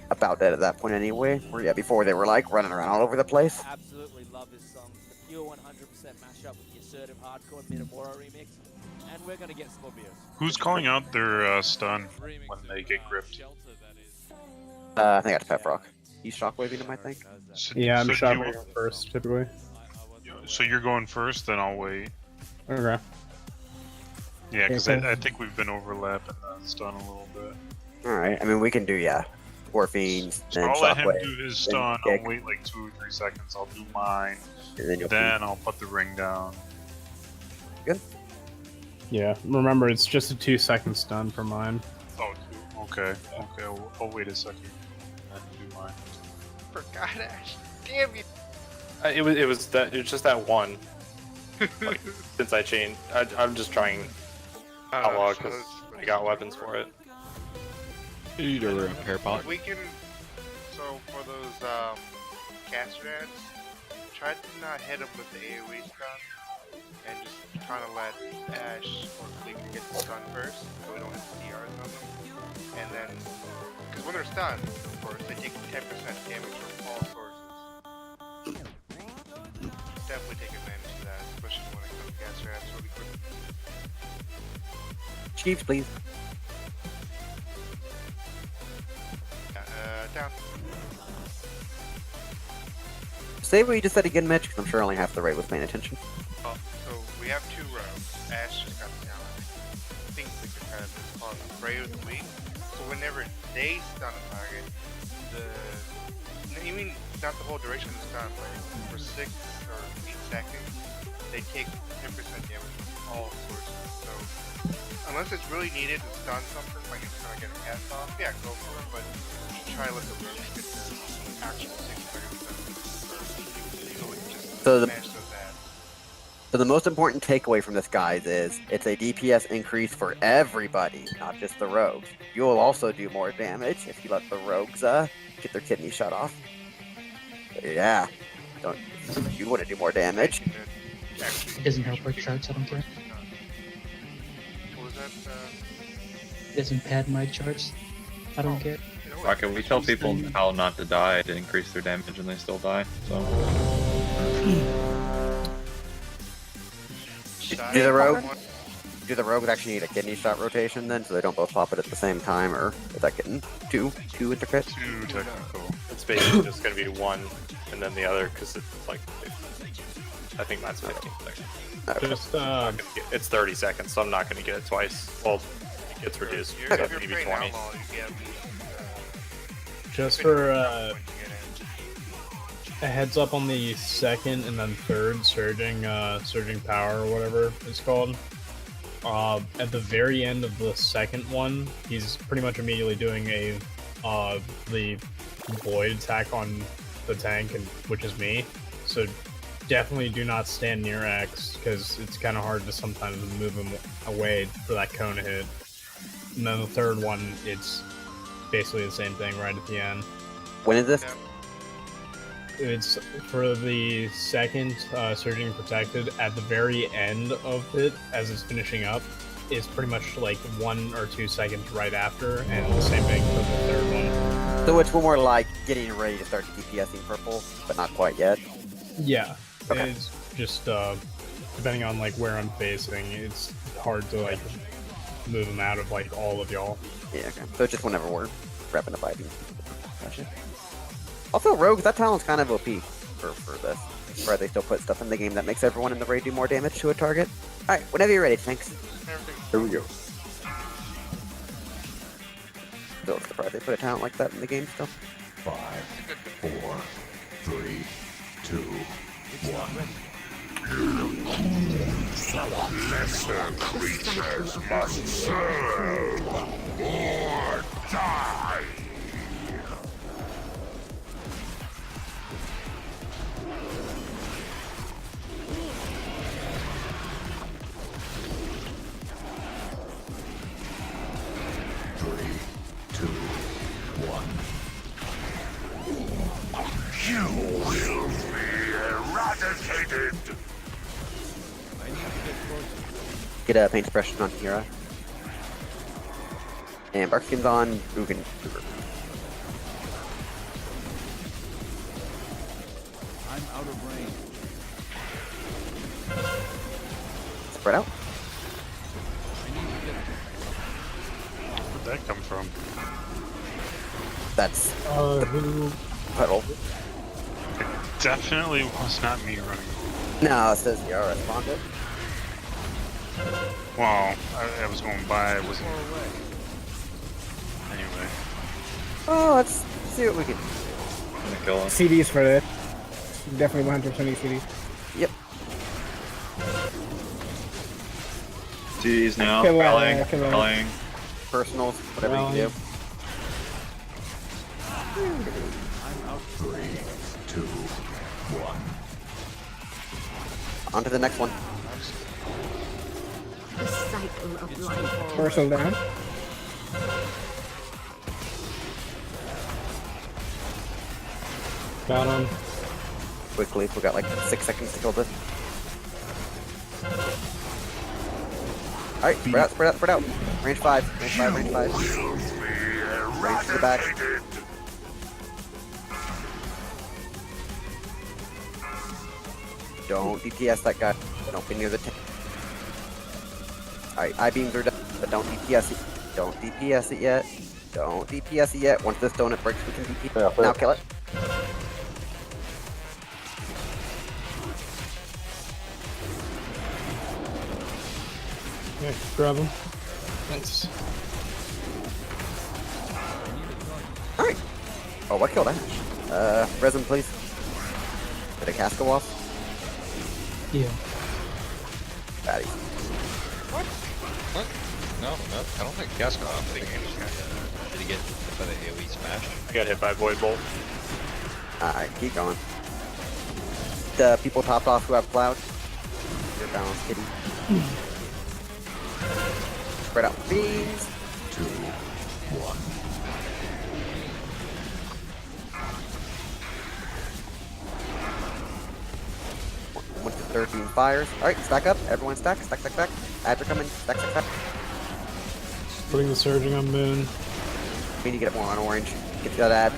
about dead at that point anyway. Or, yeah, before they were, like, running around all over the place. Absolutely love this song. The pure 100% mashup with the assertive hardcore Minamora remix. And we're going to get Scorpios. Who's calling out their stun when they get gripped? I think I got to Pep Rock. He's shockwaving him, I think. Yeah, I'm shockwaver first, typically. So you're going first, then I'll wait. Okay. Yeah, because Okay. I think we've been overlapping stun a little bit. Alright, I mean, we can do, yeah. Morphines, So then I'll let him Shockwave, do his then stun. kick, I'll wait like 2 or 3 seconds. I'll do mine. and then you'll Then I'll put the ring down. Good. Yeah, remember it's just a 2-second stun for mine. Oh, okay. Okay, I'll wait a second. I can do mine. Forgot Ash. Damn you. It was just that one. Like, since I changed, I'm just trying outlaw because I got weapons for it. You need a repair bot. We can. So for those caster ads, try to not hit them with the AoE stun, and just try to let Ash or Cleaver get the stun first, so we don't hit the DRs on them. And then, because when they're stunned, of course, they take 10% damage from all sources. Definitely take advantage of that, especially when it comes to caster ads really quick. Chiefs, please. Down. Say what you just said again, Mitch, because I'm sure only half the rate was paying attention. So we have 2 rogues. Ash just got the talent. I think we can kind of it's called Spray of the Week. So whenever they stun a target, you mean not the whole duration of the stun, but for 6 or 8 seconds, they take 10% damage from all sources. So unless it's really needed to stun something, like it's trying to get a cast off, yeah, go for it. But try to let the rogues get the actual 6 seconds. So the most important takeaway from this, guys, is it's a DPS increase for everybody, not just the rogues. You will also do more damage if you let the rogues get their kidney shut off. Yeah, you want to do more damage. It doesn't help our charts, I don't care. What was that? It doesn't pad my charts, I don't care. Why can we tell people how not to die to increase their damage and they still die? So. Do the rogues actually need a kidney shot rotation then, so they don't both pop it at the same time, or is that getting too intricate? Too technical. It's basically just gonna be one and then the other because it's like, I think mine's 15 seconds. Just it's 30 seconds, so I'm not gonna get it twice. Well, it gets reduced, If but you're maybe playing 20. Outlaw, you get Just for a heads up on the second and then third surging power or whatever it's called. At the very end of the second one, he's pretty much immediately doing the void attack on the tank, which is me. So definitely do not stand near X because it's kind of hard to sometimes move him away for that cone hit. And then the third one, it's basically the same thing right at the end. When is this? It's for the second Surging Protected at the very end of it, as it's finishing up, is pretty much like 1 or 2 seconds right after, and the same thing for the third one. So it's more like getting ready to start DPSing purple, but not quite yet? Yeah. Okay. It's just, depending on like where I'm facing, it's hard to like move them out of like all of y'all. Yeah, okay. So just whenever we're prepping the fighting. Gotcha. Also, rogues, that talent's kind of OP for this. Where they still put stuff in the game that makes everyone in the raid do more damage to a target. Alright, whenever you're ready, thanks. Here we go. Still surprised they put a talent like that in the game still. 5, 4, 3, 2, 1. Lesser creatures must serve or die. You will be eradicated! I need to get closer. Get a paint suppression on Kira. And Bark Skin's on Ugin. I'm out of range. Spread out. Where'd that come from? That's who puddle. It definitely was not me running. No, it says you're responded. Well, I was going by. It wasn't. Anyway. Oh, let's see what we can do. I'm gonna kill him. CDs for that. Definitely 100% need CDs. Yep. CDs now. Kill, Calling. Personals, whatever you can do. I'm out. 3, 2, 1. On to the next one. The cycle of life. Parcel down. Got him. Quickly, we got like 6 seconds to kill this. Alright, spread out, spread out, spread out. Range 5, range 5, range 5. Range to the back. Don't DPS that guy. Don't be near the tank. Alright, I-beams are done, but don't DPS it. Don't DPS it yet. Don't DPS it yet. Once this donut breaks, we can DPS. Now kill it. Yeah, grab him. Nice. Alright. Oh, what killed that? Resin, please. Did a cast go off? Yeah. Batty. What? No, I don't think gas got off. Did he get hit by the AoE smash? I got hit by Void Bolt. Alright, keep going. The people topped off who have cloud. You're balanced, kitty. Spread out beams. 2, 1. One to 13 fires. Alright, stack up. Everyone stack, stack, stack, stack. Ads are coming. Stack, stack, stack. Putting the surging on moon. We need to get it more on orange. Get to that ad.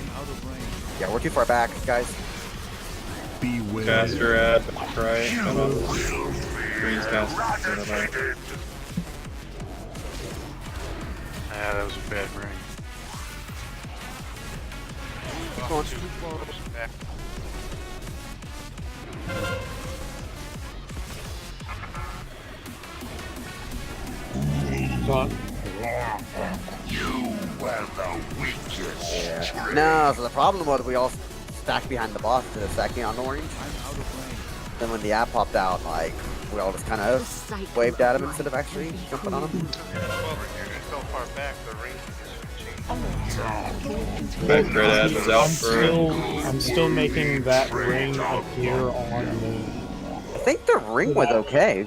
Yeah, we're too far back, guys. Beware. Caster ad. Right. Come on. Green's caster. Yeah, that was a bad ring. Come on. Back. You were the weakest. Yeah. No, so the problem was we all stacked behind the boss instead of stacking on orange. Then when the app popped out, like, we all just kind of waved at him instead of actually jumping on him. Well, you're so far back, the range is changing. Back red ad was out for I'm still making that ring appear on moon. I think the ring was okay.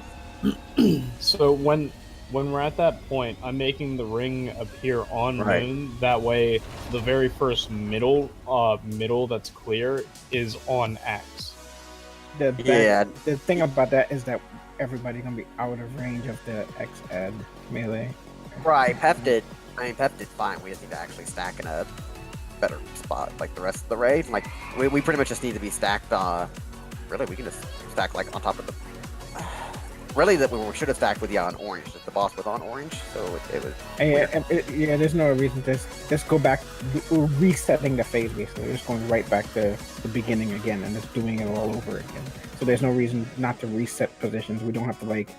So when we're at that point, I'm making the ring appear on moon. That way, the very first middle that's clear is on X. The thing about that is that everybody's gonna be out of range of the X ad melee. Right, Pep did. I mean, Pep did fine. We just need to actually stack in a better spot, like the rest of the raid. Like, we pretty much just need to be stacked. Really, we can just stack like on top of the. Really, that we should have stacked with on orange. The boss was on orange, so it was. Yeah, there's no reason to just go back. We're resetting the phase basically. We're just going right back to the beginning again and just doing it all over again. So there's no reason not to reset positions. We don't have to like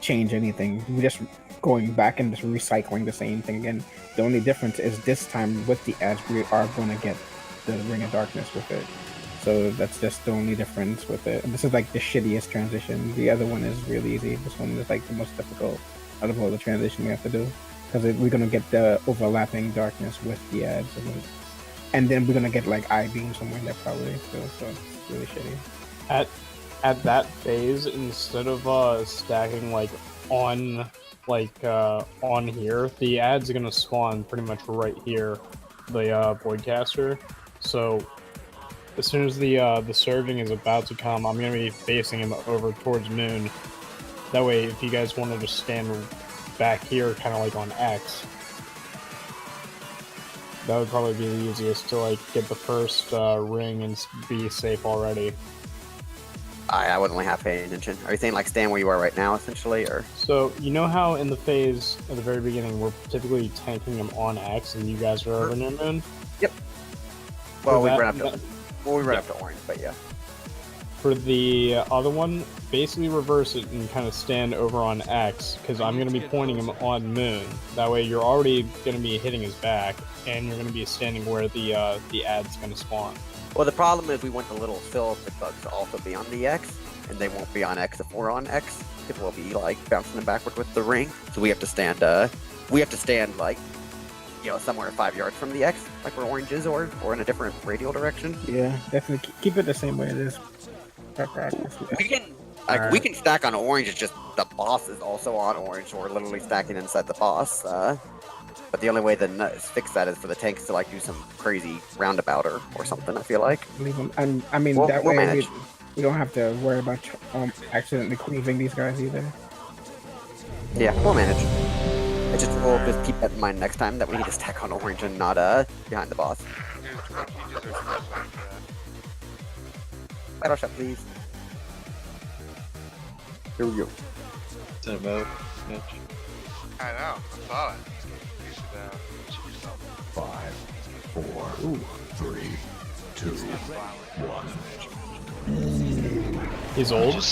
change anything. We're just going back and just recycling the same thing again. The only difference is this time with the ads, we are going to get the Ring of Darkness with it. So that's just the only difference with it. And this is like the shittiest transition. The other one is really easy. This one is like the most difficult out of all the transition we have to do. Because we're going to get the overlapping darkness with the ads. And then we're going to get like I-beam somewhere in there probably. So it's really shitty. At that phase, instead of stacking like on here, the ads are going to spawn pretty much right here, the Voidcaster. So as soon as the surging is about to come, I'm gonna be facing him over towards moon. That way, if you guys want to just stand back here, kind of like on X, that would probably be the easiest to like get the first ring and be safe already. I wasn't really half paying attention. Are you saying like stand where you are right now, essentially, or? So you know how in the phase at the very beginning we're typically tanking him on X, and you guys are over near moon. Yep. Well, we ran up to orange, but yeah. for the other one, basically reverse it and kind of stand over on X, because I'm going to be pointing him on Moon. That way you're already going to be hitting his back, and you're going to be standing where the ad's going to spawn. Well, the problem is we want the little silver bugs to also be on the X, and they won't be on X if we're on X, because we'll be, like, bouncing them backward with the ring. So we have to stand, like, you know, somewhere 5 yards from the X, like where orange is, or in a different radial direction. Yeah, definitely keep it the same way it is. We can stack on orange. It's just the boss is also on orange, so we're literally stacking inside the boss. But the only way to fix that is for the tanks to like do some crazy roundabout or something. I feel like. Leave them. I mean, we'll that way manage. we don't have to worry about accidentally cleaving these guys either. Yeah, we'll manage. We'll just keep that in mind next time that we need to stack on orange and not behind the boss. Battle shot, please. Here we go. Send him out. I know. I saw it. You should yourself. 5, 4, 3, 2, 1. He's old.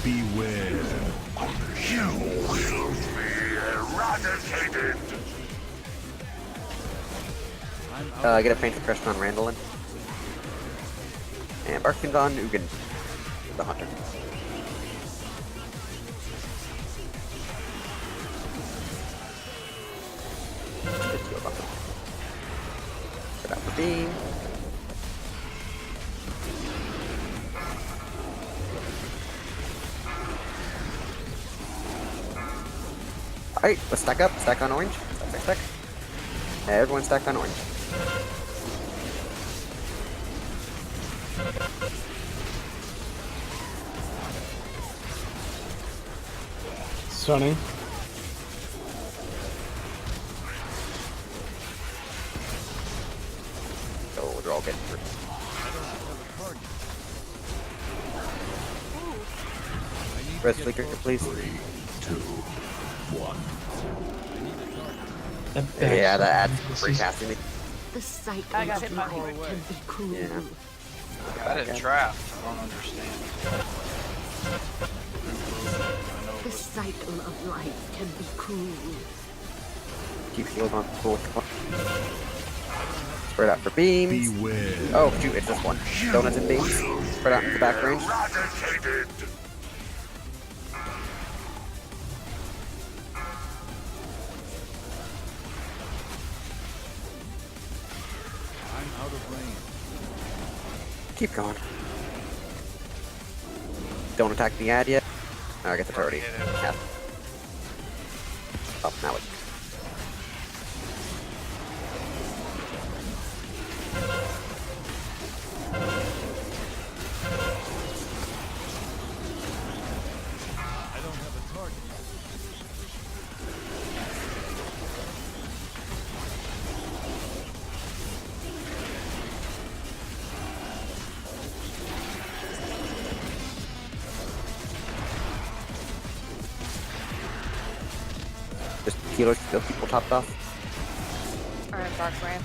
Beware. You will be eradicated. Get a paint suppression on Randallin. And Barkin's on Ugin, the hunter. Put out the beam. Alright, let's stack up. Stack on orange. Stack. Everyone stack on orange. Stunning. Oh, they're all getting through. Red flicker, please. 3, 2, 1. Yeah, that ad's free casting me. The sight I of got hit by light can be cruel. Yeah. That is trapped. I don't understand. The cycle of life can be cruel. Keep shield on. Cool. Spread out for beams. Beware. Oh, shoot, it's this one. Donuts and beams. Spread out into the back range. Eradicated. I'm out of range. Keep going. Don't attack the ad yet. Oh, I guess it's already. Yeah. Oh, now it. I don't have a target. Just healers kill people topped off. Alright, Dark Ram.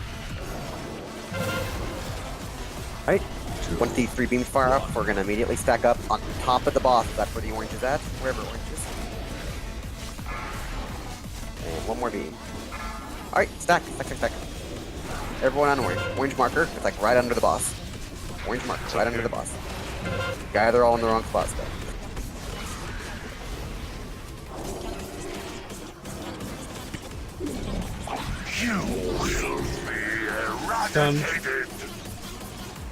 Alright. Once these 3 beams fire up, we're gonna immediately stack up on top of the boss. That's where the orange is at. Wherever orange is. And one more beam. Alright, stack. Everyone on orange. Orange marker. It's like right under the boss. Orange marker. Right under the boss. Guys, they're all in the wrong spots though. You will be eradicated.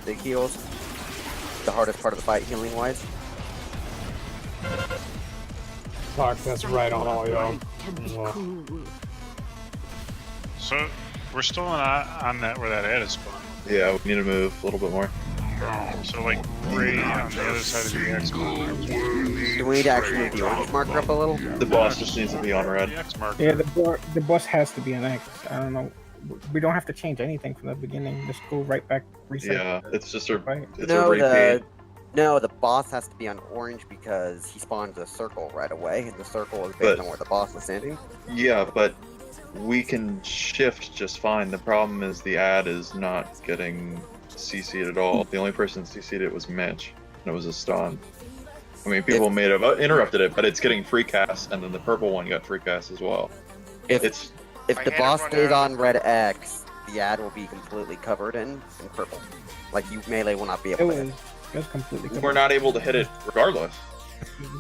Big heals. The hardest part of the fight, healing wise. Fuck, that's right on all y'all. Can be Well. cruel. So we're still on that where that ad is spawned. Yeah, we need to move a little bit more. So like right on the other side of the X marker. Do we need to actually move the orange marker up a little? The boss just needs to be on red. Yeah, the boss has to be an X. I don't know. We don't have to change anything from the beginning. Just go right back, reset. Yeah, it's just a it's No, a repeat. the boss has to be on orange because he spawns a circle right away, and the circle is based on where the boss is standing. Yeah, but we can shift just fine. The problem is the ad is not getting CC'd at all. The only person CC'd it was Mitch, and it was a stun. I mean, people may have interrupted it, but it's getting free cast, and then the purple one got free cast as well. If the boss stays on red X, the ad will be completely covered in purple. Like, melee will not be able to hit it. It was completely covered. We're not able to hit it regardless.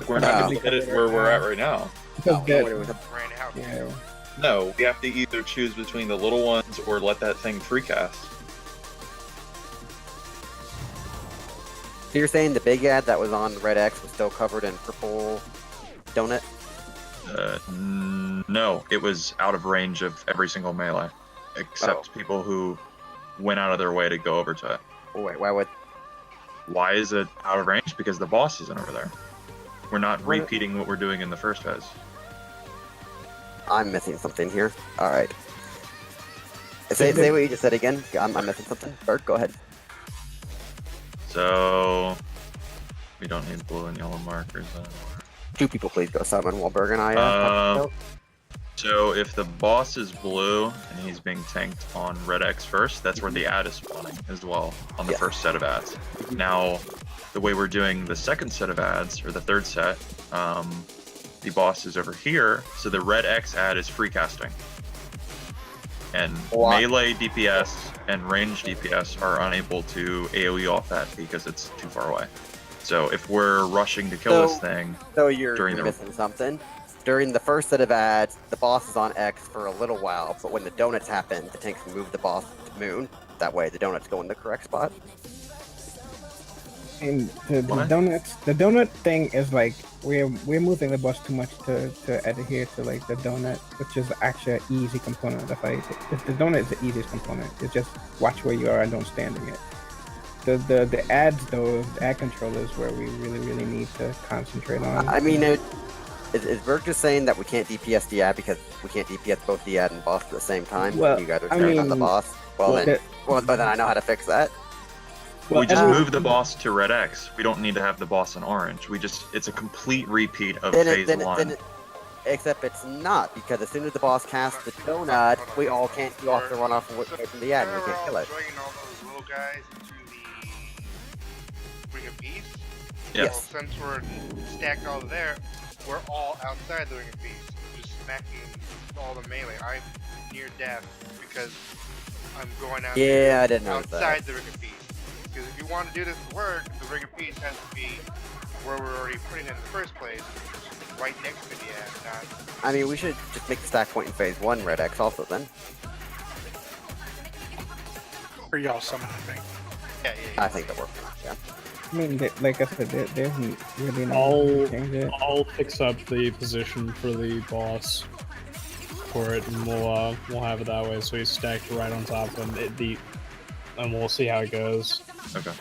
We're not able to hit it where we're at right now. Yeah. No, we have to either choose between the little ones or let that thing free cast. So you're saying the big ad that was on red X was still covered in purple donut? No, it was out of range of every single melee, except people who went out of their way to go over to it. Oh, wait, why would? Why is it out of range? Because the boss isn't over there. We're not repeating what we're doing in the first phase. I'm missing something here. All right. Say what you just said again. I'm missing something. Bert, go ahead. So we don't need blue and yellow markers anymore. Two people please go summon while Berg and I So if the boss is blue and he's being tanked on red X first, that's where the ad is spawning as well on the first set of ads. Now, the way we're doing the second set of ads, or the third set, the boss is over here, so the red X ad is free casting. And melee DPS and range DPS are unable to AoE off that because it's too far away. So if we're rushing to kill this thing, so you're missing something. During the first set of ads, the boss is on X for a little while, but when the donuts happen, the tanks move the boss to Moon. That way, the donuts go in the correct spot. And the donut thing is like we're moving the boss too much to adhere to like the donut, which is actually an easy component of the fight. The donut is the easiest component. It's just watch where you are and don't stand in it. The ads though, the ad control is where we really need to concentrate on. I mean, is Berg just saying that we can't DPS the ad because we can't DPS both the ad and boss at the same time? Well, you guys are turning on the boss. But then I know how to fix that. We just move the boss to red X. We don't need to have the boss in orange. It's a complete repeat of phase one. Except it's not, because as soon as the boss casts the donut, we all have to run off away from the ad and we can't kill it. Dragging all those little guys into the Ring of Peace. Yes. Well, since we're stacked all there, we're all outside the Ring of Peace, just smacking all the melee. I'm near death because I'm going out I didn't know outside the Ring of Peace. Because if you want to do this to work, the Ring of Peace has to be where we're already putting it in the first place, right next to the ad. I mean, we should just make the stack point in phase one red X also then. Or y'all summon the thing. Yeah. I think that works. Yeah. I mean, like I said, there's really no change it. I'll fix up the position for the boss for it, and we'll have it that way, so he's stacked right on top of him. And we'll see how it goes. Okay.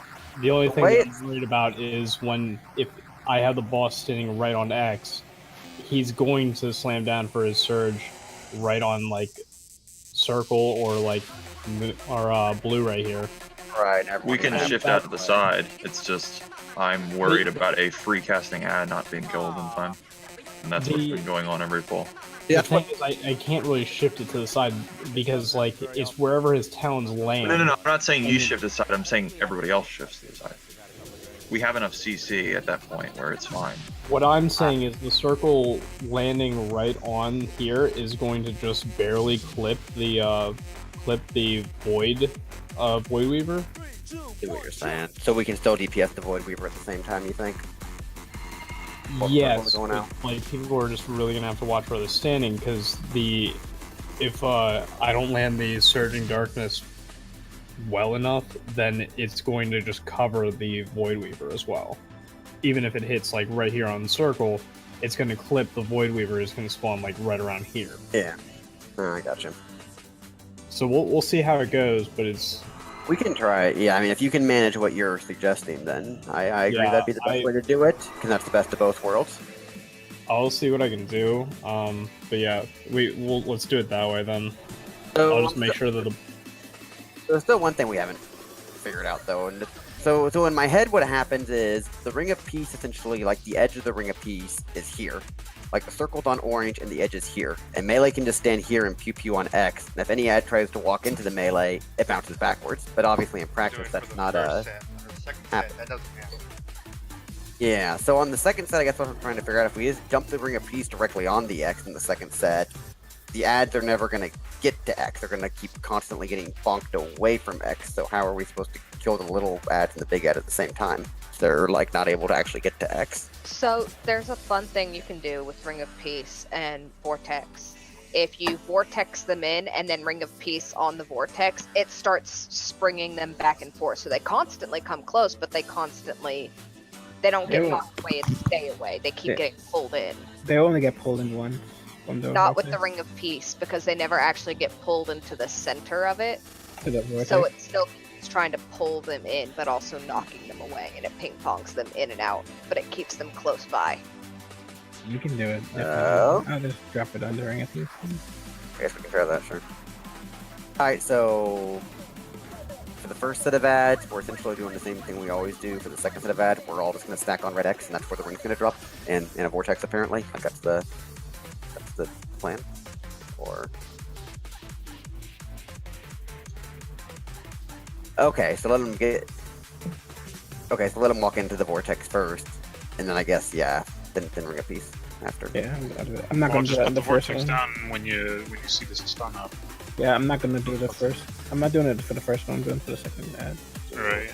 The only thing I'm worried about is if I have the boss standing right on X, he's going to slam down for his surge right on like circle or blue right here. Right. We can shift out to the side. It's just I'm worried about a free casting ad not being killed in time, and that's what's been going on every pull. The thing is, I can't really shift it to the side because, like, it's wherever his talons land. No. I'm not saying you shift to the side. I'm saying everybody else shifts to the side. We have enough CC at that point where it's fine. What I'm saying is the circle landing right on here is going to just barely clip the Void Weaver. See what you're saying. So we can still DPS the Void Weaver at the same time, you think? Yes, like people are just really gonna have to watch where they're standing because if I don't land the Surging Darkness well enough, then it's going to just cover the Void Weaver as well. Even if it hits like right here on the circle, it's going to clip the Void Weaver. Is going to spawn like right around here. Yeah, I gotcha. So we'll see how it goes, but We can try it. Yeah, I mean, if you can manage what you're suggesting, then I agree Yeah, that'd be the best way to do it, because that's the best of both worlds. I'll see what I can do. But yeah, let's do it that way then. So, I'll just make sure that the. There's still one thing we haven't figured out though, and so in my head, what happens is the Ring of Peace essentially, like the edge of the Ring of Peace is here, like the circle's on orange and the edge is here, and melee can just stand here and pew pew on X. And if any ad tries to walk into the melee, it bounces backwards. But obviously in practice, that's not a. That doesn't happen. Yeah, so on the second set, I guess what I'm trying to figure out, if we just jump the Ring of Peace directly on the X in the second set, the ads are never going to get to X. They're going to keep constantly getting bonked away from X. So how are we supposed to kill the little ads and the big ad at the same time? They're like not able to actually get to X. So there's a fun thing you can do with Ring of Peace and Vortex. If you Vortex them in and then Ring of Peace on the Vortex, it starts springing them back and forth. So they constantly come close, but they don't get knocked away and stay away. They keep getting pulled in. They only get pulled in one. Not with the Ring of Peace, because they never actually get pulled into the center of it. To the vortex. So it still keeps trying to pull them in, but also knocking them away, and it ping-pongs them in and out, but it keeps them close by. You can do it. I'll just drop it under Ring of Peace. I guess we can try that, sure. Alright, so for the first set of ads, we're essentially doing the same thing we always do. For the second set of ads, we're all just going to stack on red X, and that's where the ring's going to drop, and in a vortex apparently. Like that's the plan. Or okay, so let them walk into the vortex first, and then I guess then Ring of Peace after. Yeah, I'm not gonna do that in the first vortex one. down when you see the stun up. Yeah, I'm not gonna do the first. I'm not doing it for the first one. I'm doing it for the second ad. Right.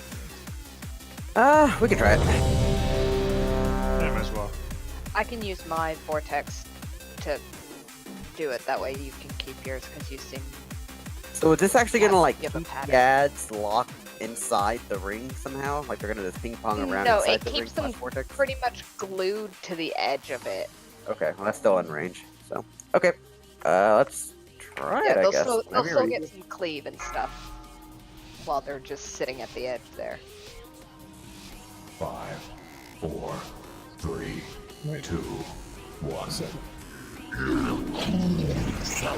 We can try it. Yeah, might as well. I can use my Vortex to do it. That way you can keep yours, because you seem... So is this actually gonna like give a keep pattern. the ads locked inside the ring somehow? Like they're gonna just ping pong around No, inside it the ring keeps them vortex? pretty much glued to the edge of it. Okay, well that's still in range. So okay, let's try it. I They'll guess. still Whenever you're get some cleave and stuff while they're just sitting at the edge there. 5, 4, 3, 2, 1.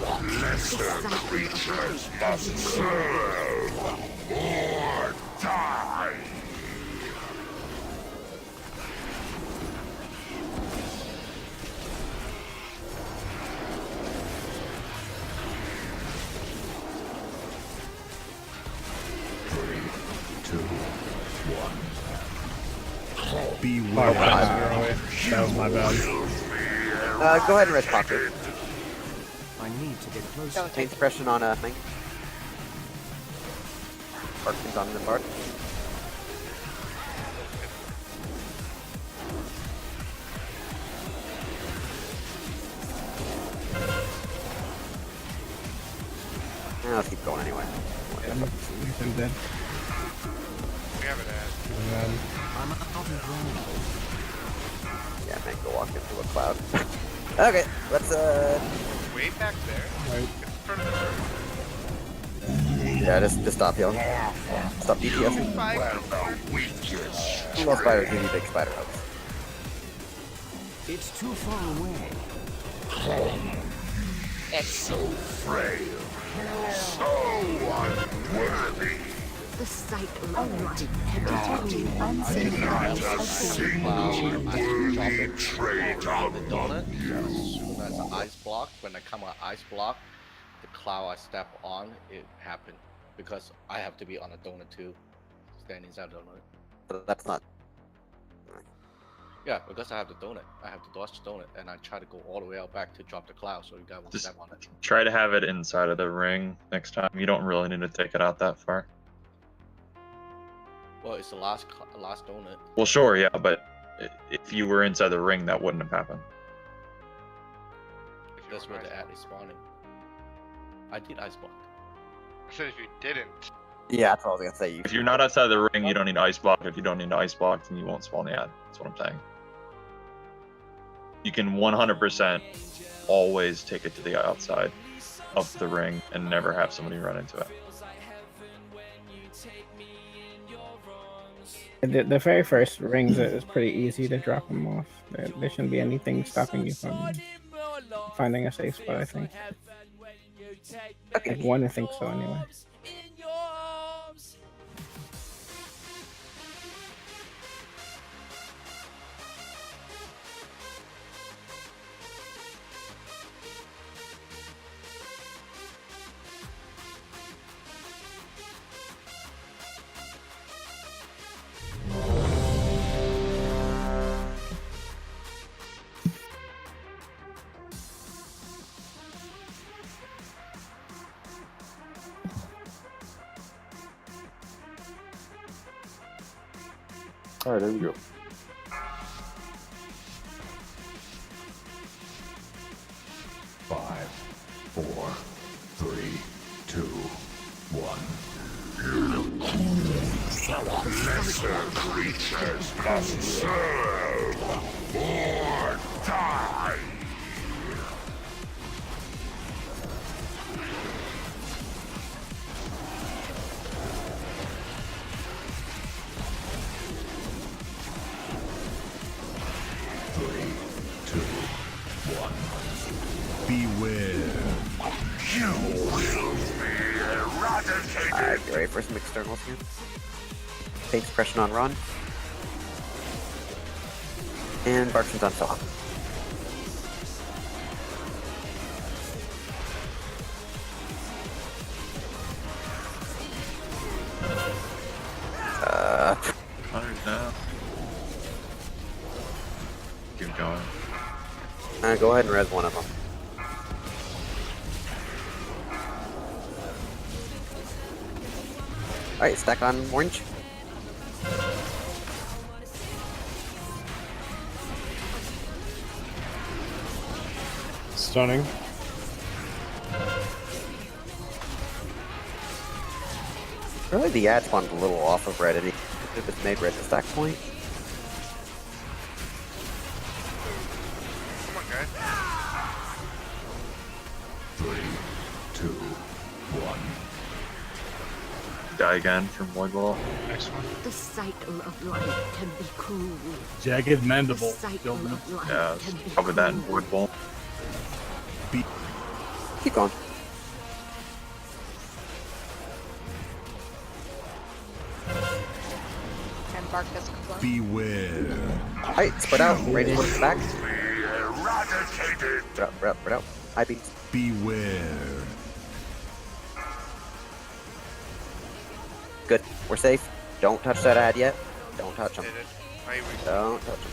Lesser creatures must serve or die. Beware. That was my bad. Go ahead and rest pocket. I need to get closer. Don't take suppression on thing. Parkins on the part. Let's keep going anyway. I'm dead. We have an ad. I'm out of room. Yeah, man, go walk into a cloud. Okay, let's Way back there. Right. Get in front of the yeah, just stop healing. Stop DPSing. Small spiders give you big spider hugs. It's too far away. So frail. So unworthy. The cycle of life had detected unseen Donut. Yes. That's an ice block. When I come on ice block, the cloud I step on, it happened because I have to be on a donut too, standing inside the donut. But that's not. Yeah, because I have the donut. I have to dodge the donut, and I try to go all the way out back to drop the cloud, so you guys won't Just step on it. try to have it inside of the ring next time. You don't really need to take it out that far. Well, it's the last donut. Well, sure, yeah, but if you were inside the ring, that wouldn't have happened. That's where the ad is spawning. I did ice block. I said if you didn't. Yeah, that's what I was gonna say. If you're not outside the ring, you don't need ice block. If you don't need ice block, then you won't spawn the ad. That's what I'm saying. You can 100% always take it to the outside of the ring and never have somebody run into it. The very first rings is pretty easy to drop them off. There shouldn't be anything stopping you from finding a safe spot, I think. Okay. I'd want to think so anyway. Alright, there we go. Five, 4, 3, 2, 1. Lesser creatures must serve or die. Beware. You will be eradicated. Alright, get ready for some externals here. Take suppression on run. And Barkson's on top. Hunter's down. Keep going. Go ahead and res one of them. Alright, stack on orange. Stunning. Really, the ad spawned a little off of red. If it's made red the stack point. Come on, guys. 3, 2, 1. Die again from Void Wall. Next one. The cycle of life can be cruel. Jagged mandible. The cycle of life Yeah, can be probably that and cruel. Void Wall. Keep going. And Barkus complain. Beware. Alright, spread out. Ready to work back. Eradicated. Spread out. High beams. Beware. Good. We're safe. Don't touch that ad yet. Don't touch him. Did it. I Don't touch him.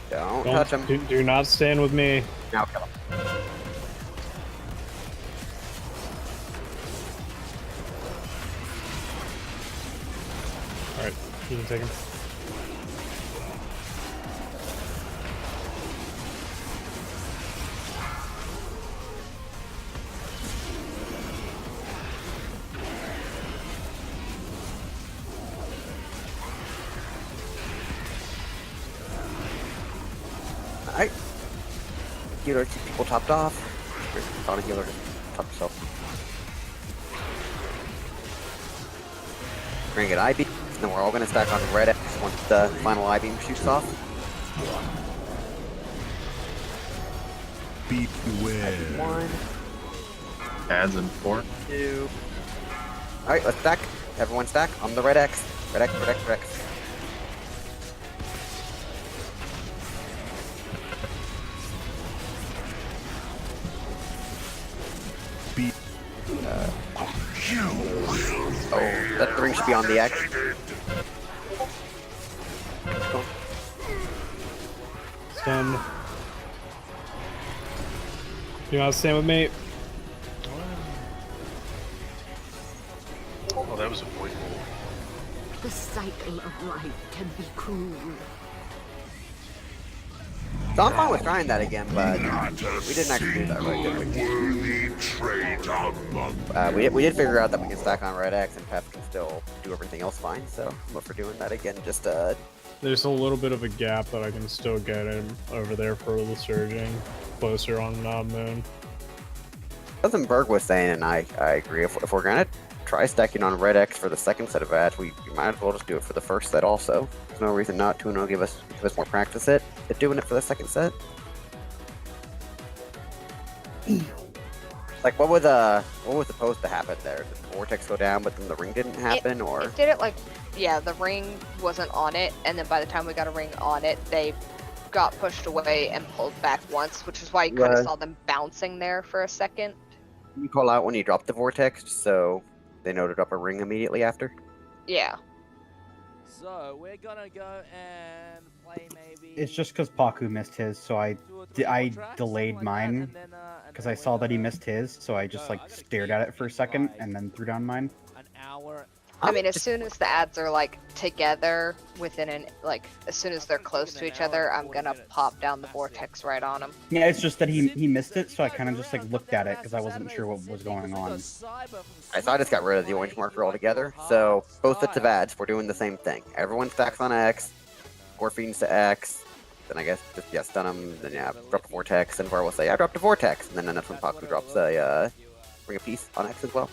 Don't touch him. Do not stand with me. Now kill him. Alright, you can take him. Alright. Healer, keep people topped off. Found a healer to top yourself. We're gonna get I-beam, and then we're all gonna stack on red X once the final I-beam shoots off. Beware. 1, Adds in 4. 2. Alright, let's stack. Everyone stack on the red X. Red X, red X, red X. Oh, that 3 should be on the X. Stand. You want to stand with me? Oh, that was a void wall. The cycle of life can be cruel. So I'm fine with trying that again, but we didn't actually do that right, did we? We did figure out that we can stack on red X and Pep can still do everything else fine, so I'm up for doing that again. Just There's a little bit of a gap that I can still get him over there for the surging, closer on Moon. something Berg was saying, and I agree. If we're gonna try stacking on red X for the second set of ads, we might as well just do it for the first set also. There's no reason not to, and it'll give us more practice at doing it for the second set. Like, what was supposed to happen there? Did the vortex go down, but then the ring didn't happen, or? It did it like, yeah, the ring wasn't on it, and then by the time we got a ring on it, they got pushed away and pulled back once, which is why you kind of saw them bouncing there for a second. You call out when you drop the vortex, so they know to drop a ring immediately after? Yeah. So we're gonna go and play maybe. It's just because Paku missed his, so I delayed mine because I saw that he missed his, so I just like stared at it for a second and then threw down mine. An hour. I mean, as soon as the ads are like together within as soon as they're close to each other, I'm gonna pop down the vortex right on them. Yeah, it's just that he missed it, so I kind of just like looked at it because I wasn't sure what was going on. I just got rid of the orange marker altogether. So both sets of ads, we're doing the same thing. Everyone stacks on X, Gorfines to X, then I guess just stun them, then drop a vortex, and Var will say, I dropped a vortex, and then that's when Paku drops a ring of peace on X as well.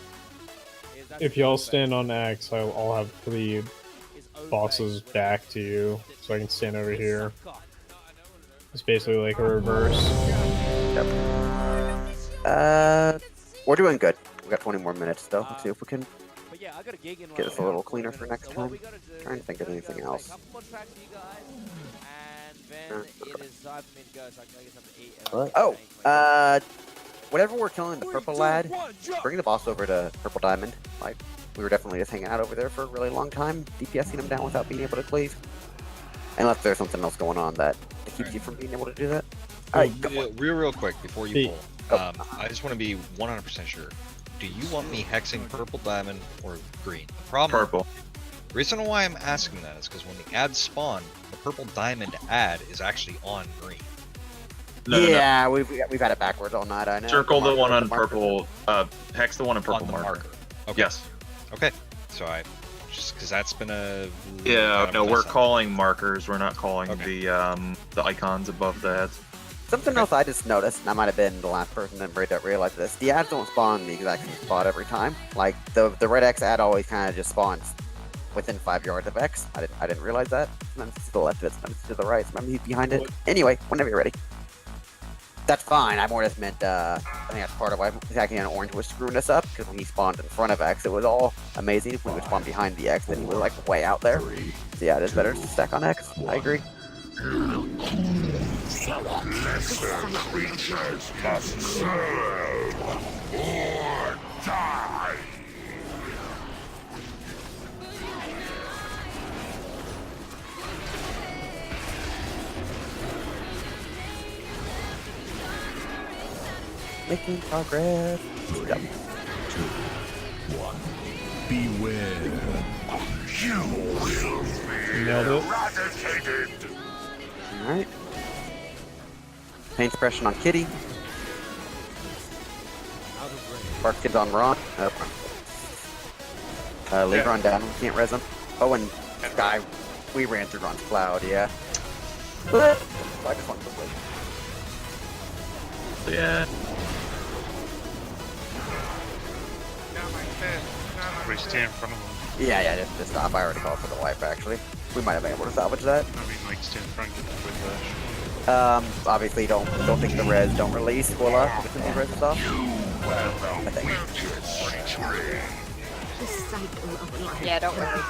If y'all stand on X, I'll have the bosses back to you, so I can stand over here. It's basically like a reverse. Yep. We're doing good. We got 20 more minutes though. Let's see if we can get this a little cleaner for next time. Trying to think of anything else. Oh, whenever we're killing the purple lad, bring the boss over to Purple Diamond. Like, we were definitely just hanging out over there for a really long time, DPSing him down without being able to cleave. Unless there's something else going on that keeps you from being able to do that. Alright, real quick, before you pull, I just want to be 100% sure. Do you want me hexing Purple Diamond or green? The problem, purple. The reason why I'm asking that is because when the ads spawn, the Purple Diamond ad is actually on green. No. We've had it backwards all night, I know. Circle the one on purple, hex the one on purple marker. Okay. Yes. Okay, so just because that's been a... Yeah, no, we're calling markers, we're not calling the icons above the ads. Something else I just noticed, and I might have been the last person that realized this, the ads don't spawn in the exact same spot every time. Like, the red X ad always kind of just spawns within 5 yards of X. I didn't realize that. Sometimes it's to the left of it, sometimes it's to the right, sometimes he's behind it. Anyway, whenever you're ready. That's fine, I more just meant, I think that's part of why attacking on orange was screwing us up, because when he spawned in front of X, it was all amazing. If we would spawn behind the X, then he was like way out there. So yeah, it is better to stack on X, I agree. Lesser creatures must serve or die. Making progress. 3, 2, 1. Beware. You will be eradicated. Alright. Pain suppression on Kitty. Spark kids on Ron. Leave Ron down. We can't res him. Oh, and Sky. We ran through Ron's cloud, yeah. I just want to play. Yeah. We stand in front of them. Yeah, just stop. I already called for the wipe, actually. We might have been able to salvage that. I mean, like, stand in front and get the quick rush. Obviously, don't think the res don't release. Will because the res is off. I think. The cycle of life. Yeah, don't release.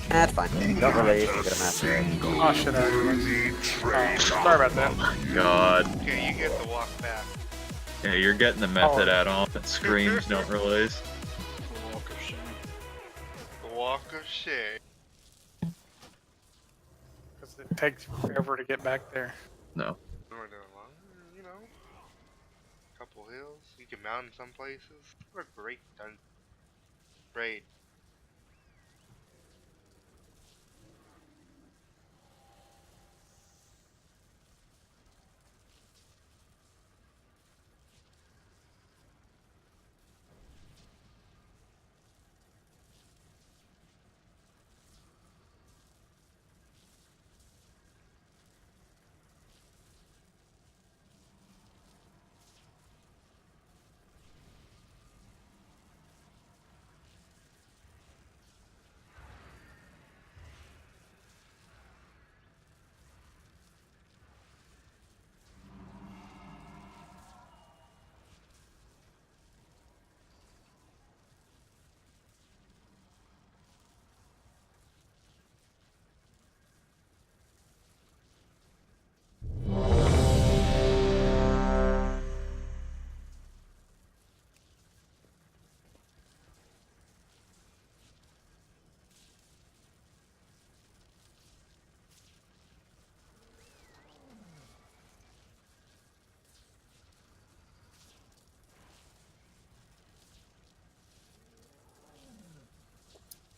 That's fine. Don't release. We'll get a master. Oh shit, sorry about that. Oh my god. Okay, you get the walk back. Yeah, you're getting the method add-on that screams don't release. The walk of shame. The walk of shame. Because it takes forever to get back there. No. You know, couple hills. You can mount in some places. What a great dungeon. Great.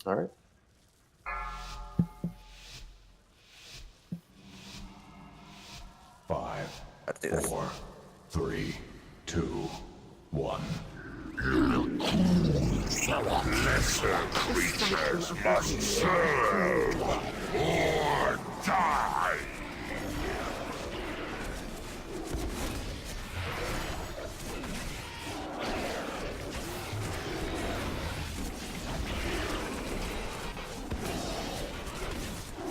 All right. Let's do this. 4, 3, 2, 1. Lesser creatures must serve or die.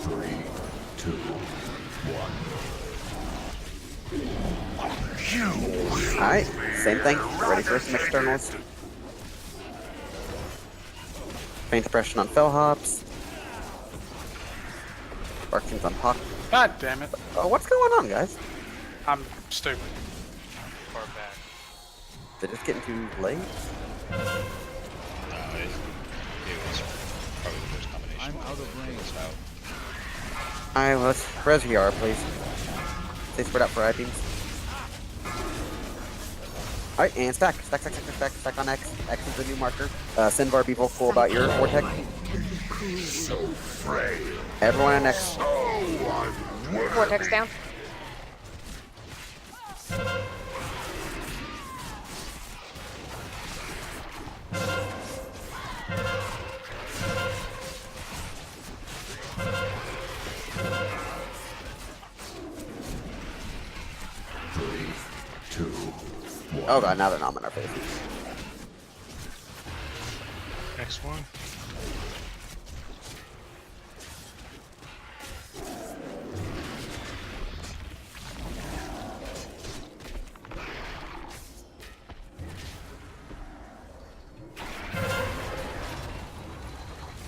Three, two, one. Alright, same thing. Ready for some externals. Pain suppression on fell hops. Barkings on Hawk. God damn it. Oh, what's going on, guys? I'm stupid. Far back. They're just getting too late? It was probably the worst combination. I'm out of range. Alright, let's res VR, please. Stay spread out for eye beams. Alright, and stack on X. X is the new marker. Sinvar, be vocal about your vortex. Everyone on X. Vortex down. Oh god, now they're not in our faces. Next one.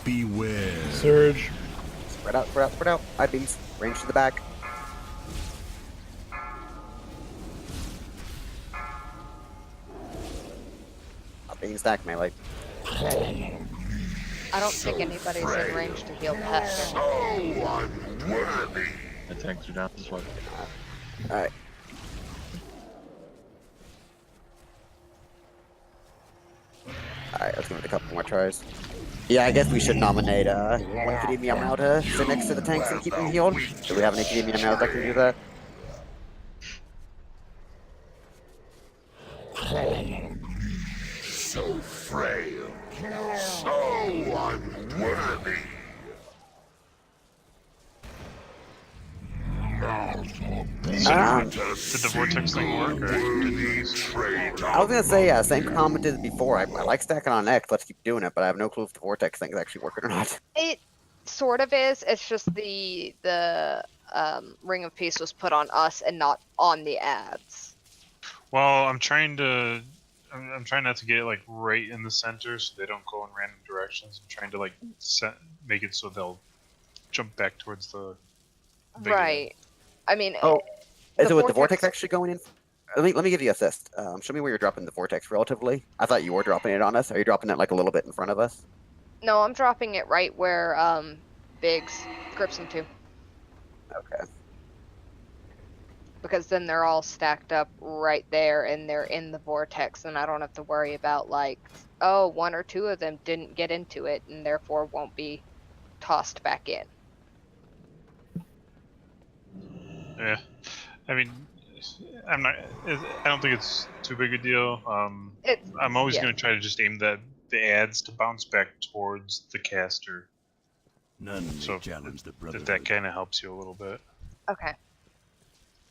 Beware. Surge. Spread out, spread out, spread out. Eye beams. Range to the back. Being stack melee. I don't think anybody's in range to heal Pester. The tanks are down this way. Alright. Alright, let's give it a couple more tries. Yeah, I guess we should nominate one Academia Male to sit next to the tanks and keep them healed. Do we have an Academia Male that can do that? So frail, so unworthy. Did the vortex thing work, or did these? I was gonna say, yeah, same comment as before. I like stacking on X, let's keep doing it, but I have no clue if the vortex thing is actually working or not. It sort of is. It's just the Ring of Peace was put on us and not on the ads. Well, I'm trying not to get it like right in the center, so they don't go in random directions. I'm trying to like make it so they'll jump back towards the. Right. I mean. Oh, is it with the vortex actually going in? Let me give you a assist. Show me where you're dropping the vortex relatively. I thought you were dropping it on us. Are you dropping it like a little bit in front of us? No, I'm dropping it right where Biggs grips him to. Okay. Because then they're all stacked up right there and they're in the vortex, and I don't have to worry about like, oh, one or two of them didn't get into it and therefore won't be tossed back in. Yeah, I mean, I don't think it's too big a deal. I'm always going to try to just aim the ads to bounce back towards the caster. So that kind of helps you a little bit. Okay.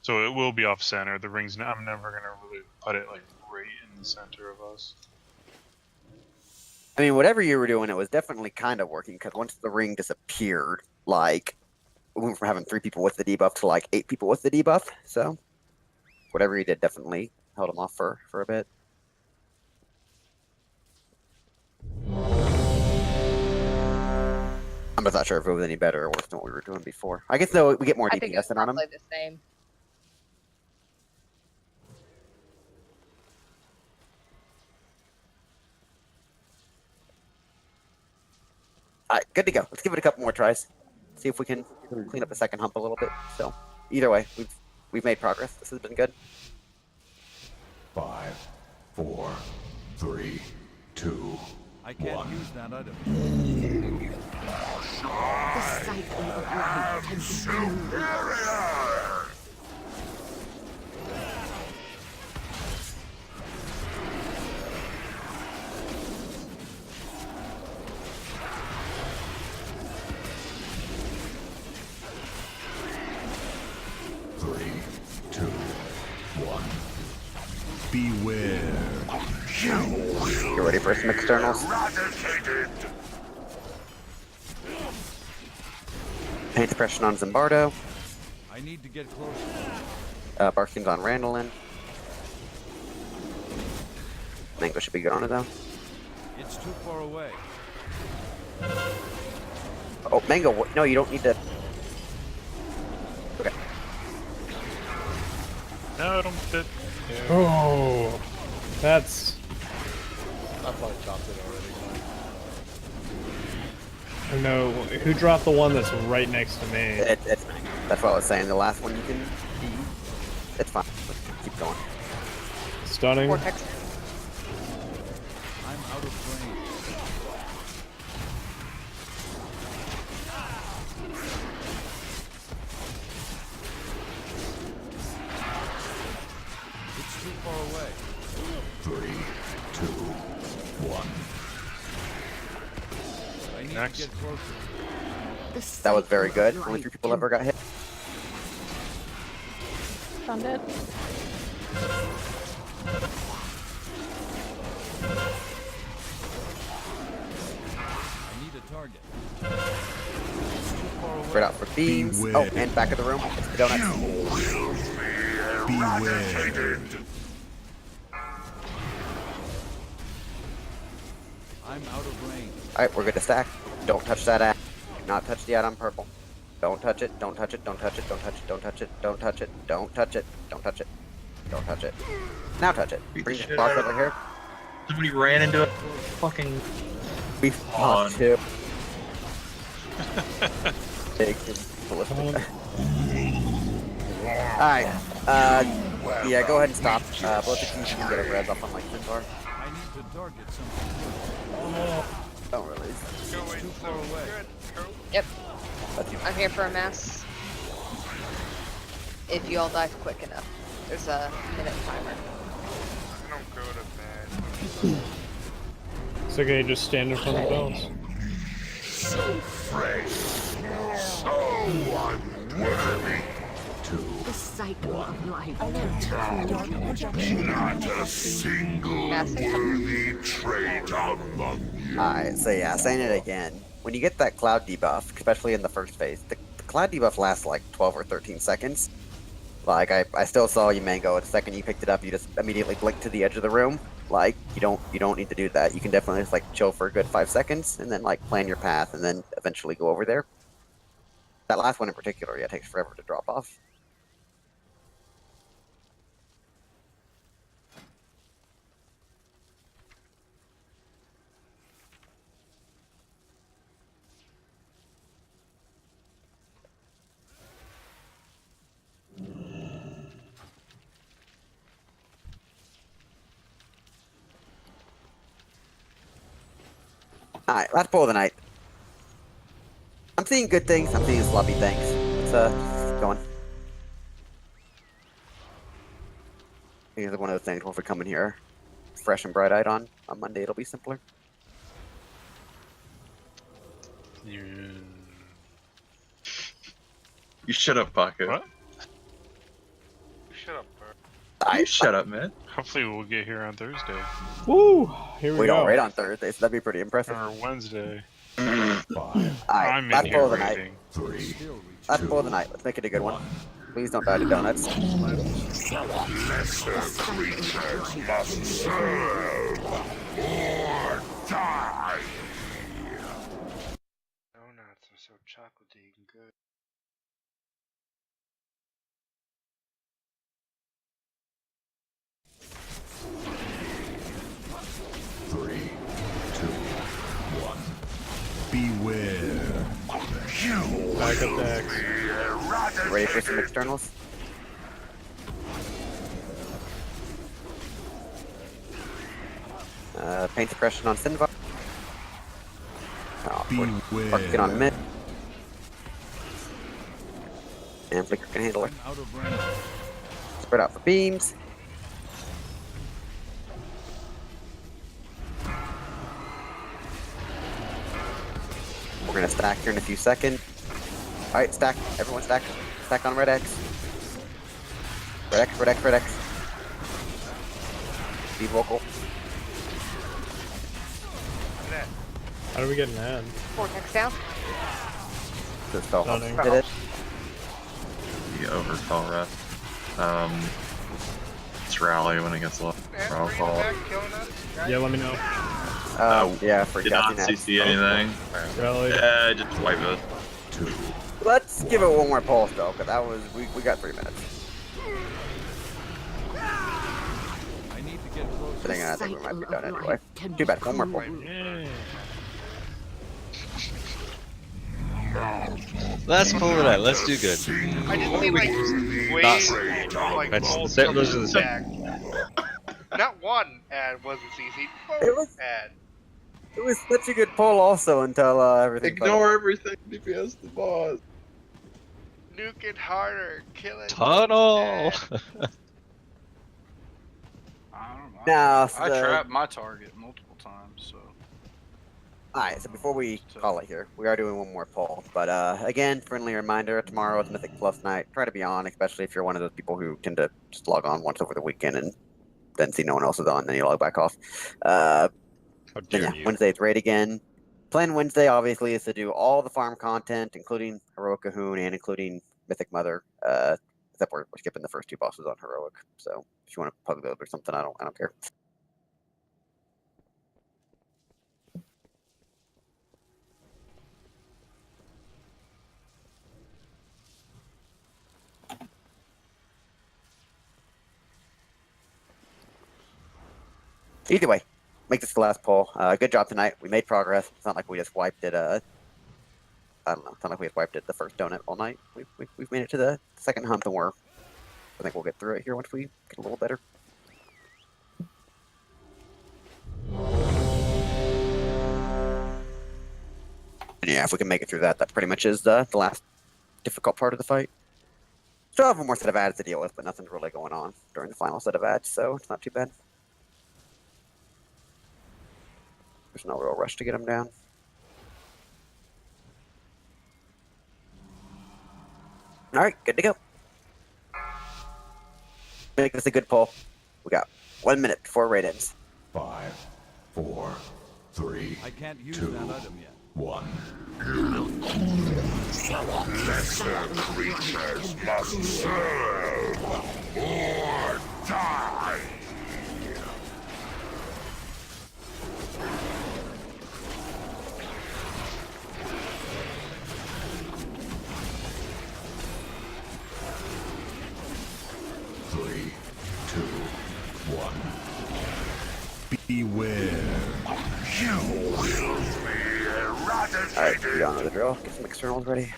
So it will be off center. The ring's I'm never going to really put it like right in the center of us. I mean, whatever you were doing, it was definitely kind of working, because once the ring disappeared, like, we went from having 3 people with the debuff to like 8 people with the debuff, so whatever you did definitely held him off for a bit. I'm just not sure if it was any better or worse than what we were doing before. I guess though we get more DPS than on him. I think it's probably the same. Alright, good to go. Let's give it a couple more tries. See if we can clean up the second hump a little bit. So, either way, we've made progress. This has been good. 5, 4, 3, 2, I can't use that item. The cycle of life can be endless. 3, 2, 1. Beware. You ready for some externals? Paint suppression on Zimbardo. I need to get closer. Barking's on Randallin. Mango should be good on it though. It's too far away. Oh, Mango, no, you don't need to. Okay. No, I don't fit. Oh, that's. I probably chopped it already. I don't know who dropped the one that's right next to me. It's that's what I was saying. The last one you can. It's fine. Let's keep going. Stunning. Vortex. I'm out of range. It's too far away. 3, 2, 1. I need Next. to get closer. That was very good. Only 3 people ever got hit. Found it. I need a target. It's too far away. Spread out for beams. Oh, and back of the room. It's the donuts. Beware. I'm out of range. Alright, we're good to stack. Don't touch that ad. Do not touch the ad on purple. Don't touch it, don't touch it, don't touch it, don't touch it, don't touch it, don't touch it, don't touch it, don't touch it, don't touch it. Now touch it. Bring the box over here. Somebody ran into it. Fucking. We fought too. Take his ballistic. Alright, yeah, go ahead and stop. Ballistic you can get a res off on like Centaur. I need to target something. Don't really. It's too far away. Yep. I'm here for a mass. If you all dive quick enough. There's a minute timer. I don't go to bed. It's okay, just stand in front of the bells. So fresh. So unworthy. The cycle of life Not a single worthy trait among you. Alright, so yeah, saying it again. When you get that cloud debuff, especially in the first phase, the cloud debuff lasts like 12 or 13 seconds. Like, I still saw you, Mango. The second you picked it up, you just immediately blinked to the edge of the room. Like, you don't need to do that. You can definitely just, like, chill for a good 5 seconds, and then, like, plan your path, and then eventually go over there. That last one in particular, yeah, takes forever to drop off. Alright, last pull of the night. I'm seeing good things, I'm seeing sloppy things. Let's keep going. I think it's one of those things where if we come in here fresh and bright-eyed on Monday, it'll be simpler. You shut up, Paco. What? Shut up, bro. You shut up, man. Hopefully we'll get here on Thursday. Woo! Here we We go. don't raid on Thursday, so that'd be pretty impressive. Or Wednesday. Alright, I'm last in pull here of the night. raiding. Last pull of the night. Let's make it a good one. Please don't die to donuts. Lesser creatures must serve or die. Donuts are so chocolatey and good. Three, two, one. Beware. Back up deck. Ready for some externals? Paint suppression on Sinvar. Park get on mid. And Flicker can handle it. Spread out for beams. We're gonna stack here in a few seconds. Alright, stack. Everyone stack. Stack on red X. Red X, red X, red X. Be vocal. How do we get an ad? Vortex down. Just fell. Stunning. Did it? The overcall ref. It's rally when it gets low. I'll call. Yeah, let me know. Yeah, for Did not CC anything. Rally. Yeah, just wipe it. Let's give it one more pulse though, because that was we got 3 minutes. I need to get closer. I think we might be done anyway. Too bad, one more pull. Let's pull it out. Let's do good. I just need like way like That's old the- those are the back. Not one ad wasn't CC. It was ad. It was such a good pull also until everything. Ignore everything. DPS the boss. Nuke it harder. Kill it. Tunnel. Now, I trapped my target multiple times, so. Alright, so before we call it here, we are doing one more poll. But again, friendly reminder, tomorrow is Mythic Plus night. Try to be on, especially if you're one of those people who tend to just log on once over the weekend and then see no one else is on, then you log back off. How dare you. Wednesday's raid again. Plan Wednesday, obviously, is to do all the farm content, including Heroic Cahoon and including Mythic Mother. Except we're skipping the first 2 bosses on Heroic. So if you want to plug those or something, I don't care. Either way, make this the last poll. Good job tonight. We made progress. It's not like we just wiped it. I don't know. It's not like we just wiped it the first donut all night. We've made it to the second hump, and I think we'll get through it here once we get a little better. And yeah, if we can make it through that, that pretty much is the last difficult part of the fight. Still have one more set of ads to deal with, but nothing's really going on during the final set of ads, so it's not too bad. There's no real rush to get them down. Alright, good to go. Make this a good poll. We got 1 minute before raid ends. 5, 4, 3, I can't use 2, that item yet. 1. Lesser creatures must serve or die. Beware. You will be eradicated. Alright, we all know the drill. Get some externals ready.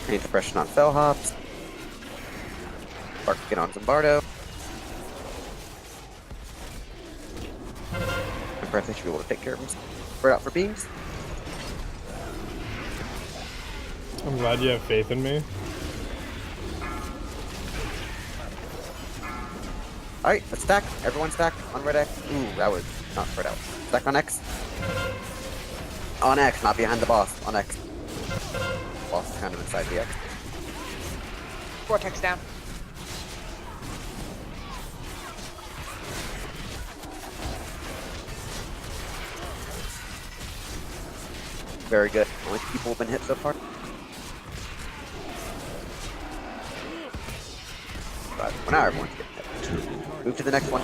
Need suppression on Fell Hops. Bark get on Zombardo. Breath should be able to take care of him. Spread out for beams. I'm glad you have faith in me. Alright, let's stack. Everyone stack on red X. Ooh, that was not spread out. Stack on X. On X, not behind the boss. On X. Boss is kind of inside the X. Vortex down. Very good. Only 2 people have been hit so far. But well, now everyone's getting hit. Move to the next one.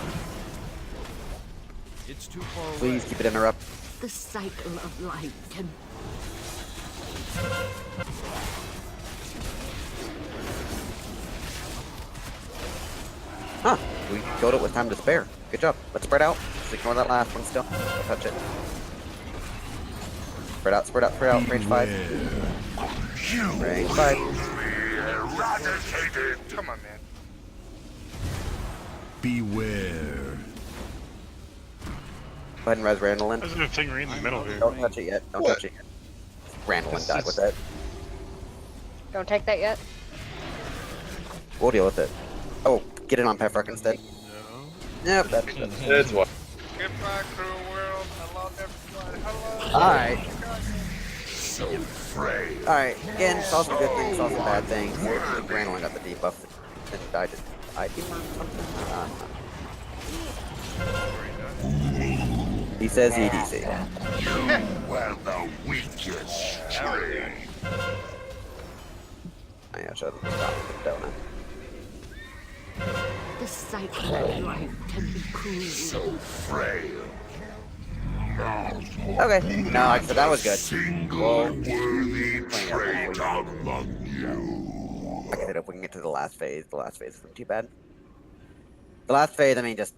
It's too far away. Please keep it interrupt. The cycle of life can... Huh. We killed it with time to spare. Good job. Let's spread out. Just ignore that last one still. Don't touch it. Spread out, spread out, spread out. Range 5. Range 5. Eradicated. Come on, man. Beware. Go ahead and res Randallin. There's a thing right in the middle here. Don't touch it yet. Don't touch it yet. Randallin died with it. Don't take that yet. We'll deal with it. Oh, get it on Pefrock instead. No. Yep, That's what. Goodbye, cruel world. I love everyone. Hello. Alright. So frail. Alright, again, saw some good things, saw some bad things. Randallin got the debuff and died to ID or something. He says EDC. You were the weakest string. I gotta show them the stop, don't I? The sight of that life can be cruel. So frail. Okay, no, like I said, that was good. Single worthy trait among you. Like I said, if we can get to the last phase isn't too bad. The last phase, I mean, just